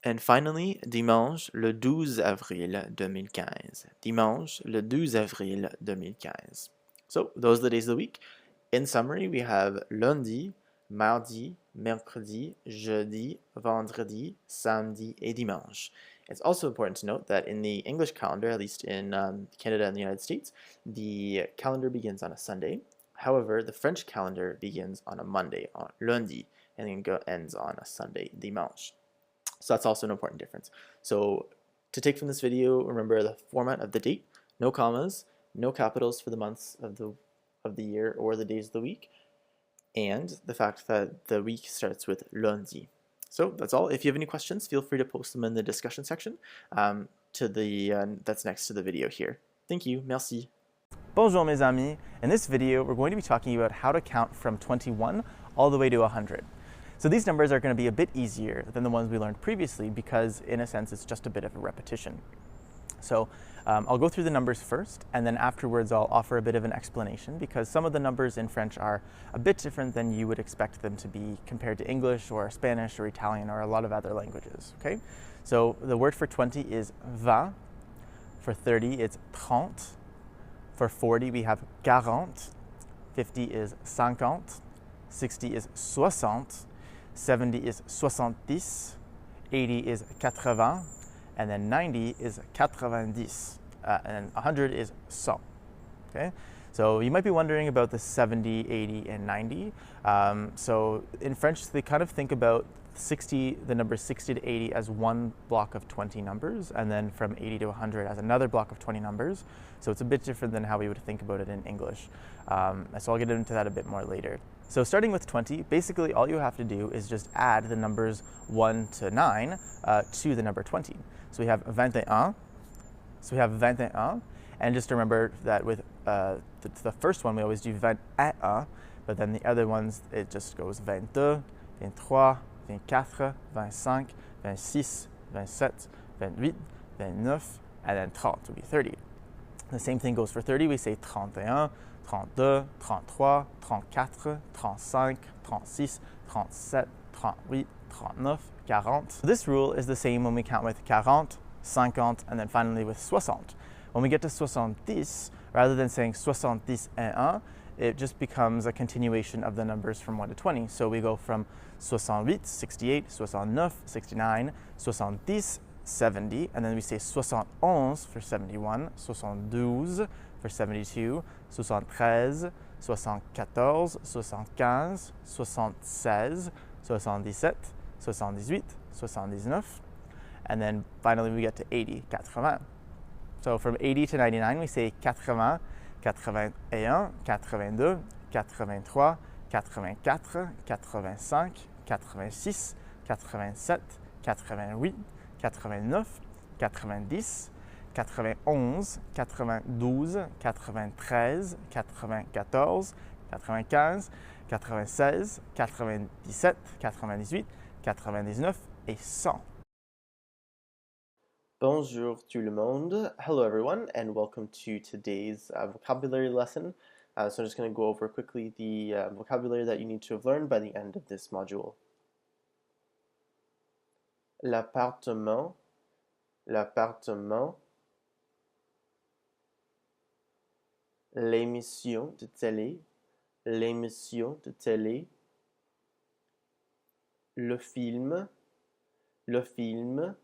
And finally, dimanche, le 12 avril 2015. Dimanche, le 12 avril 2015. So, those are the days of the week. In summary, we have lundi, mardi, mercredi, jeudi, vendredi, samedi, et dimanche. It's also important to note that in the English calendar, at least in Canada and the United States, the calendar begins on a Sunday. However, the French calendar begins on a Monday, on lundi, and then ends on a Sunday, dimanche. So that's also an important difference. So to take from this video, remember the format of the date, no commas, no capitals for the months of the year or the days of the week, and the fact that the week starts with lundi. So that's all. If you have any questions, feel free to post them in the discussion section that's next to the video here. Thank you. Merci. Bonjour mes amis. In this video, we're going to be talking about how to count from 21 all the way to 100. So these numbers are going to be a bit easier than the ones we learned previously because, in a sense, it's just a bit of a repetition. So I'll go through the numbers first, and then afterwards I'll offer a bit of an explanation because some of the numbers in French are a bit different than you would expect them to be compared to English or Spanish or Italian or a lot of other languages. Okay? So the word for 20 is 20. For 30, it's 30. For 40, we have 40. 50 is 50. 60 is 60. 70 is 70. 80 is 80. And then 90 is 90. And 100 is 100. Okay? So you might be wondering about the 70, 80, and 90. So in French, they kind of think about the numbers 60 to 80 as one block of 20 numbers, and then from 80 to 100 as another block of 20 numbers. So it's a bit different than how we would think about it in English. So I'll get into that a bit more later. So starting with 20, basically all you have to do is just add the numbers 1 to 9 to the number 20. So we have 21. So we have 21. And just remember that with the first one, we always do 21, but then the other ones, it just goes 22, 23, 24, 25, 26, 27, 28, 29, and then 30 will be 30. The same thing goes for 30. We say 31, 32, 33, 34, 35, 36, 37, 38, 39, 40. This rule is the same when we count with 40, 50, and then finally with 60. When we get to 70, rather than saying 70 et un, it just becomes a continuation of the numbers from 1 to 20. So we go from 68, 68, 69, 69, 70, 70, and then we say 71 for 71, 72 for 72, 73, 74, 75, 76, 77, 78, 79, and then finally we get to 80, 80. So from 80 to 99 we say 80, 81, 82, 83, 84, 85, 86, 87, 88, 89, 90, 91, 92, 93, 93, 94, 95, 96, 97, 98, 99 et 100. Bonjour tout le monde. Hello everyone and welcome to today's vocabulary lesson. So I'm just going to go over quickly the vocabulary that you need to have learned by the end of this module. L'appartement, l'appartement. L'émission de télé, l'émission de télé. Le film, le film.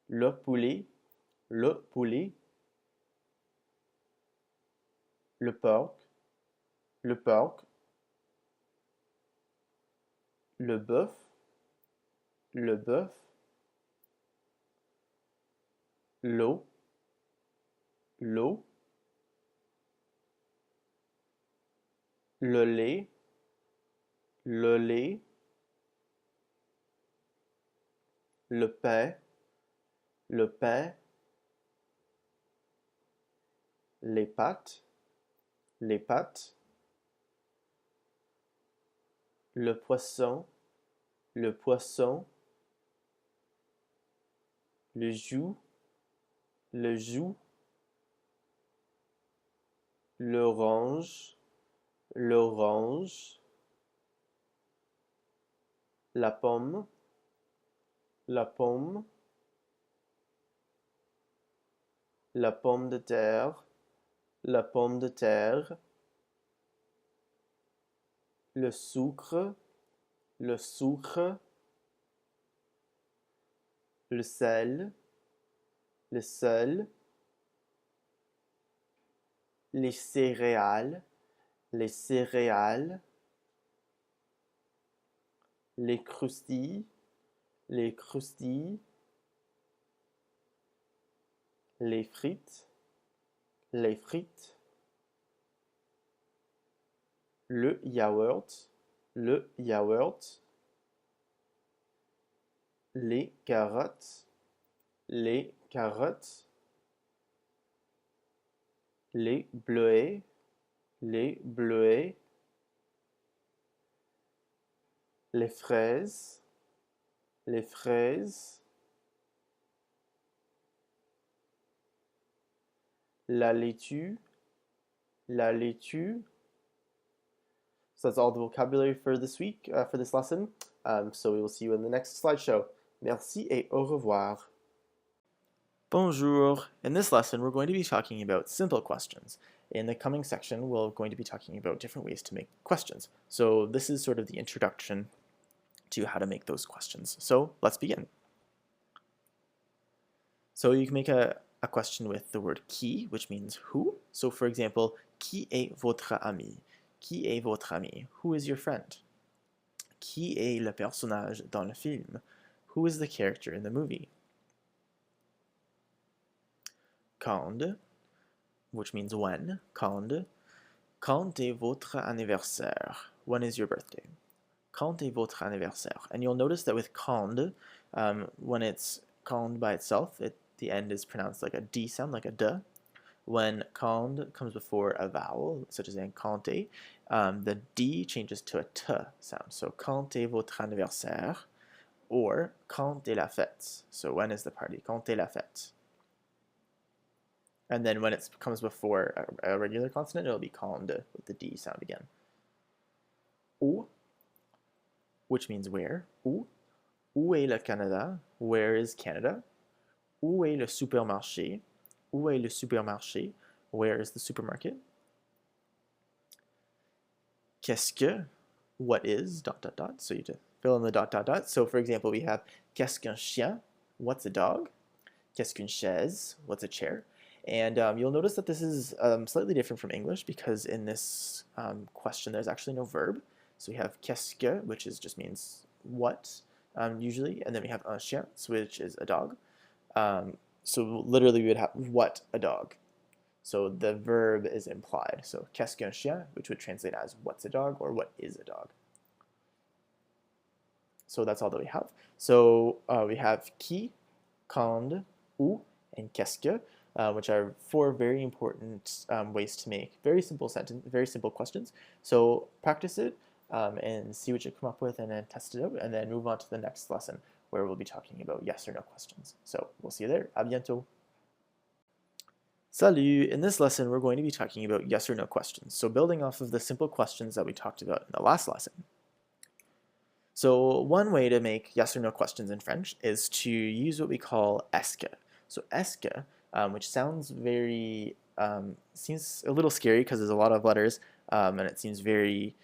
Le poulet, le poulet. Le porc, le porc. Le bœuf, le bœuf. L'eau, l'eau. Le lait, le lait. Le pain, le pain. Les pâtes, les pâtes. Le poisson, le poisson. Le jus, le jus. L'orange, l'orange. La pomme, la pomme. La pomme de terre, la pomme de terre. Le sucre, le sucre. Le sel, le sel. Les céréales, les céréales. Les croustilles, les croustilles. Les frites, les frites. Le yaourt, le yaourt. Les carottes, les carottes. Les bleuets, les bleuets. Les fraises, les fraises. La laitue, la laitue. So that's all the vocabulary for this week, for this lesson. So we will see you in the next slideshow. Merci et au revoir. Bonjour. In this lesson, we're going to be talking about simple questions. In the coming section, we're going to be talking about different ways to make questions. So this is sort of the introduction to how to make those questions. So let's begin. So you can make a question with the word qui, which means who. So for example, qui est votre ami? Qui est votre ami? Who is your friend? Qui est le personnage dans le film? Who is the character in the movie? Quand, which means when. Quand. Quand est votre anniversaire? When is your birthday? Quand est votre anniversaire? And you'll notice that with quand, when it's quand by itself, the end is pronounced like a D sound, like a D. When quand comes before a vowel, such as in quand, the D changes to a T sound. So quand est votre anniversaire? Or quand est la fête? So when is the party? Quand est la fête? And then when it comes before a regular consonant, it'll be quand with the D sound again. Où, which means where. Où est le Canada? Where is Canada? Où est le supermarché? Où est le supermarché? Where is the supermarket? Qu'est-ce que? What is? Dot dot dot. So you have to fill in the dot dot dot. So for example, we have qu'est-ce qu'un chien? What's a dog? Qu'est-ce qu'une chaise? What's a chair? And you'll notice that this is slightly different from English because in this question there's actually no verb. So we have qu'est-ce que, which just means what usually, and then we have un chien, which is a dog. So literally we would have what a dog. So the verb is implied. So qu'est-ce qu'un chien, which would translate as what's a dog or what is a dog. So that's all that we have. So we have qui, quand, où, and qu'est-ce que, which are four very important ways to make very simple questions. So practice it and see what you come up with and then test it out and then move on to the next lesson where we'll be talking about yes or no questions. So we'll see you there. À bientôt. Salut! In this lesson, we're going to be talking about yes or no questions. So building off of the simple questions that we talked about in the last lesson. So one way to make yes or no questions in French is to use what we call est-ce que. So est-ce que, which sounds seems a little scary because there's a lot of letters and it seems very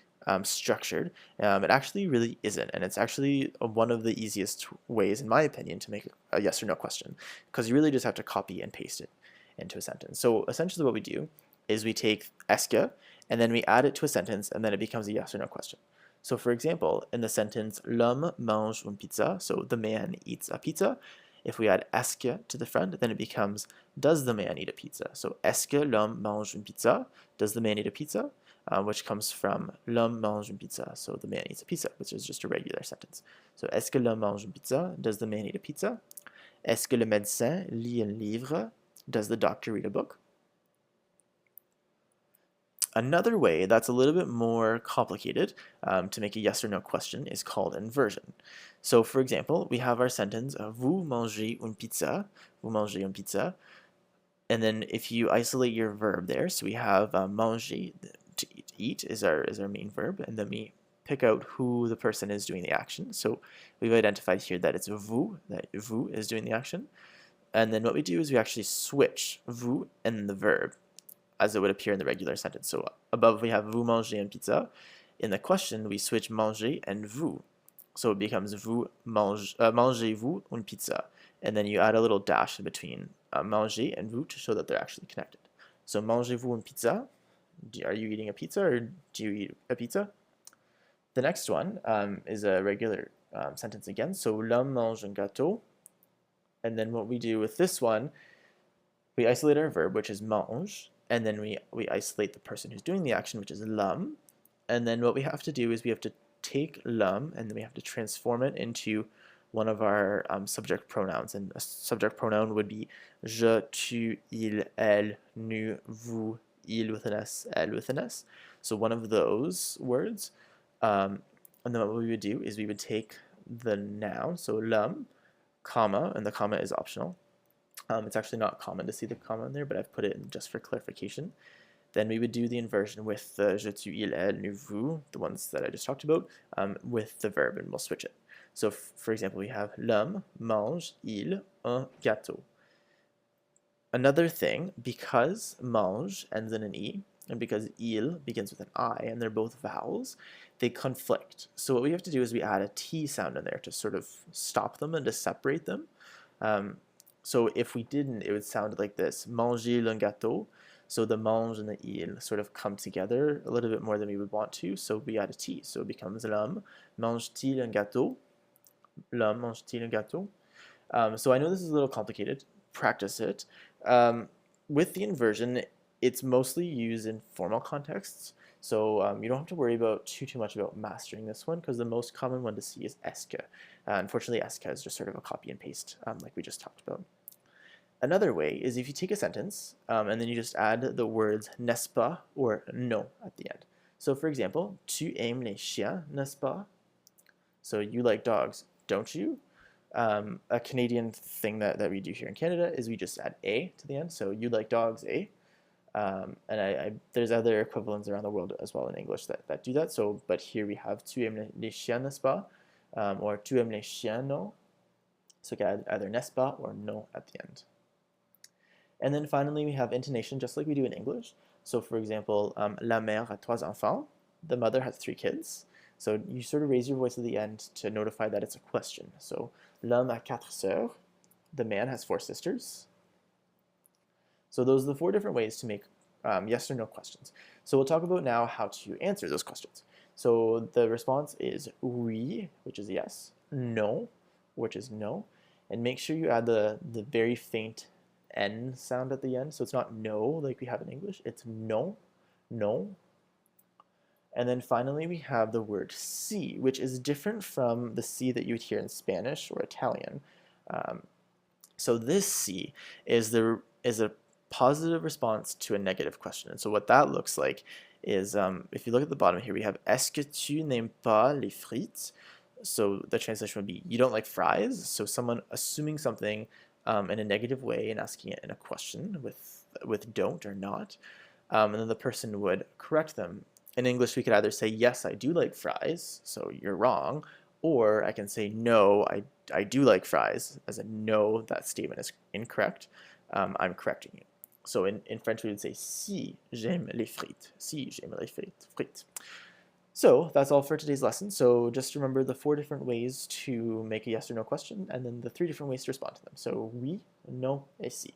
structured. It actually really isn't, and it's actually one of the easiest ways, in my opinion, to make a yes or no question, because you really just have to copy and paste it into a sentence. So essentially what we do is we take est-ce que and then we add it to a sentence and then it becomes a yes or no question. So for example, in the sentence l'homme mange une pizza, so the man eats a pizza, if we add est-ce que to the front, then it becomes does the man eat a pizza? So est-ce que l'homme mange une pizza? Does the man eat a pizza? Which comes from l'homme mange une pizza, so the man eats a pizza, which is just a regular sentence. So est-ce que l'homme mange une pizza? Does the man eat a pizza? Est-ce que le médecin lit un livre? Does the doctor read a book? Another way that's a little bit more complicated to make a yes or no question is called inversion. So for example, we have our sentence, vous mangez une pizza, vous mangez une pizza, and then if you isolate your verb there, so we have manger, to eat is our main verb, and then we pick out who the person is doing the action. So we've identified here that it's vous, that vous is doing the action. And then what we do is we actually switch vous and the verb as it would appear in the regular sentence. So above we have vous mangez une pizza. In the question, we switch manger and vous. So it becomes mangez-vous une pizza. And then you add a little dash in between manger and vous to show that they're actually connected. So mangez-vous une pizza? Are you eating a pizza or do you eat a pizza? The next one is a regular sentence again. So l'homme mange un gâteau. And then what we do with this one, we isolate our verb, which is mange, and then we isolate the person who's doing the action, which is l'homme. And then what we have to do is we have to take l'homme, and then we have to transform it into one of our subject pronouns. And a subject pronoun would be je, tu, il, elle, nous, vous, il with an S, elle with an S. So one of those words. And then what we would do is we would take the noun, so l'homme, comma, and the comma is optional. It's actually not common to see the comma in there, but I've put it in just for clarification. Then we would do the inversion with the je, tu, il, elle, nous, vous, the ones that I just talked about, with the verb, and we'll switch it. So for example, we have l'homme mange, il, un gâteau. Another thing, because mange ends in an E, and because il begins with an I, and they're both vowels, they conflict. So what we have to do is we add a T sound in there to sort of stop them and to separate them. So if we didn't, it would sound like this, manger le gâteau. So the mange and the il sort of come together a little bit more than we would want to, so we add a T. So it becomes l'homme mange-t-il un gâteau? L'homme mange-t-il un gâteau? So I know this is a little complicated. Practice it. With the inversion, it's mostly used in formal contexts, so you don't have to worry about too much about mastering this one, because the most common one to see is est-ce que. Unfortunately, est-ce que is just sort of a copy and paste, like we just talked about. Another way is if you take a sentence and then you just add the words n'est-ce pas or non at the end. So for example, tu aimes les chiens, n'est-ce pas? So you like dogs, don't you? A Canadian thing that we do here in Canada is we just add a to the end. So you like dogs, eh? And there's other equivalents around the world as well in English that do that. So, but here we have tu aimes les chiens, n'est-ce pas? or tu aimes les chiens, non? So you can add either n'est-ce pas or non at the end. And then finally, we have intonation, just like we do in English. So for example, la mère a 3 enfants. The mother has 3 kids. So you sort of raise your voice at the end to notify that it's a question. So l'homme a 4 sœurs. The man has 4 sisters. So those are the 4 different ways to make yes or no questions. So we'll talk about now how to answer those questions. So the response is oui, which is yes, no, which is no, and make sure you add the very faint N sound at the end. So it's not no like we have in English, it's no, no. And then finally we have the word si, which is different from the si that you would hear in Spanish or Italian. So this si is a positive response to a negative question. And so what that looks like is, if you look at the bottom here, we have Est-ce que tu n'aimes pas les frites? So the translation would be, you don't like fries? So someone assuming something in a negative way and asking it in a question with don't or not. And then the person would correct them. In English, we could either say, yes, I do like fries, so you're wrong, or I can say, no, I do like fries, as a no, that statement is incorrect. I'm correcting you. So in French, we would say, si j'aime les frites. Si j'aime les frites. So that's all for today's lesson. So just remember the 4 different ways to make a yes or no question, and then the 3 different ways to respond to them. So oui, non, et si.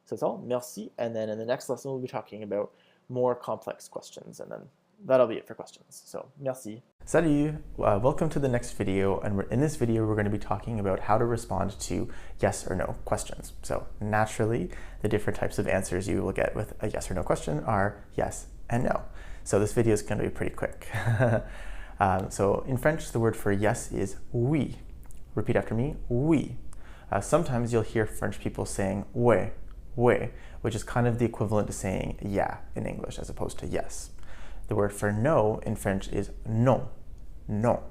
So that's all. Merci. And then in the next lesson, we'll be talking about more complex questions, and then that'll be it for questions. So merci. Salut! Welcome to the next video, and in this video we're going to be talking about how to respond to yes or no questions. So naturally, the different types of answers you will get with a yes or no question are yes and no. So this video is going to be pretty quick. So in French, the word for yes is oui. Repeat after me, oui. Sometimes you'll hear French people saying ouais, ouais, which is kind of the equivalent to saying yeah in English as opposed to yes. The word for no in French is non, non.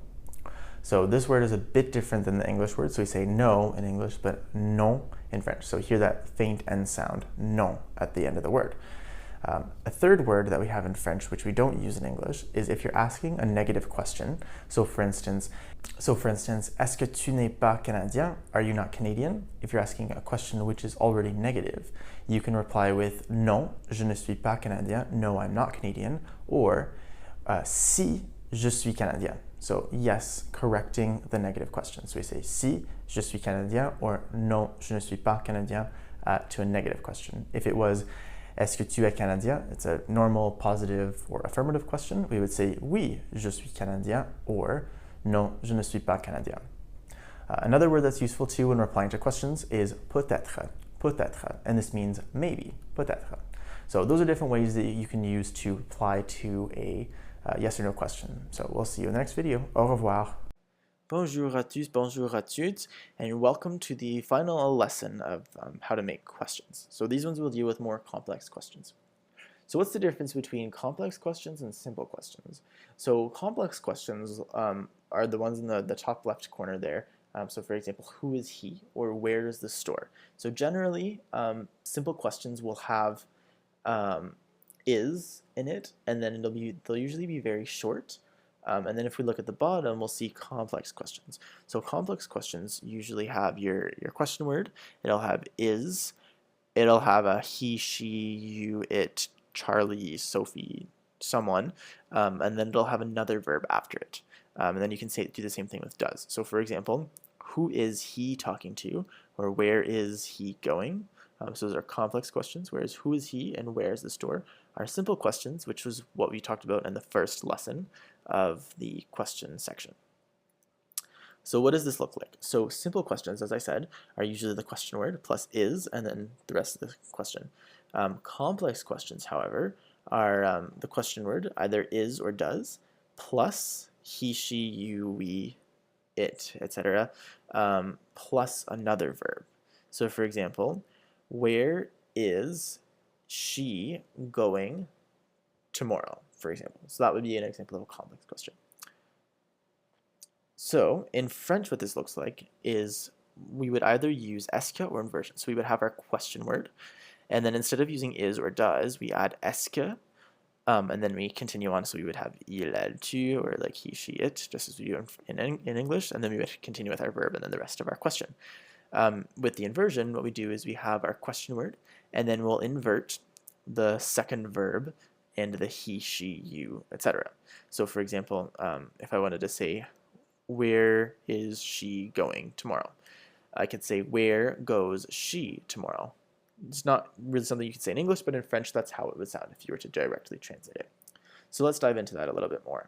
So this word is a bit different than the English word. So we say no in English, but non in French. So hear that faint N sound, non, at the end of the word. A third word that we have in French, which we don't use in English, is if you're asking a negative question. So for instance, est-ce que tu n'es pas Canadien? Are you not Canadian? If you're asking a question which is already negative, you can reply with non, je ne suis pas Canadien. No, I'm not Canadian. Or si je suis Canadien. So yes, correcting the negative question. So we say si je suis Canadien or non, je ne suis pas Canadien to a negative question. If it was est-ce que tu es Canadien? It's a normal positive or affirmative question. We would say oui, je suis Canadien or non, je ne suis pas Canadien. Another word that's useful too when replying to questions is peut-être, peut-être, and this means maybe, peut-être. So those are different ways that you can use to reply to a yes or no question. So we'll see you in the next video. Au revoir. Bonjour à tous, bonjour à toutes, and welcome to the final lesson of how to make questions. So these ones will deal with more complex questions. So what's the difference between complex questions and simple questions? So complex questions are the ones in the top left corner there. So for example, who is he, or where is the store? So generally, simple questions will have is in it, and then they'll usually be very short. And then if we look at the bottom, we'll see complex questions. So complex questions usually have your question word. It'll have is. It'll have a he, she, you, it, Charlie, Sophie, someone. And then it'll have another verb after it. And then you can do the same thing with does. So for example, who is he talking to? Or where is he going? So those are complex questions, whereas who is he and where is the store are simple questions, which was what we talked about in the first lesson of the question section. So what does this look like? So simple questions, as I said, are usually the question word plus is and then the rest of the question. Complex questions, however, are the question word, either is or does, plus he, she, you, we, it, etc., plus another verb. So for example, where is she going tomorrow, for example? So that would be an example of a complex question. So in French, what this looks like is we would either use est-ce que or inversion. So we would have our question word, and then instead of using is or does, we add est-ce que And then we continue on, so we would have il, elle, tu, or like he, she, it, just as we do in English, and then we would continue with our verb and then the rest of our question. With the inversion, what we do is we have our question word, and then we'll invert the second verb and the he, she, you, etc. So for example, if I wanted to say, where is she going tomorrow? I could say, where goes she tomorrow? It's not really something you could say in English, but in French, that's how it would sound if you were to directly translate it. So let's dive into that a little bit more.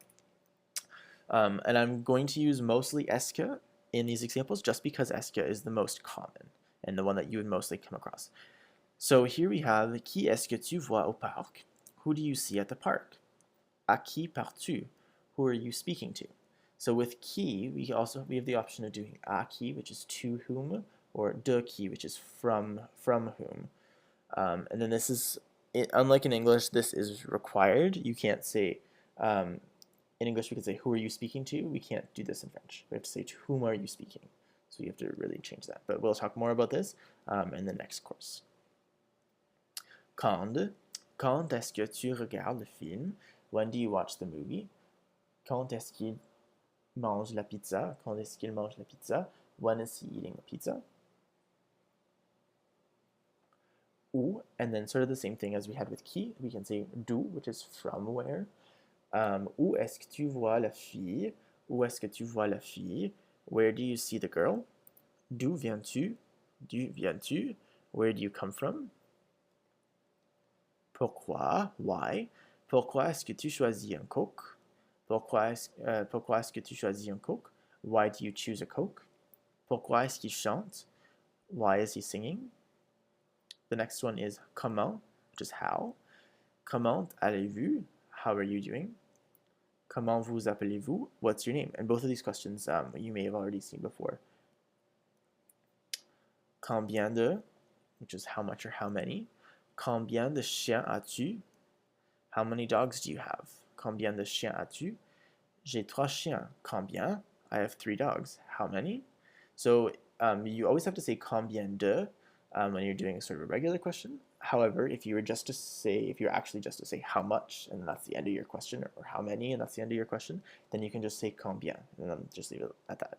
And I'm going to use mostly est que in these examples just because est que is the most common and the one that you would mostly come across. So here we have, qui est-ce que tu vois au parc? Who do you see at the park? À qui parles-tu? Who are you speaking to? So with qui, we have the option of doing à qui, which is to whom, or de qui, which is from whom. And then this is, unlike in English, this is required. You can't say, in English we could say, who are you speaking to? We can't do this in French. We have to say, to whom are you speaking? So you have to really change that. But we'll talk more about this in the next course. Quand est-ce que tu regardes le film? When do you watch the movie? Quand est-ce qu'il mange la pizza? Quand est-ce qu'il mange la pizza? When is he eating the pizza? Où, and then sort of the same thing as we had with qui. We can say d'où, which is from where. Où est-ce que tu vois la fille? Où est-ce que tu vois la fille? Where do you see the girl? D'où viens-tu? D'où viens-tu? Where do you come from? Pourquoi? Why? Pourquoi est-ce que tu choisis un Coke? Pourquoi est-ce que tu choisis un Coke? Why do you choose a Coke? Pourquoi est-ce qu'il chante? Why is he singing? The next one is comment, which is how. Comment allez-vous? How are you doing? Comment vous appelez-vous? What's your name? And both of these questions you may have already seen before. Combien de, which is how much or how many. Combien de chiens as-tu? How many dogs do you have? Combien de chiens as-tu? J'ai 3 chiens. Combien? I have 3 dogs. How many? So you always have to say combien de when you're doing sort of a regular question. However, if you're actually just to say how much, and that's the end of your question, or how many, and that's the end of your question, then you can just say combien, and then just leave it at that.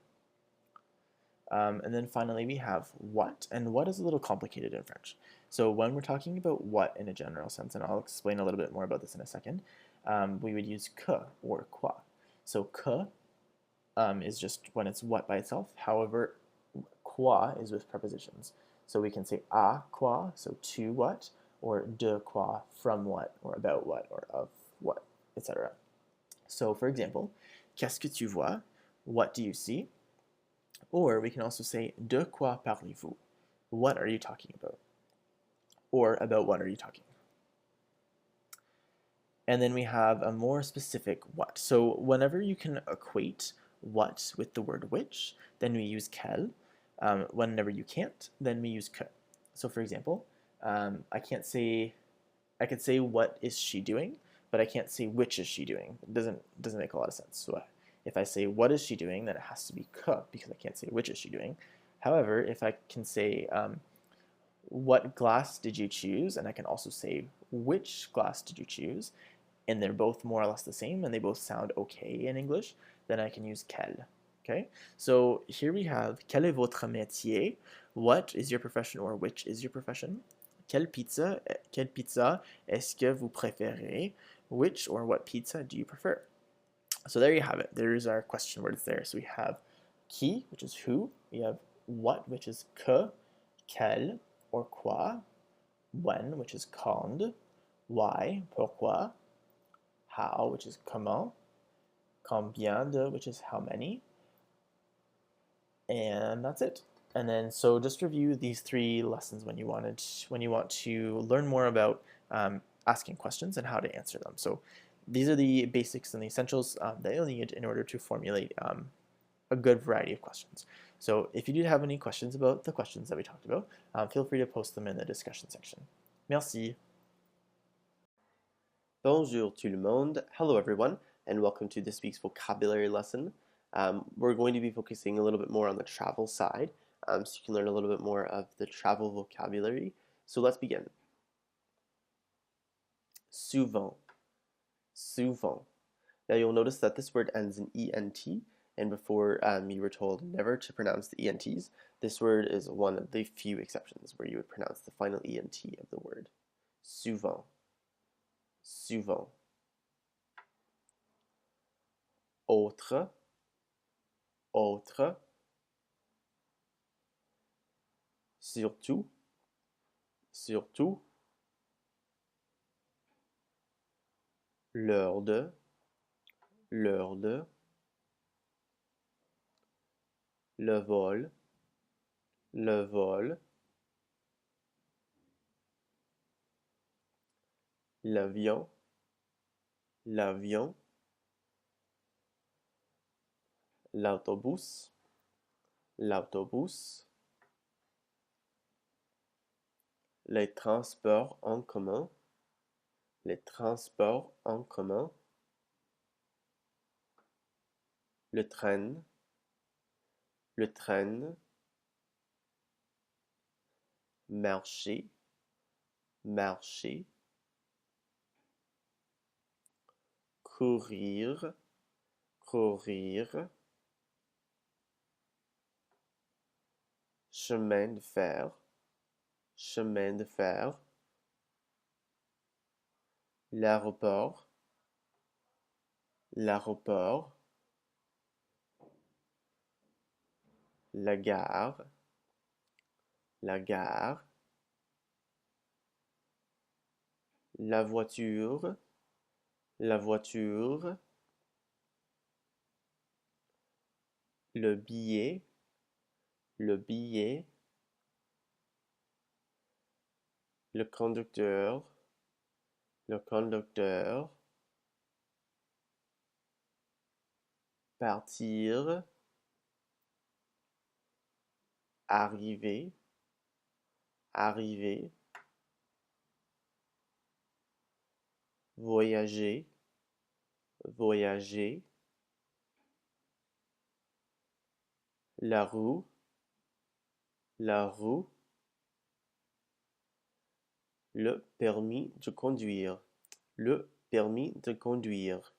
And then finally we have what, and what is a little complicated in French. So when we're talking about what in a general sense, and I'll explain a little bit more about this in a second, we would use que or quoi. So que is just when it's what by itself. However, quoi is with prepositions. So we can say à quoi, so to what, or de quoi, from what, or about what, or of what, etc. So for example, qu'est-ce que tu vois? What do you see? Or we can also say de quoi parlez-vous? What are you talking about? Or about what are you talking? And then we have a more specific what. So whenever you can equate what with the word which, then we use quel. Whenever you can't, then we use que. So for example, I could say what is she doing, but I can't say which is she doing. It doesn't make a lot of sense. So if I say what is she doing, then it has to be que because I can't say which is she doing. However, if I can say what glass did you choose, and I can also say which glass did you choose, and they're both more or less the same and they both sound okay in English, then I can use quel. Okay, so here we have quel est votre métier? What is your profession, or which is your profession? Quelle pizza est-ce que vous préférez? Which or what pizza do you prefer? So there you have it. There's our question words there. So we have qui, which is who. We have what, which is que, quel, or quoi. When, which is quand. Why, pourquoi. How, which is comment. Combien de, which is how many. And that's it. And then so just review these 3 lessons when you want to learn more about asking questions and how to answer them. So these are the basics and the essentials that you'll need in order to formulate a good variety of questions. So if you do have any questions about the questions that we talked about, feel free to post them in the discussion section. Merci. Bonjour tout le monde. Hello everyone, and welcome to this week's vocabulary lesson. We're going to be focusing a little bit more on the travel side, so you can learn a little bit more of the travel vocabulary. So let's begin. Souvent, souvent. Now you'll notice that this word ends in ENT, and before you were told never to pronounce the ENTs, this word is one of the few exceptions where you would pronounce the final ENT of the word. Souvent. Souvent. Autre. Autre. Surtout. Surtout. L'heure de. L'heure de. Le vol. Le vol. L'avion. L'avion. L'autobus. L'autobus. Les transports en commun. Les transports en commun. Le train. Le train. Marcher. Marcher. Courir. Courir. Chemin de fer. Chemin de fer. L'aéroport. L'aéroport. La gare. La gare. La voiture. La voiture. Le billet. Le billet. Le conducteur. Le conducteur. Partir. Arriver. Arriver. Voyager. Voyager. La roue. La roue. Le permis de conduire. Le permis de conduire.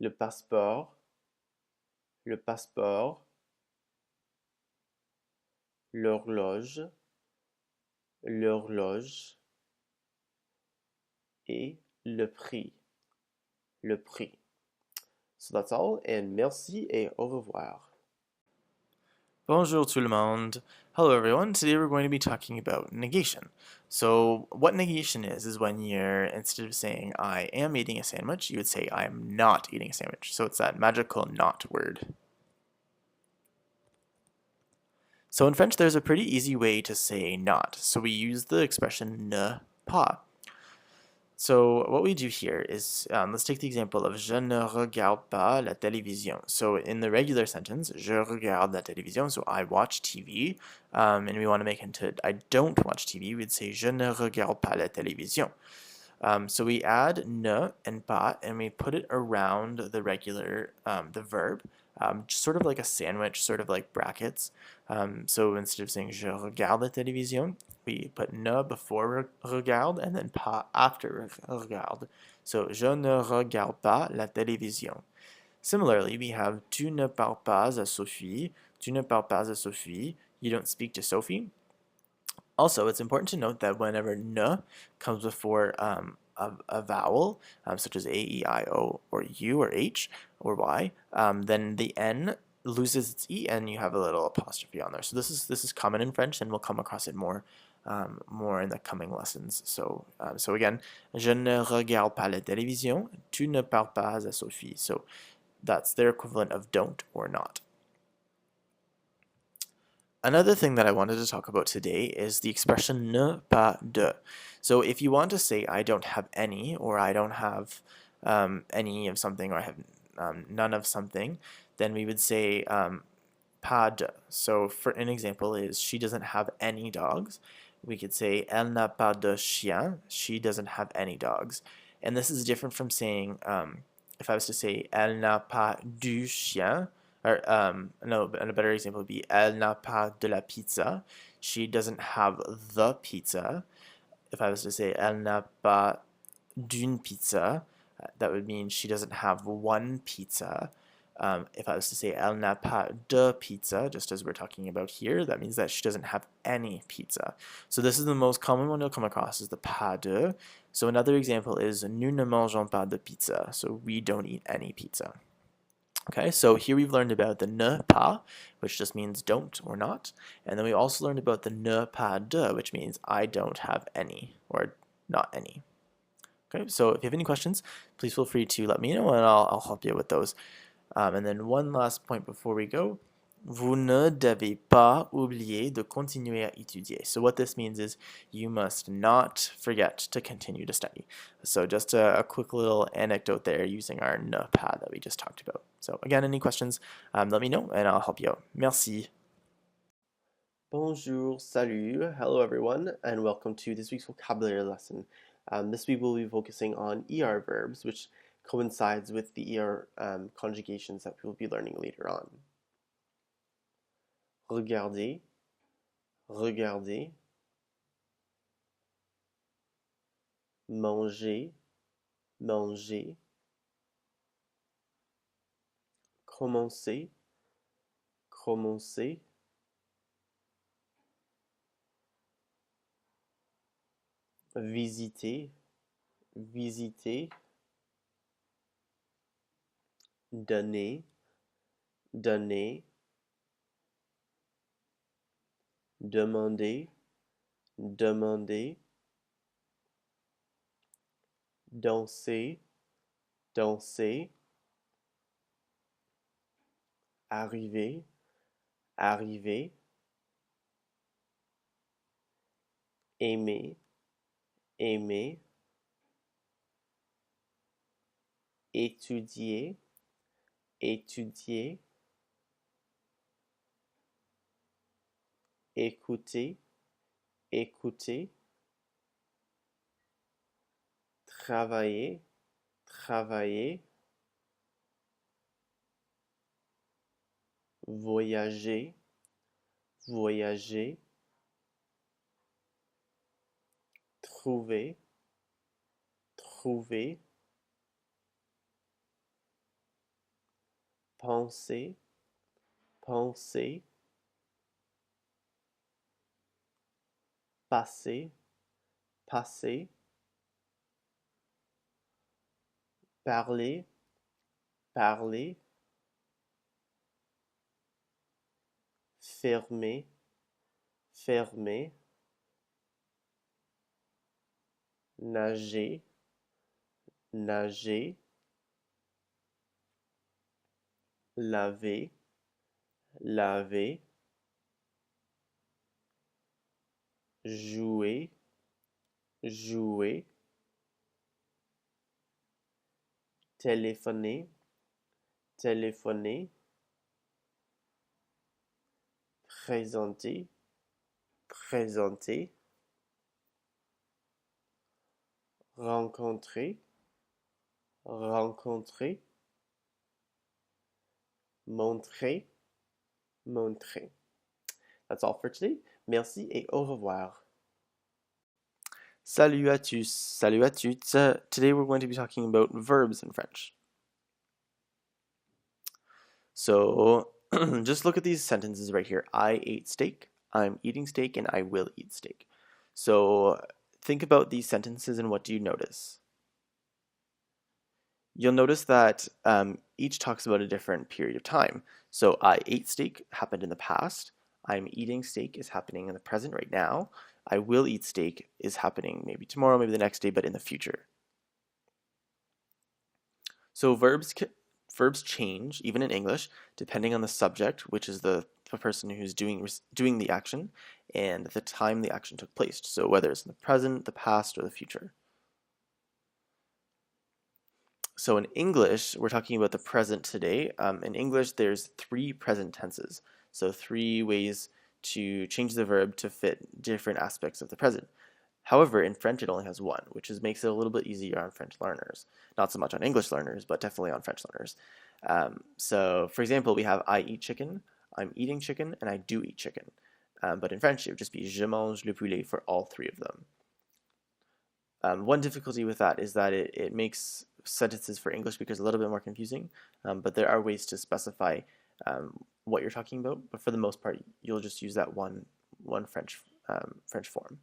Le passeport. Le passeport. L'horloge. L'horloge. Et le prix. Le prix. So that's all, and merci et au revoir. Bonjour tout le monde. Hello everyone. Today we're going to be talking about negation. So what negation is when you're, instead of saying I am eating a sandwich, you would say I am not eating a sandwich. So it's that magical not word. So in French there's a pretty easy way to say not. So we use the expression ne pas. So what we do here is, let's take the example of je ne regarde pas la télévision. So in the regular sentence, je regarde la télévision, so I watch TV, and we want to make it into I don't watch TV, we'd say je ne regarde pas la télévision. So we add ne and pas, and we put it around the regular, the verb, sort of like a sandwich, sort of like brackets. So instead of saying je regarde la télévision, we put ne before regarde and then pas after regarde. So je ne regarde pas la télévision. Similarly, we have tu ne parles pas à Sophie. Tu ne parles pas à Sophie. You don't speak to Sophie. Also, it's important to note that whenever ne comes before a vowel, such as A, E, I, O, or U, or H, or Y, then the N loses its E and you have a little apostrophe on there. So this is common in French, and we'll come across it more in the coming lessons. So again, je ne regarde pas la télévision. Tu ne parles pas à Sophie. So that's their equivalent of don't or not. Another thing that I wanted to talk about today is the expression ne pas de. So if you want to say I don't have any, or I don't have any of something, or I have none of something, then we would say pas de. So for an example is she doesn't have any dogs. We could say elle n'a pas de chien. She doesn't have any dogs. And this is different from saying, if I was to say elle n'a pas du chien, or no, and a better example would be elle n'a pas de la pizza. She doesn't have the pizza. If I was to say elle n'a pas d'une pizza, that would mean she doesn't have one pizza. If I was to say elle n'a pas de pizza, just as we're talking about here, that means that she doesn't have any pizza. So this is the most common one you'll come across, is the pas de. So another example is nous ne mangeons pas de pizza. So we don't eat any pizza. Okay, so here we've learned about the ne pas, which just means don't or not. And then we also learned about the ne pas de, which means I don't have any or not any. Okay, so if you have any questions, please feel free to let me know and I'll help you with those. And then one last point before we go. Vous ne devez pas oublier de continuer à étudier. So what this means is you must not forget to continue to study. So just a quick little anecdote there using our ne pas that we just talked about. So again, any questions, let me know and I'll help you out. Merci. Bonjour, salut, hello everyone, and welcome to this week's vocabulary lesson. This week we'll be focusing on ER verbs, which coincides with the ER conjugations that we'll be learning later on. Regardez, regardez. Manger, manger. Commencer, commencer. Visiter, visiter. Donner, donner. Demander, demander. Danser, danser. Arriver, arriver. Aimer, aimer. Étudier, étudier. Écouter, écouter. Travailler, travailler. Voyager, voyager. Trouver, trouver. Penser, penser. Passer, passer. Parler, parler. Fermer, fermer. Nager, nager. Laver, laver. Jouer, jouer. Téléphoner, téléphoner. Présenter, présenter. Rencontrer, rencontrer. Montrer, montrer. That's all for today. Merci et au revoir. Salut à tous, salut à toutes. Today we're going to be talking about verbs in French. So just look at these sentences right here. I ate steak, I'm eating steak, and I will eat steak. So think about these sentences and what do you notice? You'll notice that each talks about a different period of time. So I ate steak happened in the past. I'm eating steak is happening in the present right now. I will eat steak is happening maybe tomorrow, maybe the next day, but in the future. So verbs change, even in English, depending on the subject, which is the person who's doing the action, and the time the action took place. So whether it's in the present, the past, or the future. So in English, we're talking about the present today. In English, there's 3 present tenses. So 3 ways to change the verb to fit different aspects of the present. However, in French, it only has 1, which makes it a little bit easier on French learners. Not so much on English learners, but definitely on French learners. So for example, we have I eat chicken, I'm eating chicken, and I do eat chicken. But in French, it would just be je mange le poulet for all 3 of them. One difficulty with that is that it makes sentences for English speakers a little bit more confusing, but there are ways to specify what you're talking about, but for the most part, you'll just use that one French form.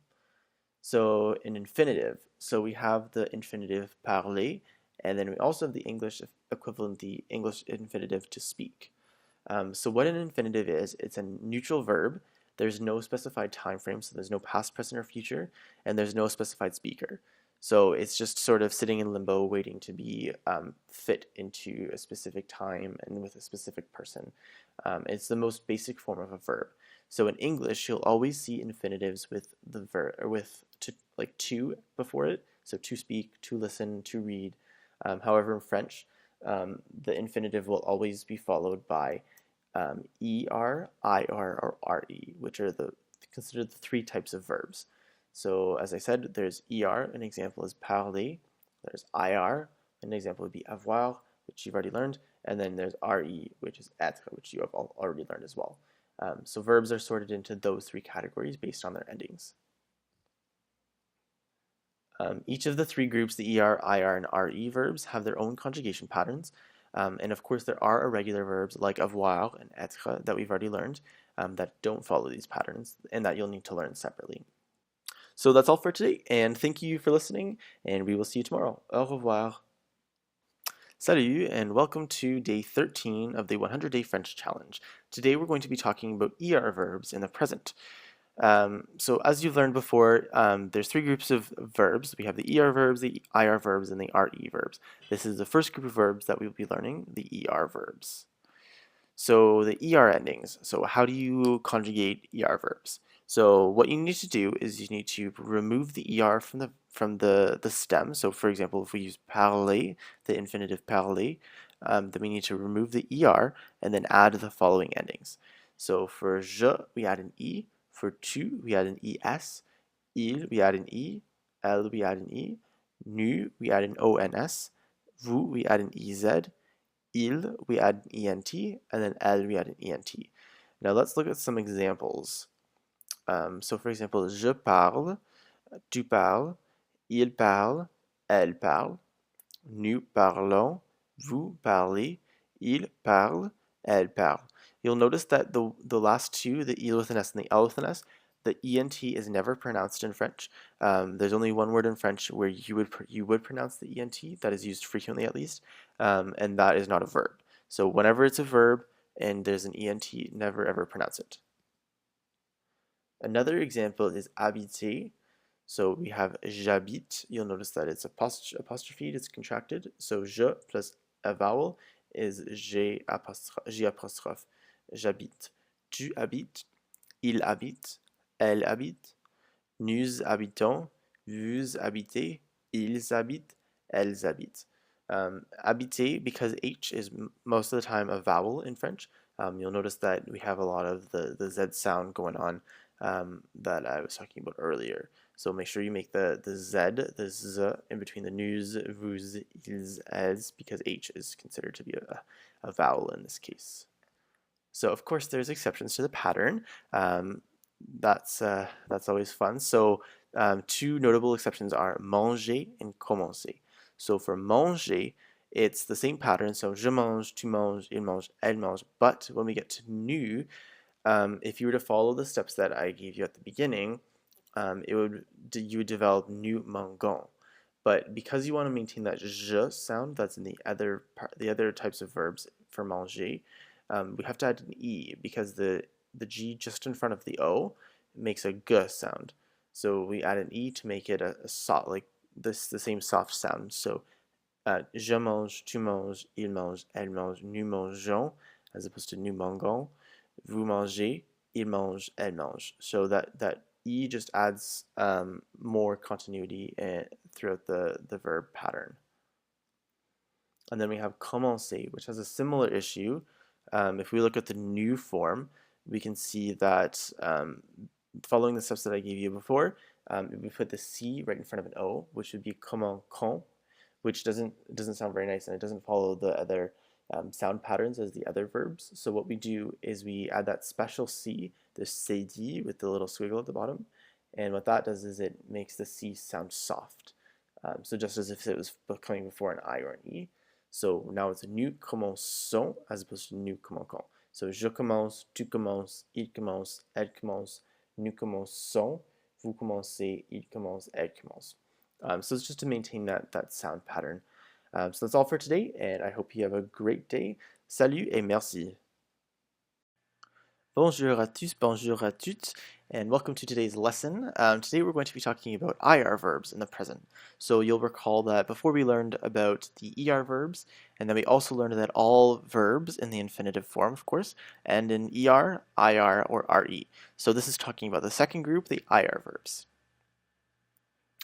So an infinitive. So we have the infinitive parler, and then we also have the English equivalent, the English infinitive to speak. So what an infinitive is, it's a neutral verb. There's no specified time frame, so there's no past, present, or future, and there's no specified speaker. So it's just sort of sitting in limbo, waiting to be fit into a specific time and with a specific person. It's the most basic form of a verb. So in English, you'll always see infinitives with the verb or with to before it. So to speak, to listen, to read. However, in French, the infinitive will always be followed by ER, IR, or RE, which are considered the three types of verbs. So as I said, there's ER, an example is parler. There's IR, an example would be avoir, which you've already learned. And then there's RE, which is être, which you have already learned as well. So verbs are sorted into those three categories based on their endings. Each of the three groups, the ER, IR, and RE verbs, have their own conjugation patterns. And of course, there are irregular verbs like avoir and être that we've already learned that don't follow these patterns and that you'll need to learn separately. So that's all for today, and thank you for listening, and we will see you tomorrow. Au revoir. Salut, and welcome to day 13 of the 100-Day French Challenge. Today we're going to be talking about ER verbs in the present. So as you've learned before, there's three groups of verbs. We have the ER verbs, the IR verbs, and the RE verbs. This is the first group of verbs that we'll be learning, the ER verbs. So the ER endings. So how do you conjugate ER verbs? So what you need to do is you need to remove the ER from the stem. So for example, if we use parler, the infinitive parler, then we need to remove the ER and then add the following endings. So for je, we add an E. For tu, we add an ES. Il, we add an E. Elle, we add an E. Nu, we add an ONS. Vous, we add an EZ. Il, we add an ENT. And then elle, we add an ENT. Now let's look at some examples. So for example, je parle, tu parles, il parle, elle parle. Nous parlons, vous parlez, il parle, elle parle. You'll notice that the last two, the il with an S and the l with an S, the ENT is never pronounced in French. There's only one word in French where you would pronounce the ENT, that is used frequently at least, and that is not a verb. So whenever it's a verb and there's an ENT, never ever pronounce it. Another example is habiter. So we have j'habite. You'll notice that it's apostrophe, it's contracted. So je plus a vowel is J apostrophe. J'habite. Tu habites. Il habite. Elle habite. Nous habitons. Vous habitez. Ils habitent. Elles habitent. Habiter, because H is most of the time a vowel in French, you'll notice that we have a lot of the Z sound going on that I was talking about earlier. So make sure you make the Z, the Z in between the nous, vous, ils, elles, because H is considered to be a vowel in this case. So of course there's exceptions to the pattern. That's always fun. So two notable exceptions are manger and commencer. So for manger, it's the same pattern. So je mange, tu manges, il mange, elle mange. But when we get to nous, if you were to follow the steps that I gave you at the beginning, you would develop nous mangeons. But because you want to maintain that je sound that's in the other types of verbs for manger, we have to add an e because the G just in front of the O makes a g sound. So we add an e to make it a soft, like the same soft sound. So je mange, tu manges, il mange, elle mange, nous mangeons, as opposed to nous mangeons. Vous mangez, il mange, elle mange. So that E just adds more continuity throughout the verb pattern. And then we have commencer, which has a similar issue. If we look at the new form, we can see that following the steps that I gave you before, we put the C right in front of an O, which would be commencons, which doesn't sound very nice, and it doesn't follow the other sound patterns as the other verbs. So what we do is we add that special C, the CD with the little squiggle at the bottom, and what that does is it makes the C sound soft. So just as if it was coming before an I or an E. So now it's nous commençons as opposed to nous commençons. So je commence, tu commences, il commence, elle commence, nous commençons, vous commencez, il commence, elle commence. So it's just to maintain that sound pattern. So that's all for today, and I hope you have a great day. Salut et merci. Bonjour à tous, bonjour à toutes, and welcome to today's lesson. Today we're going to be talking about IR verbs in the present. So you'll recall that before we learned about the ER verbs, and then we also learned that all verbs in the infinitive form, of course, end in ER, IR, or RE. So this is talking about the second group, the IR verbs,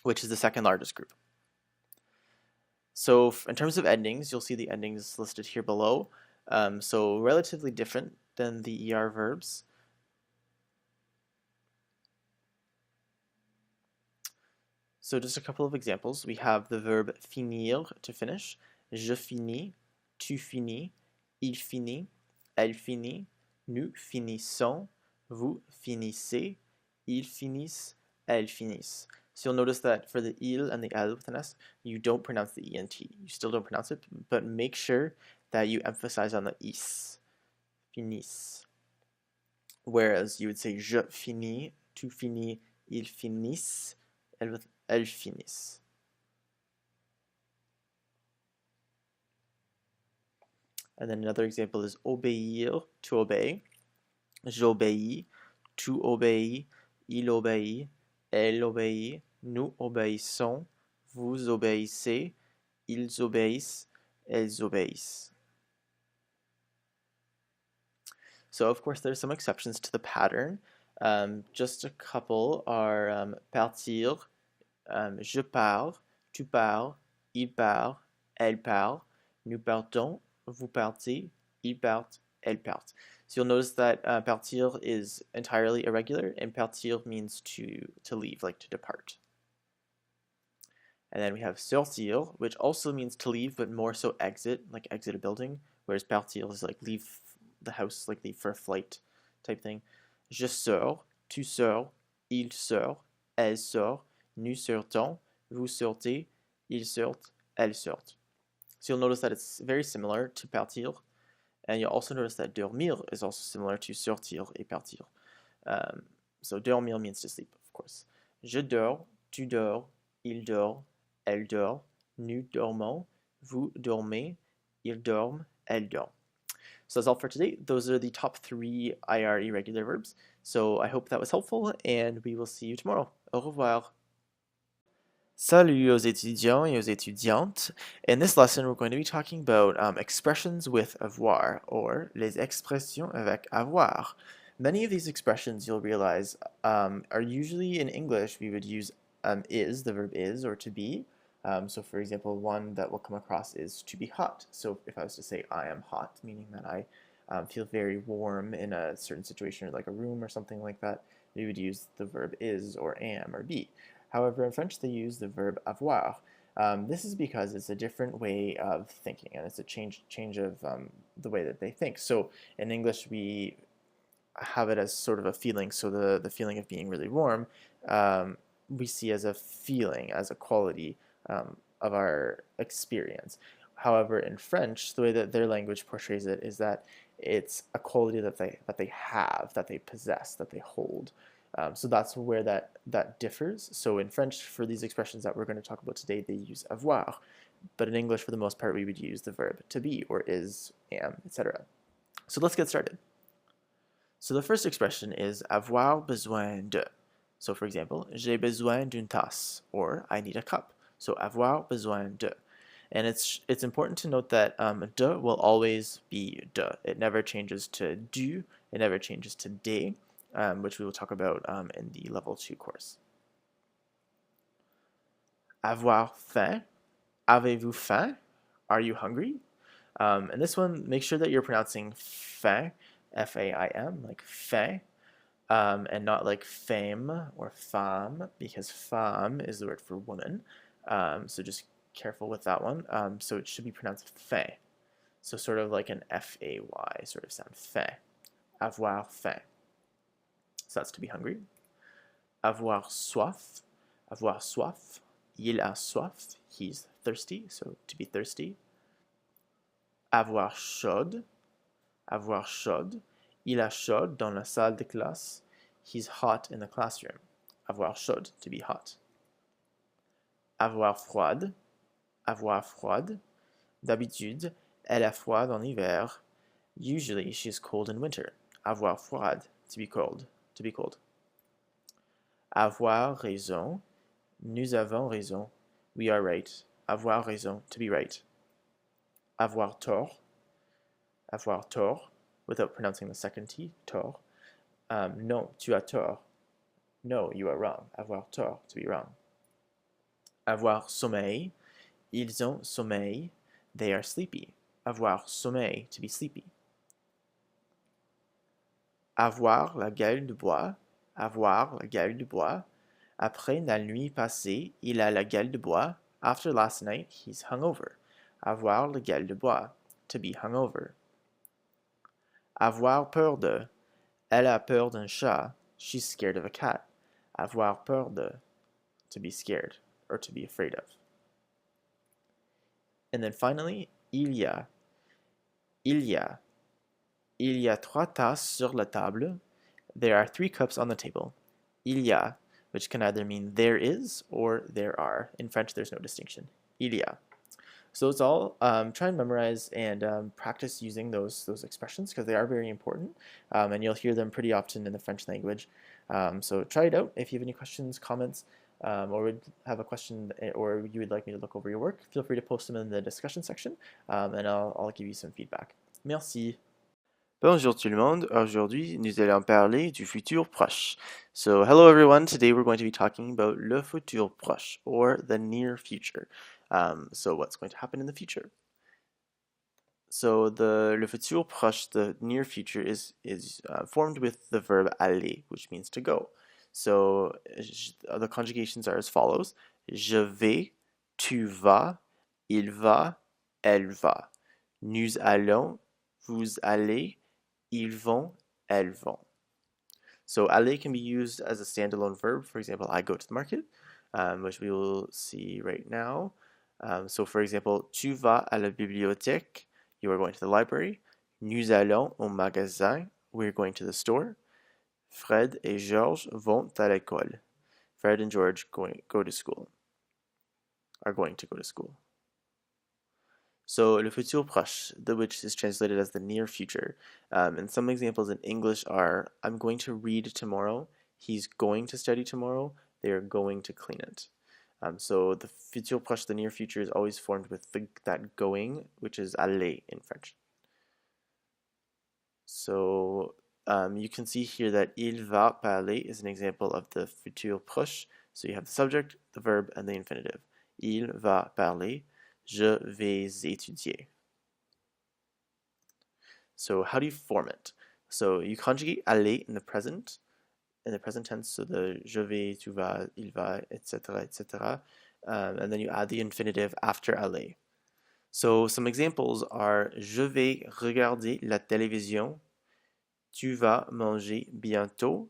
which is the second largest group. So in terms of endings, you'll see the endings listed here below. So relatively different than the ER verbs. So just a couple of examples. We have the verb finir, to finish. Je finis, tu finis, il finit, elle finit, nous finissons, vous finissez, ils finissent, elles finissent. So you'll notice that for the il and the elle with an S, you don't pronounce the E and T. You still don't pronounce it, but make sure that you emphasize on the is. Finissent. Whereas you would say je finis, tu finis, ils finissent, elles finissent. And then another example is obéir, to obey. J'obéis, tu obéis, il obéit, elle obéit, nous obéissons, vous obéissez, ils obéissent, elles obéissent. So of course there's some exceptions to the pattern. Just a couple are partir, je pars, tu pars, il part, elle part, nous partons, vous partez, ils partent, elles partent. So you'll notice that partir is entirely irregular, and partir means to leave, like to depart. And then we have sortir, which also means to leave, but more so exit, like exit a building, whereas partir is like leave the house, like leave for a flight type thing. Je sors, tu sors, il sort, elle sort, nous sortons, vous sortez, ils sortent, elles sortent. So you'll notice that it's very similar to partir, and you'll also notice that dormir is also similar to sortir et partir. So dormir means to sleep, of course. Je dors, tu dors, il dort, elle dort, nous dormons, vous dormez, ils dorment, elles dorment. So that's all for today. Those are the top 3 IR irregular verbs. So I hope that was helpful, and we will see you tomorrow. Au revoir. Salut aux étudiants et aux étudiantes. In this lesson, we're going to be talking about expressions with avoir, or les expressions avec avoir. Many of these expressions, you'll realize, are usually in English, we would use is, the verb is, or to be. So for example, one that we'll come across is to be hot. So if I was to say I am hot, meaning that I feel very warm in a certain situation, or like a room or something like that, we would use the verb is, or am, or be. However, in French, they use the verb avoir. This is because it's a different way of thinking, and it's a change of the way that they think. So in English, we have it as sort of a feeling. So the feeling of being really warm, we see as a feeling, as a quality of our experience. However, in French, the way that their language portrays it is that it's a quality that they have, that they possess, that they hold. So that's where that differs. So in French, for these expressions that we're going to talk about today, they use avoir. But in English, for the most part, we would use the verb to be, or is, am, etc. So let's get started. So the first expression is avoir besoin de. So for example, j'ai besoin d'une tasse, or I need a cup. So avoir besoin de. And it's important to note that de will always be de. It never changes to du. It never changes to de, which we will talk about in the level 2 course. Avoir faim. Avez-vous faim? Are you hungry? And this one, make sure that you're pronouncing faim, F-A-I-M, like faim, and not like femme or femme, because femme is the word for woman. So just careful with that one. So it should be pronounced faim. So sort of like an F-A-Y sort of sound, faim. Avoir faim. So that's to be hungry. Avoir soif. Avoir soif. Il a soif. He's thirsty, so to be thirsty. Avoir chaud. Avoir chaud. Il a chaud dans la salle de classe. He's hot in the classroom. Avoir chaud, to be hot. Avoir froide. Avoir froide. D'habitude, elle a froid en hiver. Usually, she's cold in winter. Avoir froide, to be cold. To be cold. Avoir raison. Nous avons raison. We are right. Avoir raison, to be right. Avoir tort. Avoir tort, without pronouncing the second T, tort. Non, tu as tort. No, you are wrong. Avoir tort, to be wrong. Avoir sommeil. Ils ont sommeil. They are sleepy. Avoir sommeil, to be sleepy. Avoir la gueule de bois. Avoir la gueule de bois. Après la nuit passée, il a la gueule de bois. After last night, he's hungover. Avoir la gueule de bois, to be hungover. Avoir peur de. Elle a peur d'un chat. She's scared of a cat. Avoir peur de, to be scared, or to be afraid of. And then finally, il y a. Il y a. Il y a 3 tasses sur la table. There are 3 cups on the table. Il y a, which can either mean there is or there are. In French, there's no distinction. Il y a. So it's all, try and memorize and practice using those expressions because they are very important, and you'll hear them pretty often in the French language. So try it out. If you have any questions, comments, or would have a question or you would like me to look over your work, feel free to post them in the discussion section, and I'll give you some feedback. Merci. Bonjour tout le monde. Aujourd'hui, nous allons parler du futur proche. So, hello everyone. Today we're going to be talking about le futur proche, or the near future. So, what's going to happen in the future? So, le futur proche, the near future, is formed with the verb aller, which means to go. So, the conjugations are as follows: Je vais, tu vas, il va, elle va. Nous allons, vous allez, ils vont, elles vont. So aller can be used as a standalone verb. For example, I go to the market, which we will see right now. So for example, tu vas à la bibliothèque. You are going to the library. Nous allons au magasin. We're going to the store. Fred et Georges vont à l'école. Fred and George go to school. Are going to go to school. So le futur proche, which is translated as the near future. And some examples in English are, I'm going to read tomorrow. He's going to study tomorrow. They are going to clean it. So the futur proche, the near future, is always formed with that going, which is aller in French. So you can see here that il va parler is an example of the futur proche. So you have the subject, the verb, and the infinitive. Il va parler. Je vais étudier. So how do you form it? So you conjugate aller in the present tense, so the je vais, tu vas, il va, etc., etc., and then you add the infinitive after aller. So some examples are je vais regarder la télévision, tu vas manger bientôt,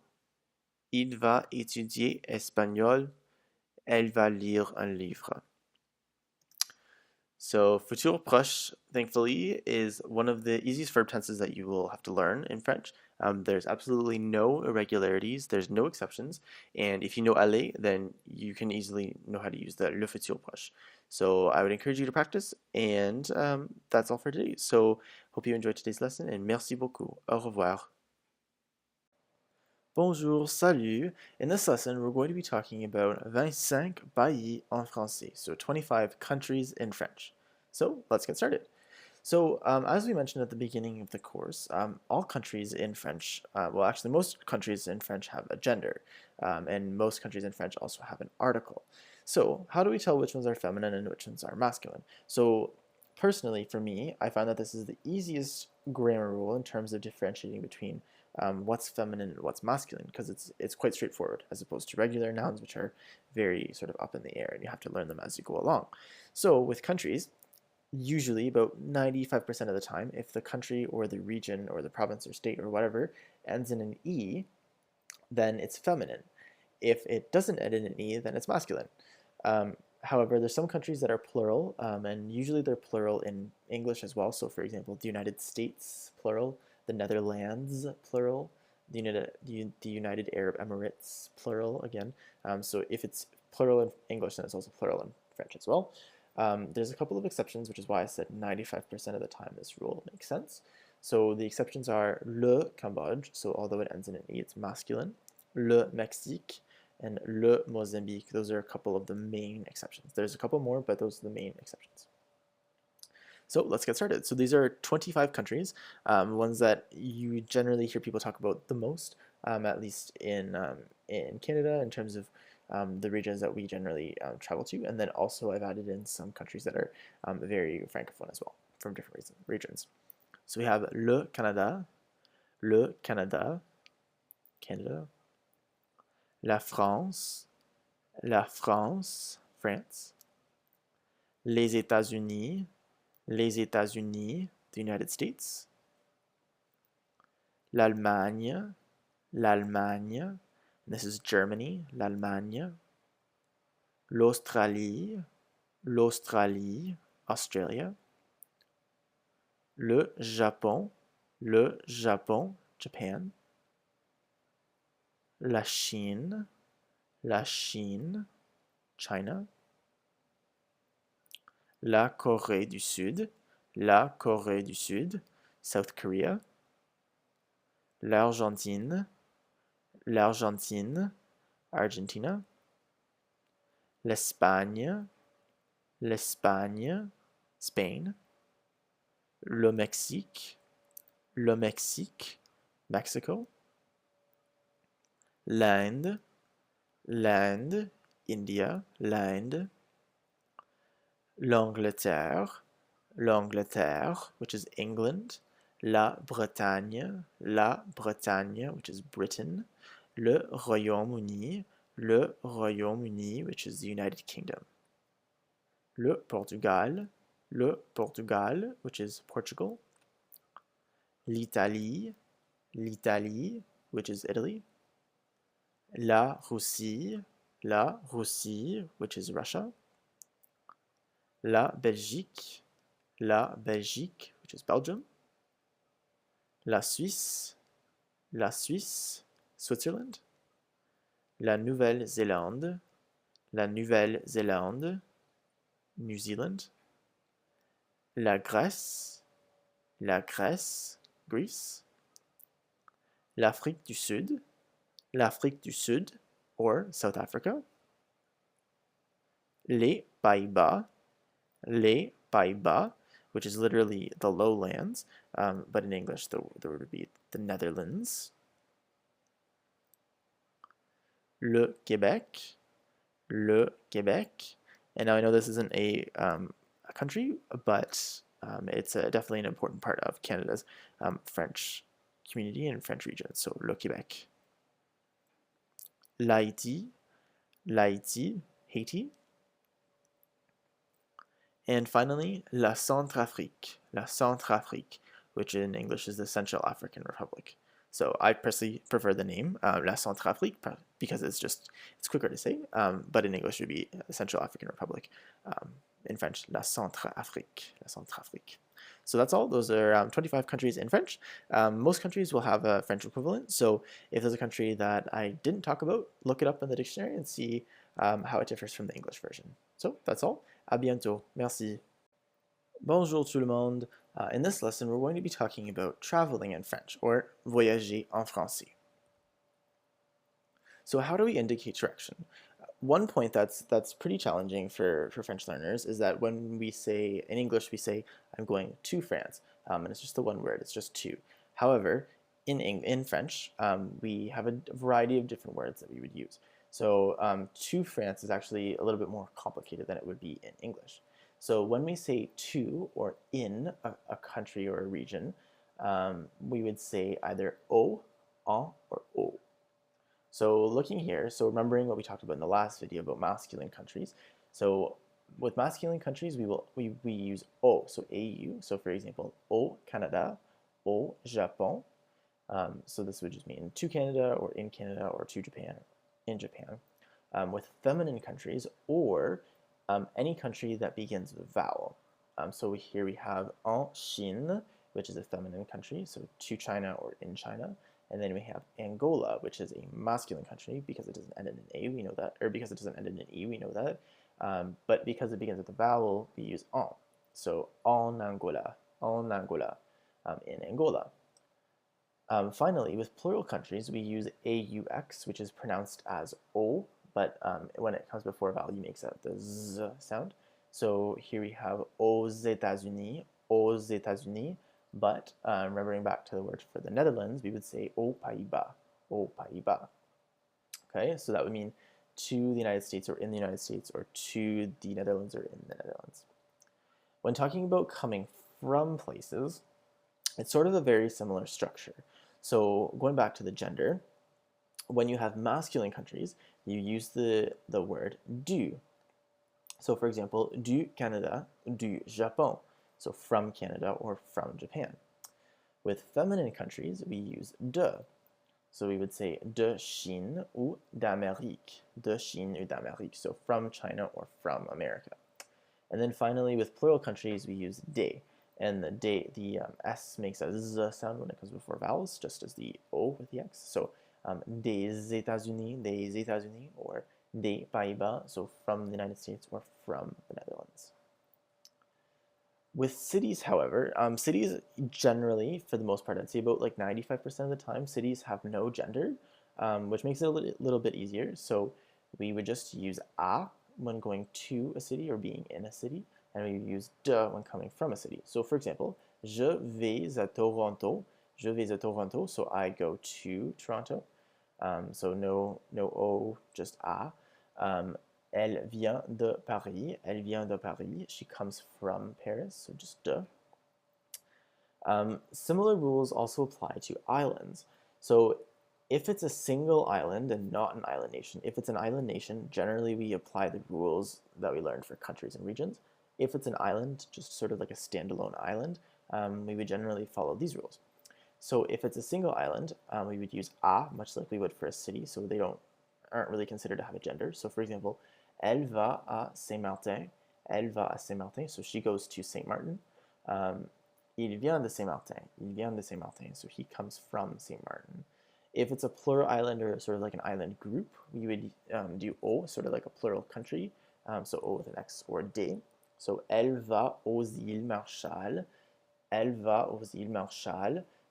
il va étudier espagnol, elle va lire un livre. So futur proche, thankfully, is one of the easiest verb tenses that you will have to learn in French. There's absolutely no irregularities, there's no exceptions, and if you know aller, then you can easily know how to use the le futur proche. So I would encourage you to practice, and that's all for today. So hope you enjoyed today's lesson, and merci beaucoup. Au revoir. Bonjour, salut. In this lesson, we're going to be talking about 25 pays en français, so 25 countries in French. So let's get started. So as we mentioned at the beginning of the course, all countries in French, well actually most countries in French have a gender, and most countries in French also have an article. So how do we tell which ones are feminine and which ones are masculine? So personally, for me, I find that this is the easiest grammar rule in terms of differentiating between what's feminine and what's masculine, because it's quite straightforward as opposed to regular nouns, which are very sort of up in the air and you have to learn them as you go along. So with countries, usually about 95% of the time, if the country or the region or the province or state or whatever ends in an E, then it's feminine. If it doesn't end in an E, then it's masculine. However, there's some countries that are plural, and usually they're plural in English as well. So, for example, the United States, plural, the Netherlands, plural, the United Arab Emirates, plural again. So if it's plural in English, then it's also plural in French as well. There's a couple of exceptions, which is why I said 95% of the time this rule makes sense. So the exceptions are le Cambodge, so although it ends in an E, it's masculine, le Mexique, and le Mozambique. Those are a couple of the main exceptions. There's a couple more, but those are the main exceptions. So let's get started. So these are 25 countries, ones that you generally hear people talk about the most, at least in Canada, in terms of the regions that we generally travel to. And then also I've added in some countries that are very francophone as well, from different regions. So we have le Canada, Canada, la France, France, les États-Unis, the United States, l'Allemagne, and this is Germany, l'Allemagne, l'Australie, Australia, le Japon, Japan, la Chine, China, la Corée du Sud, South Korea, l'Argentine, Argentina, l'Espagne, Spain, le Mexique, Mexico, l'Inde, India, l'Angleterre, which is England, la Bretagne, which is Britain, le Royaume-Uni, which is the United Kingdom, le Portugal, which is Portugal, l'Italie, which is Italy, la Russie, which is Russia, la Belgique, which is Belgium, la Suisse, Switzerland, la Nouvelle-Zélande, New Zealand, la Grèce, Greece, l'Afrique du Sud, or South Africa, les Pays-Bas, which is literally the lowlands, but in English the word would be the Netherlands, le Québec, and now I know this isn't a country, but it's definitely an important part of Canada's French community and French region, so le Québec, l'Haïti, Haiti, and finally, la Centrafrique, which in English is the Central African Republic. So I personally prefer the name La Centrafrique because it's quicker to say, but in English it would be Central African Republic. In French, La Centrafrique. So that's all. Those are 25 countries in French. Most countries will have a French equivalent. So if there's a country that I didn't talk about, look it up in the dictionary and see how it differs from the English version. So that's all. À bientôt. Merci. Bonjour tout le monde. In this lesson, we're going to be talking about traveling in French, or voyager en français. So how do we indicate direction? One point that's pretty challenging for French learners is that when we say, in English, we say, I'm going to France, and it's just the one word, it's just to. However, in French, we have a variety of different words that we would use. So to France is actually a little bit more complicated than it would be in English. So when we say to or in a country or a region, we would say either au, en, or au. So looking here, so remembering what we talked about in the last video about masculine countries. So with masculine countries, we use au, so AU. So for example, au Canada, au Japon. So this would just mean to Canada or to Japan, in Japan. With feminine countries, or any country that begins with a vowel. So here we have en Chine, which is a feminine country, so to China or in China. And then we have Angola, which is a masculine country because it doesn't end in an A, we know that, or because it doesn't end in an E, we know that. But because it begins with a vowel, we use en. So en Angola, in Angola. Finally, with plural countries, we use AUX, which is pronounced as O, but when it comes before a vowel, you make the Z sound. So here we have aux États-Unis, but remembering back to the word for the Netherlands, we would say aux Pays-Bas, aux Pays-Bas. Okay, so that would mean to the United States or in the United States or to the Netherlands or in the Netherlands. When talking about coming from places, it's sort of a very similar structure. So going back to the gender, when you have masculine countries, you use the word du. So for example, du Canada, du Japon. So from Canada or from Japan. With feminine countries, we use de. So we would say de Chine ou d'Amérique. De Chine ou d'Amérique. So from China or from America. And then finally, with plural countries, we use des. And the S makes a Z sound when it comes before vowels, just as the O with the X. So des États-Unis, or des Pays-Bas, so from the United States or from the Netherlands. With cities, however, cities generally, for the most part, I'd say about like 95% of the time, cities have no gender, which makes it a little bit easier. So we would just use a when going to a city or being in a city, and we use de when coming from a city. So for example, je vais à Toronto, so I go to Toronto. So no O, just a. Elle vient de Paris, she comes from Paris, so just de. Similar rules also apply to islands. So if it's a single island and not an island nation, if it's an island nation, generally we apply the rules that we learned for countries and regions. If it's an island, just sort of like a standalone island, we would generally follow these rules. So if it's a single island, we would use a, much like we would for a city, so they aren't really considered to have a gender. So for example, elle va à Saint-Martin, so she goes to Saint Martin. Il vient de Saint-Martin, so he comes from Saint Martin. If it's a plural island or sort of like an island group, we would do O, sort of like a plural country, so O with an X or D. So elle va aux îles Marshall,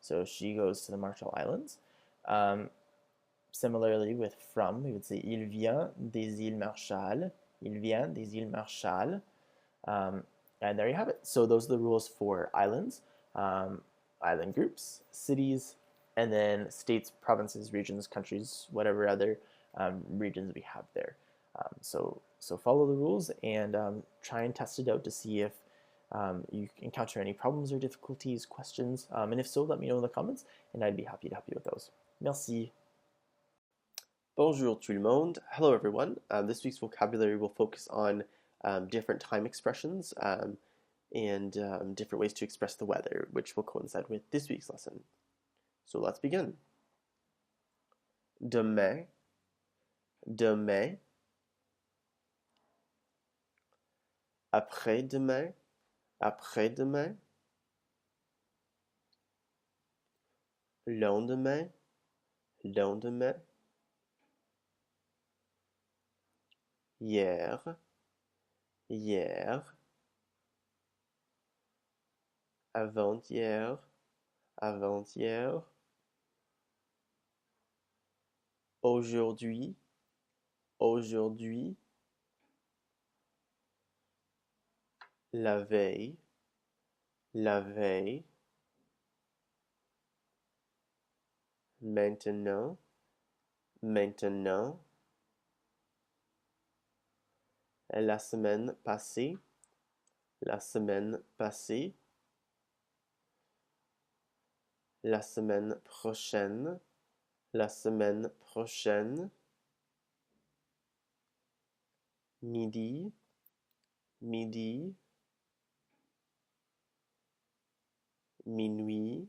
so she goes to the Marshall Islands. Similarly with from, we would say il vient des îles Marshall, and there you have it. So those are the rules for islands, island groups, cities, and then states, provinces, regions, countries, whatever other regions we have there. So follow the rules and try and test it out to see if you encounter any problems or difficulties, questions, and if so, let me know in the comments, and I'd be happy to help you with those. Merci. Bonjour tout le monde. Hello everyone. This week's vocabulary will focus on different time expressions and different ways to express the weather, which will coincide with this week's lesson. So let's begin. Demain, demain. Après-demain, après-demain. Lendemain, lendemain. Hier, hier. Avant-hier, avant-hier. Aujourd'hui, aujourd'hui. La veille, la veille. Maintenant, maintenant. La semaine passée, la semaine passée. La semaine prochaine, la semaine prochaine. Midi, midi. Minuit,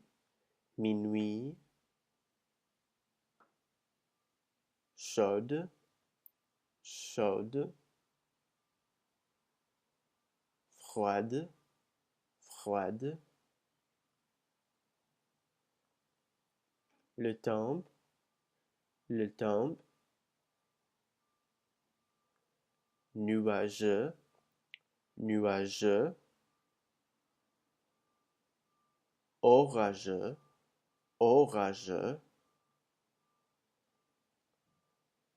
minuit. Chaude, chaude. froide, froide. Le temps, le temps. Nuageux, nuageux. Orageux, orageux.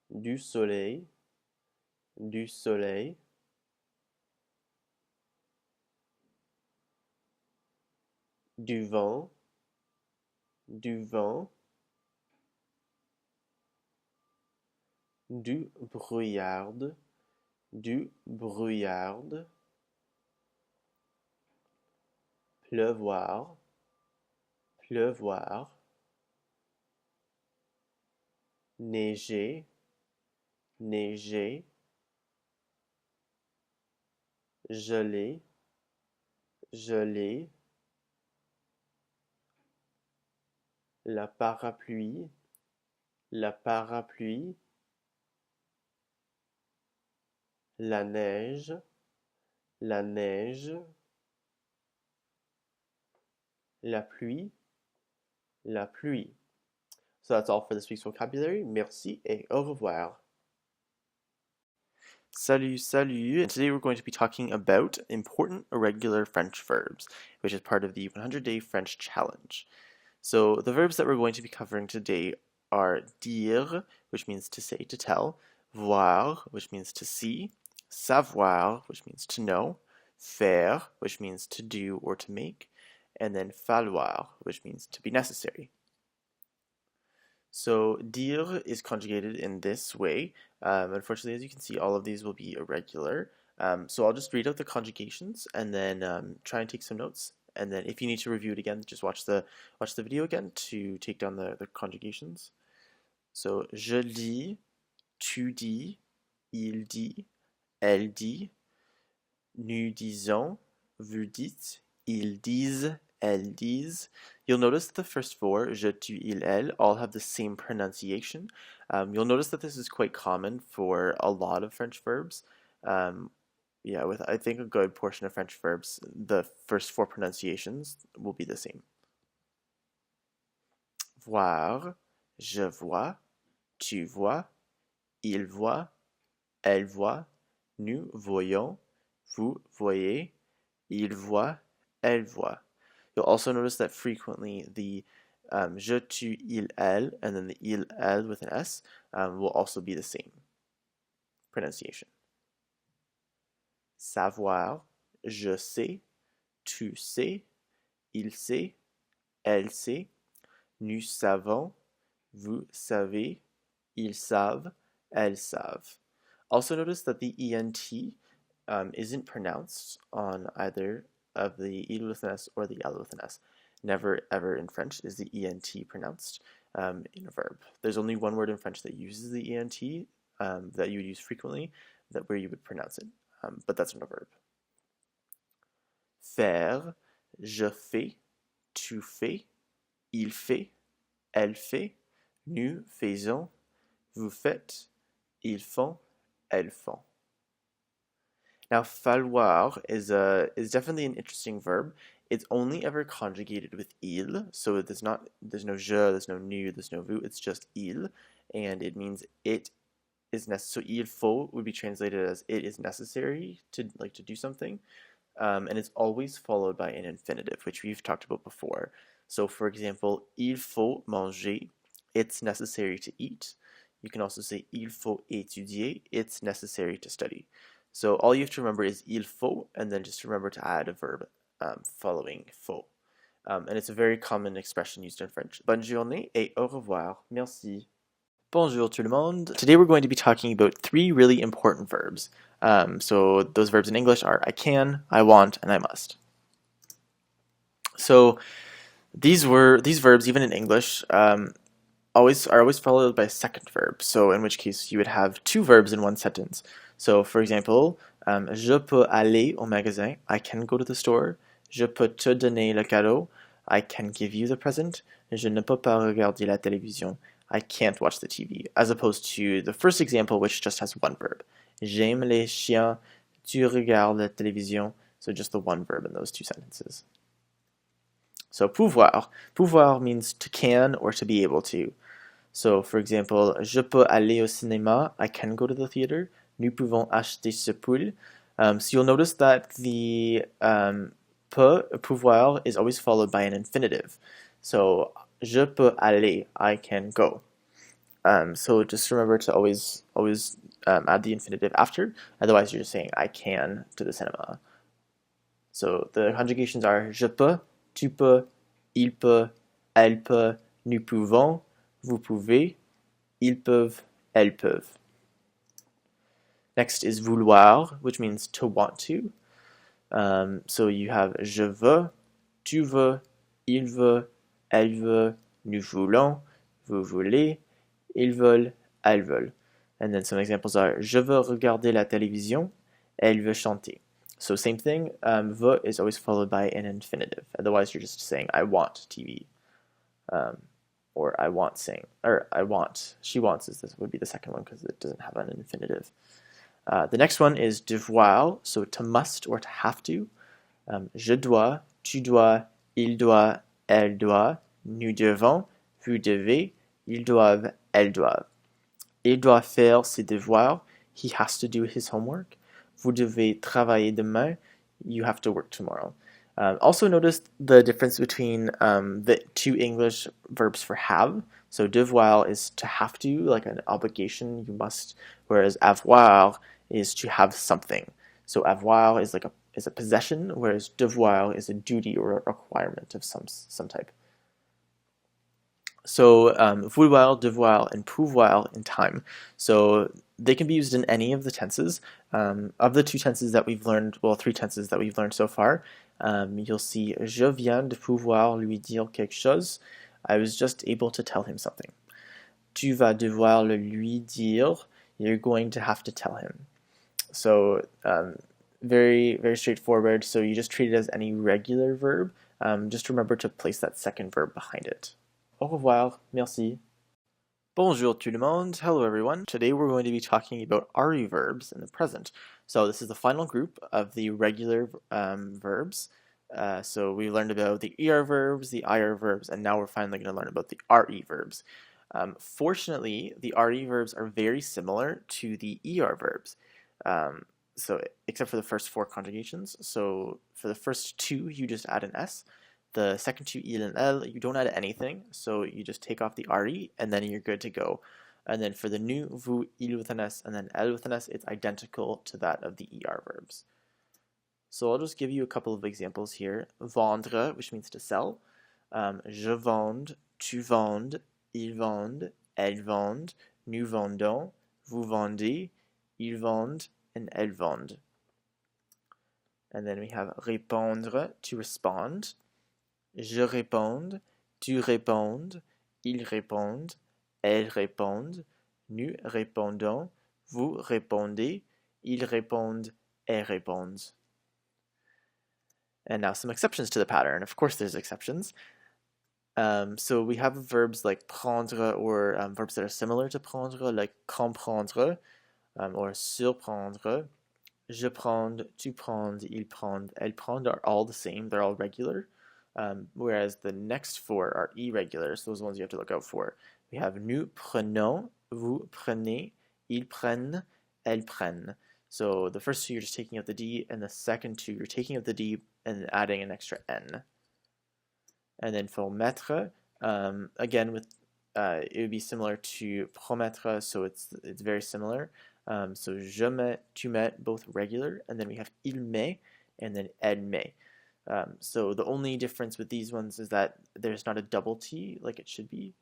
Du soleil, du soleil. Du vent, du vent. Du brouillard, du brouillard. Pleuvoir, pleuvoir. Neiger, neiger. Geler, geler. La parapluie, la parapluie. La neige, la neige. La pluie, la pluie. So that's all for this week's vocabulary. Merci et au revoir. Salut, salut. And today we're going to be talking about important irregular French verbs, which is part of the 100-day French challenge. So the verbs that we're going to be covering today are dire, which means to say, to tell, voir, which means to see, savoir, which means to know, faire, which means to do or to make, and then falloir, which means to be necessary. So dire is conjugated in this way. Unfortunately, as you can see, all of these will be irregular. So I'll just read out the conjugations and then try and take some notes. And then if you need to review it again, just watch the video again to take down the conjugations. So je dis, tu dis, il dit, elle dit, nous disons, vous dites, ils disent, elles disent. You'll notice that the first four, je, tu, il, elle, all have the same pronunciation. You'll notice that this is quite common for a lot of French verbs. Yeah, with I think a good portion of French verbs, the first four pronunciations will be the same. Voir, je vois, tu vois, il voit, elle voit, nous voyons, vous voyez, il voit, elle voit. You'll also notice that frequently the je, tu, il, elle, and then the il, elle with an S will also be the same pronunciation. Savoir, je sais, tu sais, il sait, elle sait, nous savons, vous savez, ils savent, elles savent. Also notice that the ENT isn't pronounced on either of the il with an S or the L with an S. Never ever in French is the ENT pronounced in a verb. There's only one word in French that uses the ENT that you would use frequently, where you would pronounce it, but that's not a verb. Faire, je fais, tu fais, il fait, elle fait, nous faisons, vous faites, ils font, elles font. Now, falloir is definitely an interesting verb. It's only ever conjugated with il, so there's no je, there's no nous, there's no vous. It's just il, and it means it is necessary. So il faut would be translated as it is necessary to do something, and it's always followed by an infinitive, which we've talked about before. So, for example, il faut manger. It's necessary to eat. You can also say il faut étudier. It's necessary to study. So all you have to remember is il faut, and then just remember to add a verb following faut. And it's a very common expression used in French. Bonne journée et au revoir. Merci. Bonjour tout le monde. Today we're going to be talking about 3 really important verbs. So those verbs in English are I can, I want, and I must. So these verbs, even in English, are always followed by a second verb. So in which case you would have 2 verbs in one sentence. So for example, je peux aller au magasin. I can go to the store. Je peux te donner le cadeau. I can give you the present. Je ne peux pas regarder la télévision. I can't watch the TV. As opposed to the first example, which just has one verb. J'aime les chiens. Tu regardes la télévision. So just the one verb in those two sentences. So pouvoir. Pouvoir means to can or to be able to. So for example, je peux aller au cinéma. I can go to the theater. Nous pouvons acheter ce pull. So you'll notice that the pouvoir is always followed by an infinitive. So je peux aller. I can go. So just remember to always add the infinitive after. Otherwise, you're just saying I can to the cinema. So the conjugations are je peux, tu peux, il peut, elle peut, nous pouvons, vous pouvez, ils peuvent, elles peuvent. Next is vouloir, which means to want to. So you have je veux, tu veux, il veut, elle veut, nous voulons, vous voulez, ils veulent, elles veulent. And then some examples are je veux regarder la télévision, elle veut chanter. So same thing, veut is always followed by an infinitive. Otherwise, you're just saying I want TV, or I want sing, or I want. She wants would be the second one because it doesn't have an infinitive. The next one is devoir, so to must or to have to. Je dois, tu dois, il doit, elle doit, nous devons, vous devez, ils doivent, elles doivent. Il doit faire ses devoirs. He has to do his homework. Vous devez travailler demain. You have to work tomorrow. Also notice the difference between the two English verbs for have. So devoir is to have to, like an obligation, you must, whereas avoir is to have something. So avoir is like is a possession, whereas devoir is a duty or a requirement of some type. So vouloir, devoir, and pouvoir in time. So they can be used in any of the tenses. Of the two tenses that we've learned, well, three tenses that we've learned so far, you'll see je viens de pouvoir lui dire quelque chose. I was just able to tell him something. Tu vas devoir le lui dire. You're going to have to tell him. So very, very straightforward. So you just treat it as any regular verb. Just remember to place that second verb behind it. Au revoir, merci. Bonjour tout le monde. Hello everyone. Today we're going to be talking about RE verbs in the present. So this is the final group of the regular verbs. So we learned about the ER verbs, the IR verbs, and now we're finally going to learn about the RE verbs. Fortunately, the RE verbs are very similar to the ER verbs. So except for the first four conjugations. So for the first two, you just add an S. The second two, il and elle, you don't add anything, so you just take off the re, and then you're good to go. And then for the nous, vous, il with an S, and then elle with an S, it's identical to that of the ER verbs. So I'll just give you a couple of examples here. Vendre, which means to sell. Je vende, tu vendes, il vende, elle vende, nous vendons, vous vendez, ils vendent, and elles vendent. And then we have répondre, to respond. Je réponds, tu réponds, ils répondent, elles répondent, nous répondons, vous répondez, ils répondent, elles répondent. And now some exceptions to the pattern. Of course there's exceptions. So we have verbs like prendre or verbs that are similar to prendre, like comprendre or surprendre. Je prends, tu prends, il prend, elles prend are all the same. They're all regular. Whereas the next four are irregular, so those are the ones you have to look out for. We have nous prenons, vous prenez, ils prennent, elles prennent. So the first two you're just taking out the D, and the second two you're taking out the D and adding an extra N. And then for mettre, again with it would be similar to promettre, so it's very similar. So je mets, tu mets, both regular, and then we have il met, and then elle met. So the only difference with these ones is that there's not a double T like it should be.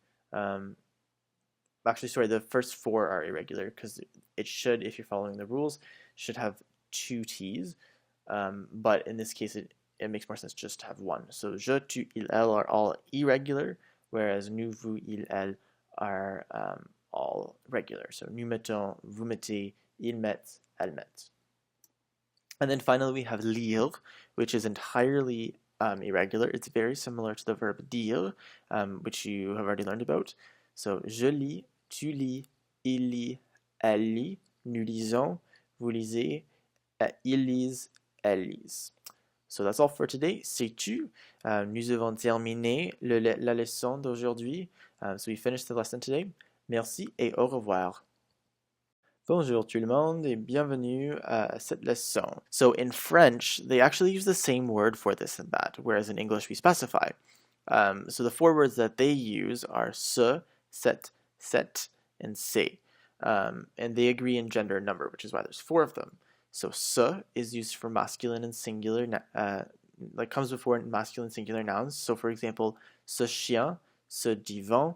Actually, sorry, the first four are irregular because it should, if you're following the rules, should have two T's. But in this case, it makes more sense just to have one. So je, tu, il, elle are all irregular, whereas nous, vous, il, elle are all regular. So nous mettons, vous mettez, ils mettent, elles mettent. And then finally we have lire, which is entirely irregular. It's very similar to the verb dire, which you have already learned about. So je lis, tu lis, il lit, elle lit, nous lisons, vous lisez, ils lisent, elles lisent. So that's all for today. Sais-tu? Nous avons terminé la leçon d'aujourd'hui. So we finished the lesson today. Merci et au revoir. Bonjour tout le monde et bienvenue à cette leçon. So in French, they actually use the same word for this and that, whereas in English we specify. So the four words that they use are ce, cette, and c'est. And they agree in gender and number, which is why there's four of them. So ce is used for masculine and singular, like comes before masculine singular nouns. So for example, ce chien, ce divan.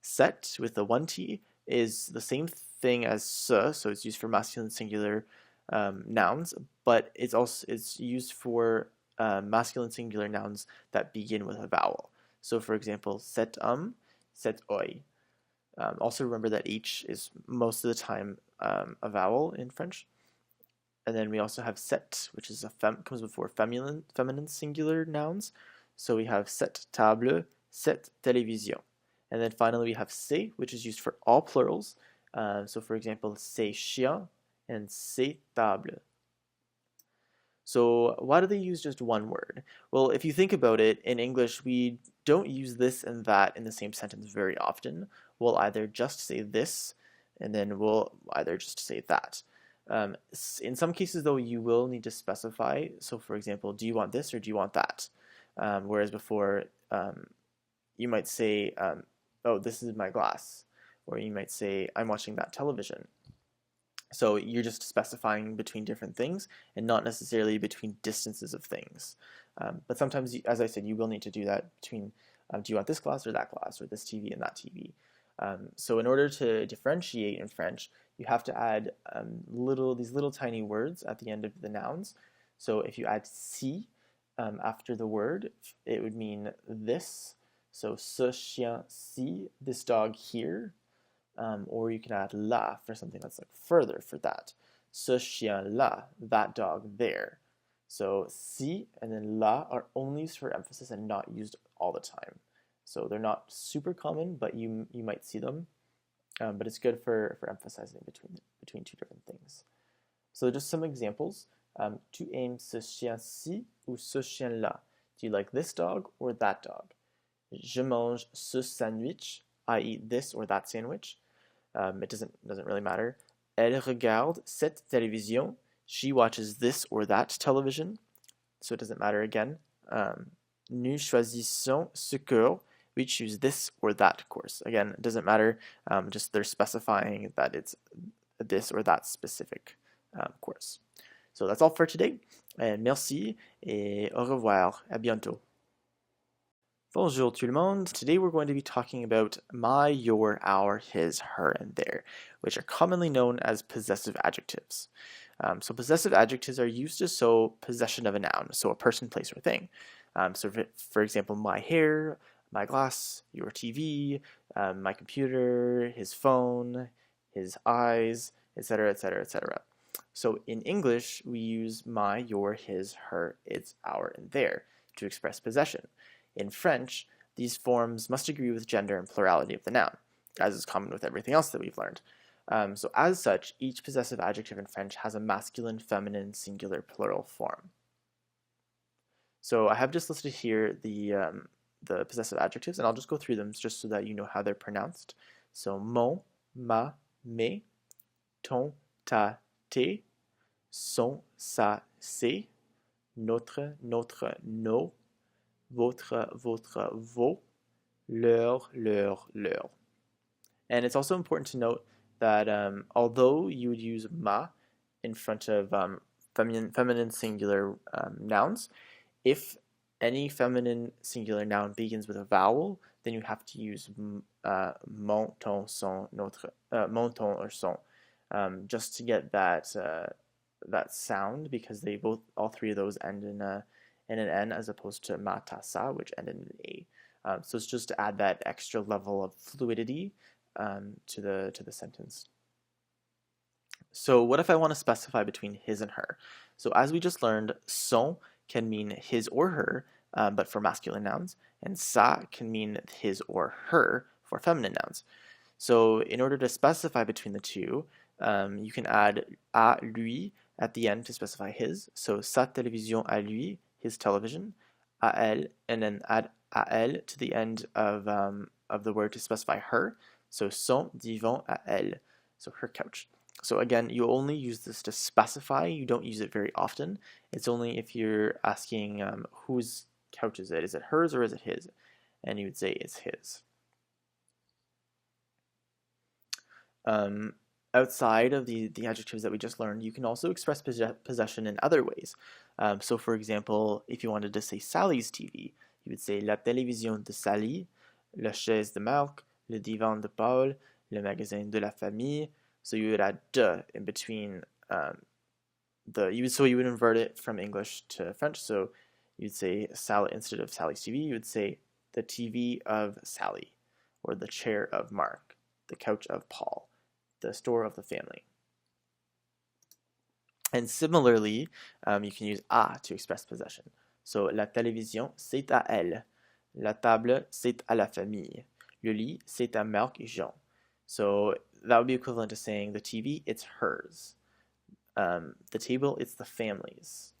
Set with the one T is the same thing as ce, so it's used for masculine singular nouns, but it's used for masculine singular nouns that begin with a vowel. So for example, cet œil. Also remember that H is most of the time a vowel in French. And then we also have cette, which is comes before feminine singular nouns. So we have cette table, cette télévision. And then finally we have c'est, which is used for all plurals. So for example, ces chiens and ces tables. So why do they use just one word? Well, if you think about it, in English, we don't use this and that in the same sentence very often. We'll either just say this, and then we'll either just say that. In some cases, though, you will need to specify. So for example, do you want this or do you want that? Whereas before, you might say, oh, this is my glass. Or you might say, I'm watching that television. So you're just specifying between different things and not necessarily between distances of things. But sometimes, as I said, you will need to do that between, do you want this glass or that glass, or this TV and that TV? So in order to differentiate in French, you have to add these little tiny words at the end of the nouns. So if you add si after the word, it would mean this. So ce chien ci, this dog here. Or you can add là for something that's like further for that. Ce chien là, that dog there. So ci and then là are only used for emphasis and not used all the time. So they're not super common, but you might see them. But it's good for emphasizing between two different things. So just some examples. Tu aimes ce chien-ci ou ce chien-là? Do you like this dog or that dog? Je mange ce sandwich. I eat this or that sandwich. It doesn't really matter. Elle regarde cette télévision. She watches this or that television. So it doesn't matter again. Nous choisissons ce cours. We choose this or that course. Again, it doesn't matter. Just they're specifying that it's this or that specific course. So that's all for today. And merci et au revoir. À bientôt. Bonjour tout le monde. Today we're going to be talking about my, your, our, his, her, and their, which are commonly known as possessive adjectives. So possessive adjectives are used to show possession of a noun, so a person, place, or thing. So for example, my hair, my glass, your TV, my computer, his phone, his eyes, etc., etc., etc. So in English, we use my, your, his, her, its, our, and their to express possession. In French, these forms must agree with gender and plurality of the noun, as is common with everything else that we've learned. So as such, each possessive adjective in French has a masculine, feminine, singular, plural form. So I have just listed here the possessive adjectives, and I'll just go through them just so that you know how they're pronounced. So mon, ma, mes, ton, ta, tes, son, sa, ses, notre, nos, votre, vos, leur. And it's also important to note that although you would use ma in front of feminine singular nouns, if any feminine singular noun begins with a vowel, then you have to use mon, ton, son, notre, mon, ton, or son, just to get that sound, because all three of those end in an N as opposed to ma, ta, sa, which end in an A. So it's just to add that extra level of fluidity to the sentence. So what if I want to specify between his and her? So as we just learned, son can mean his or her, but for masculine nouns, and sa can mean his or her for feminine nouns. So in order to specify between the two, you can add à lui at the end to specify his. So sa télévision à lui his television, à elle, and then add à elle to the end of the word to specify her. So son divan à elle, so her couch. So again, you only use this to specify. You don't use it very often. It's only if you're asking whose couch is it? Is it hers or is it his? And you would say it's his. Outside of the adjectives that we just learned, you can also express possession in other ways. So for example, if you wanted to say Sally's TV, you would say la télévision de Sally, la chaise de Marc, le divan de Paul, le magasin de la famille. So you would add de in between you would invert it from English to French. So you'd say Sally instead of Sally's TV, you would say the TV of Sally, or the chair of Mark, the couch of Paul, the store of the family. And similarly, you can use à to express possession. So la télévision, c'est à elle. La table, c'est à la famille. Le lit, c'est à Marc et Jean. So that would be equivalent to saying the TV, it's hers. The table, it's the family's.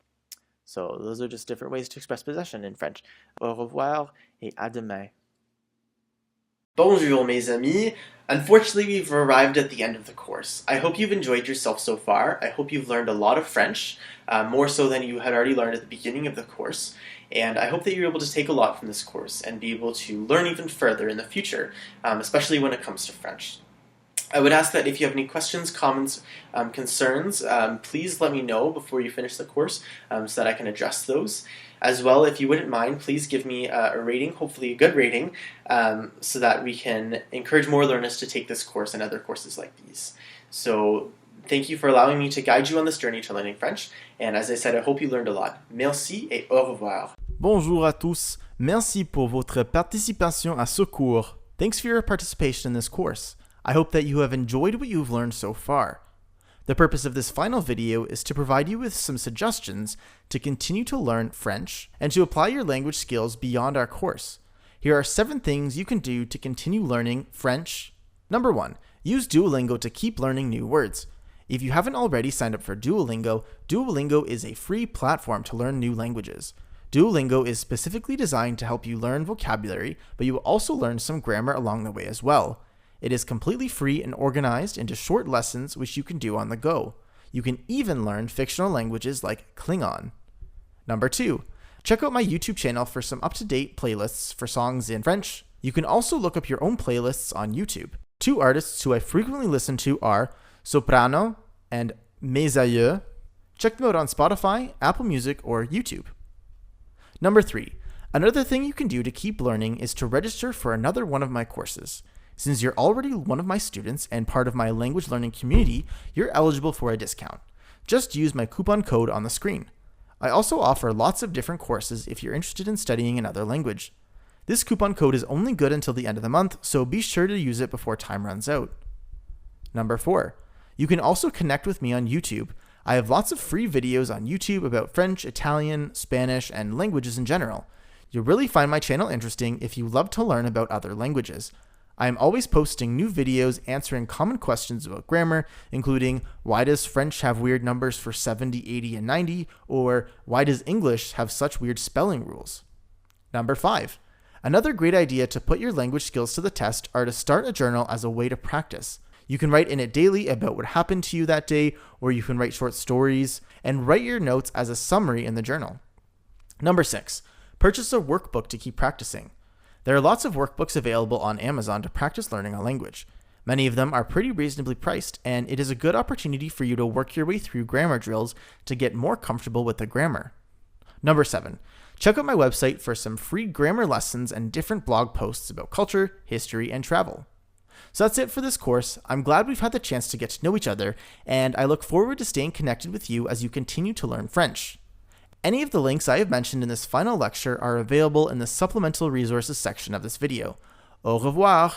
So those are just different ways to express possession in French. Au revoir et à demain. Bonjour mes amis. Unfortunately, we've arrived at the end of the course. I hope you've enjoyed yourself so far. I hope you've learned a lot of French, more so than you had already learned at the beginning of the course. And I hope that you're able to take a lot from this course and be able to learn even further in the future, especially when it comes to French. I would ask that if you have any questions, comments, concerns, please let me know before you finish the course so that I can address those. As well, if you wouldn't mind, please give me a rating, hopefully a good rating, so that we can encourage more learners to take this course and other courses like these. So thank you for allowing me to guide you on this journey to learning French. And as I said, I hope you learned a lot. Merci et au revoir. Bonjour à tous. Merci pour votre participation à ce cours. Thanks for your participation in this course. I hope that you have enjoyed what you've learned so far. The purpose of this final video is to provide you with some suggestions to continue to learn French and to apply your language skills beyond our course. Here are 7 things you can do to continue learning French. Number 1, use Duolingo to keep learning new words. If you haven't already signed up for Duolingo, Duolingo is a free platform to learn new languages. Duolingo is specifically designed to help you learn vocabulary, but you will also learn some grammar along the way as well. It is completely free and organized into short lessons which you can do on the go. You can even learn fictional languages like Klingon. Number 2, check out my YouTube channel for some up-to-date playlists for songs in French. You can also look up your own playlists on YouTube. 2 artists who I frequently listen to are Soprano and Mes Aïeux. Check them out on Spotify, Apple Music, or YouTube. Number 3, another thing you can do to keep learning is to register for another one of my courses. Since you're already one of my students and part of my language learning community, you're eligible for a discount. Just use my coupon code on the screen. I also offer lots of different courses if you're interested in studying another language. This coupon code is only good until the end of the month, so be sure to use it before time runs out. Number 4, you can also connect with me on YouTube. I have lots of free videos on YouTube about French, Italian, Spanish, and languages in general. You'll really find my channel interesting if you love to learn about other languages. I am always posting new videos answering common questions about grammar, including why does French have weird numbers for 70, 80, and 90, or why does English have such weird spelling rules? Number 5, another great idea to put your language skills to the test are to start a journal as a way to practice. You can write in it daily about what happened to you that day, or you can write short stories, and write your notes as a summary in the journal. Number 6, purchase a workbook to keep practicing. There are lots of workbooks available on Amazon to practice learning a language. Many of them are pretty reasonably priced, and it is a good opportunity for you to work your way through grammar drills to get more comfortable with the grammar. Number 7, check out my website for some free grammar lessons and different blog posts about culture, history, and travel. So that's it for this course. I'm glad we've had the chance to get to know each other, and I look forward to staying connected with you as you continue to learn French. Any of the links I have mentioned in this final lecture are available in the supplemental resources section of this video. Au revoir!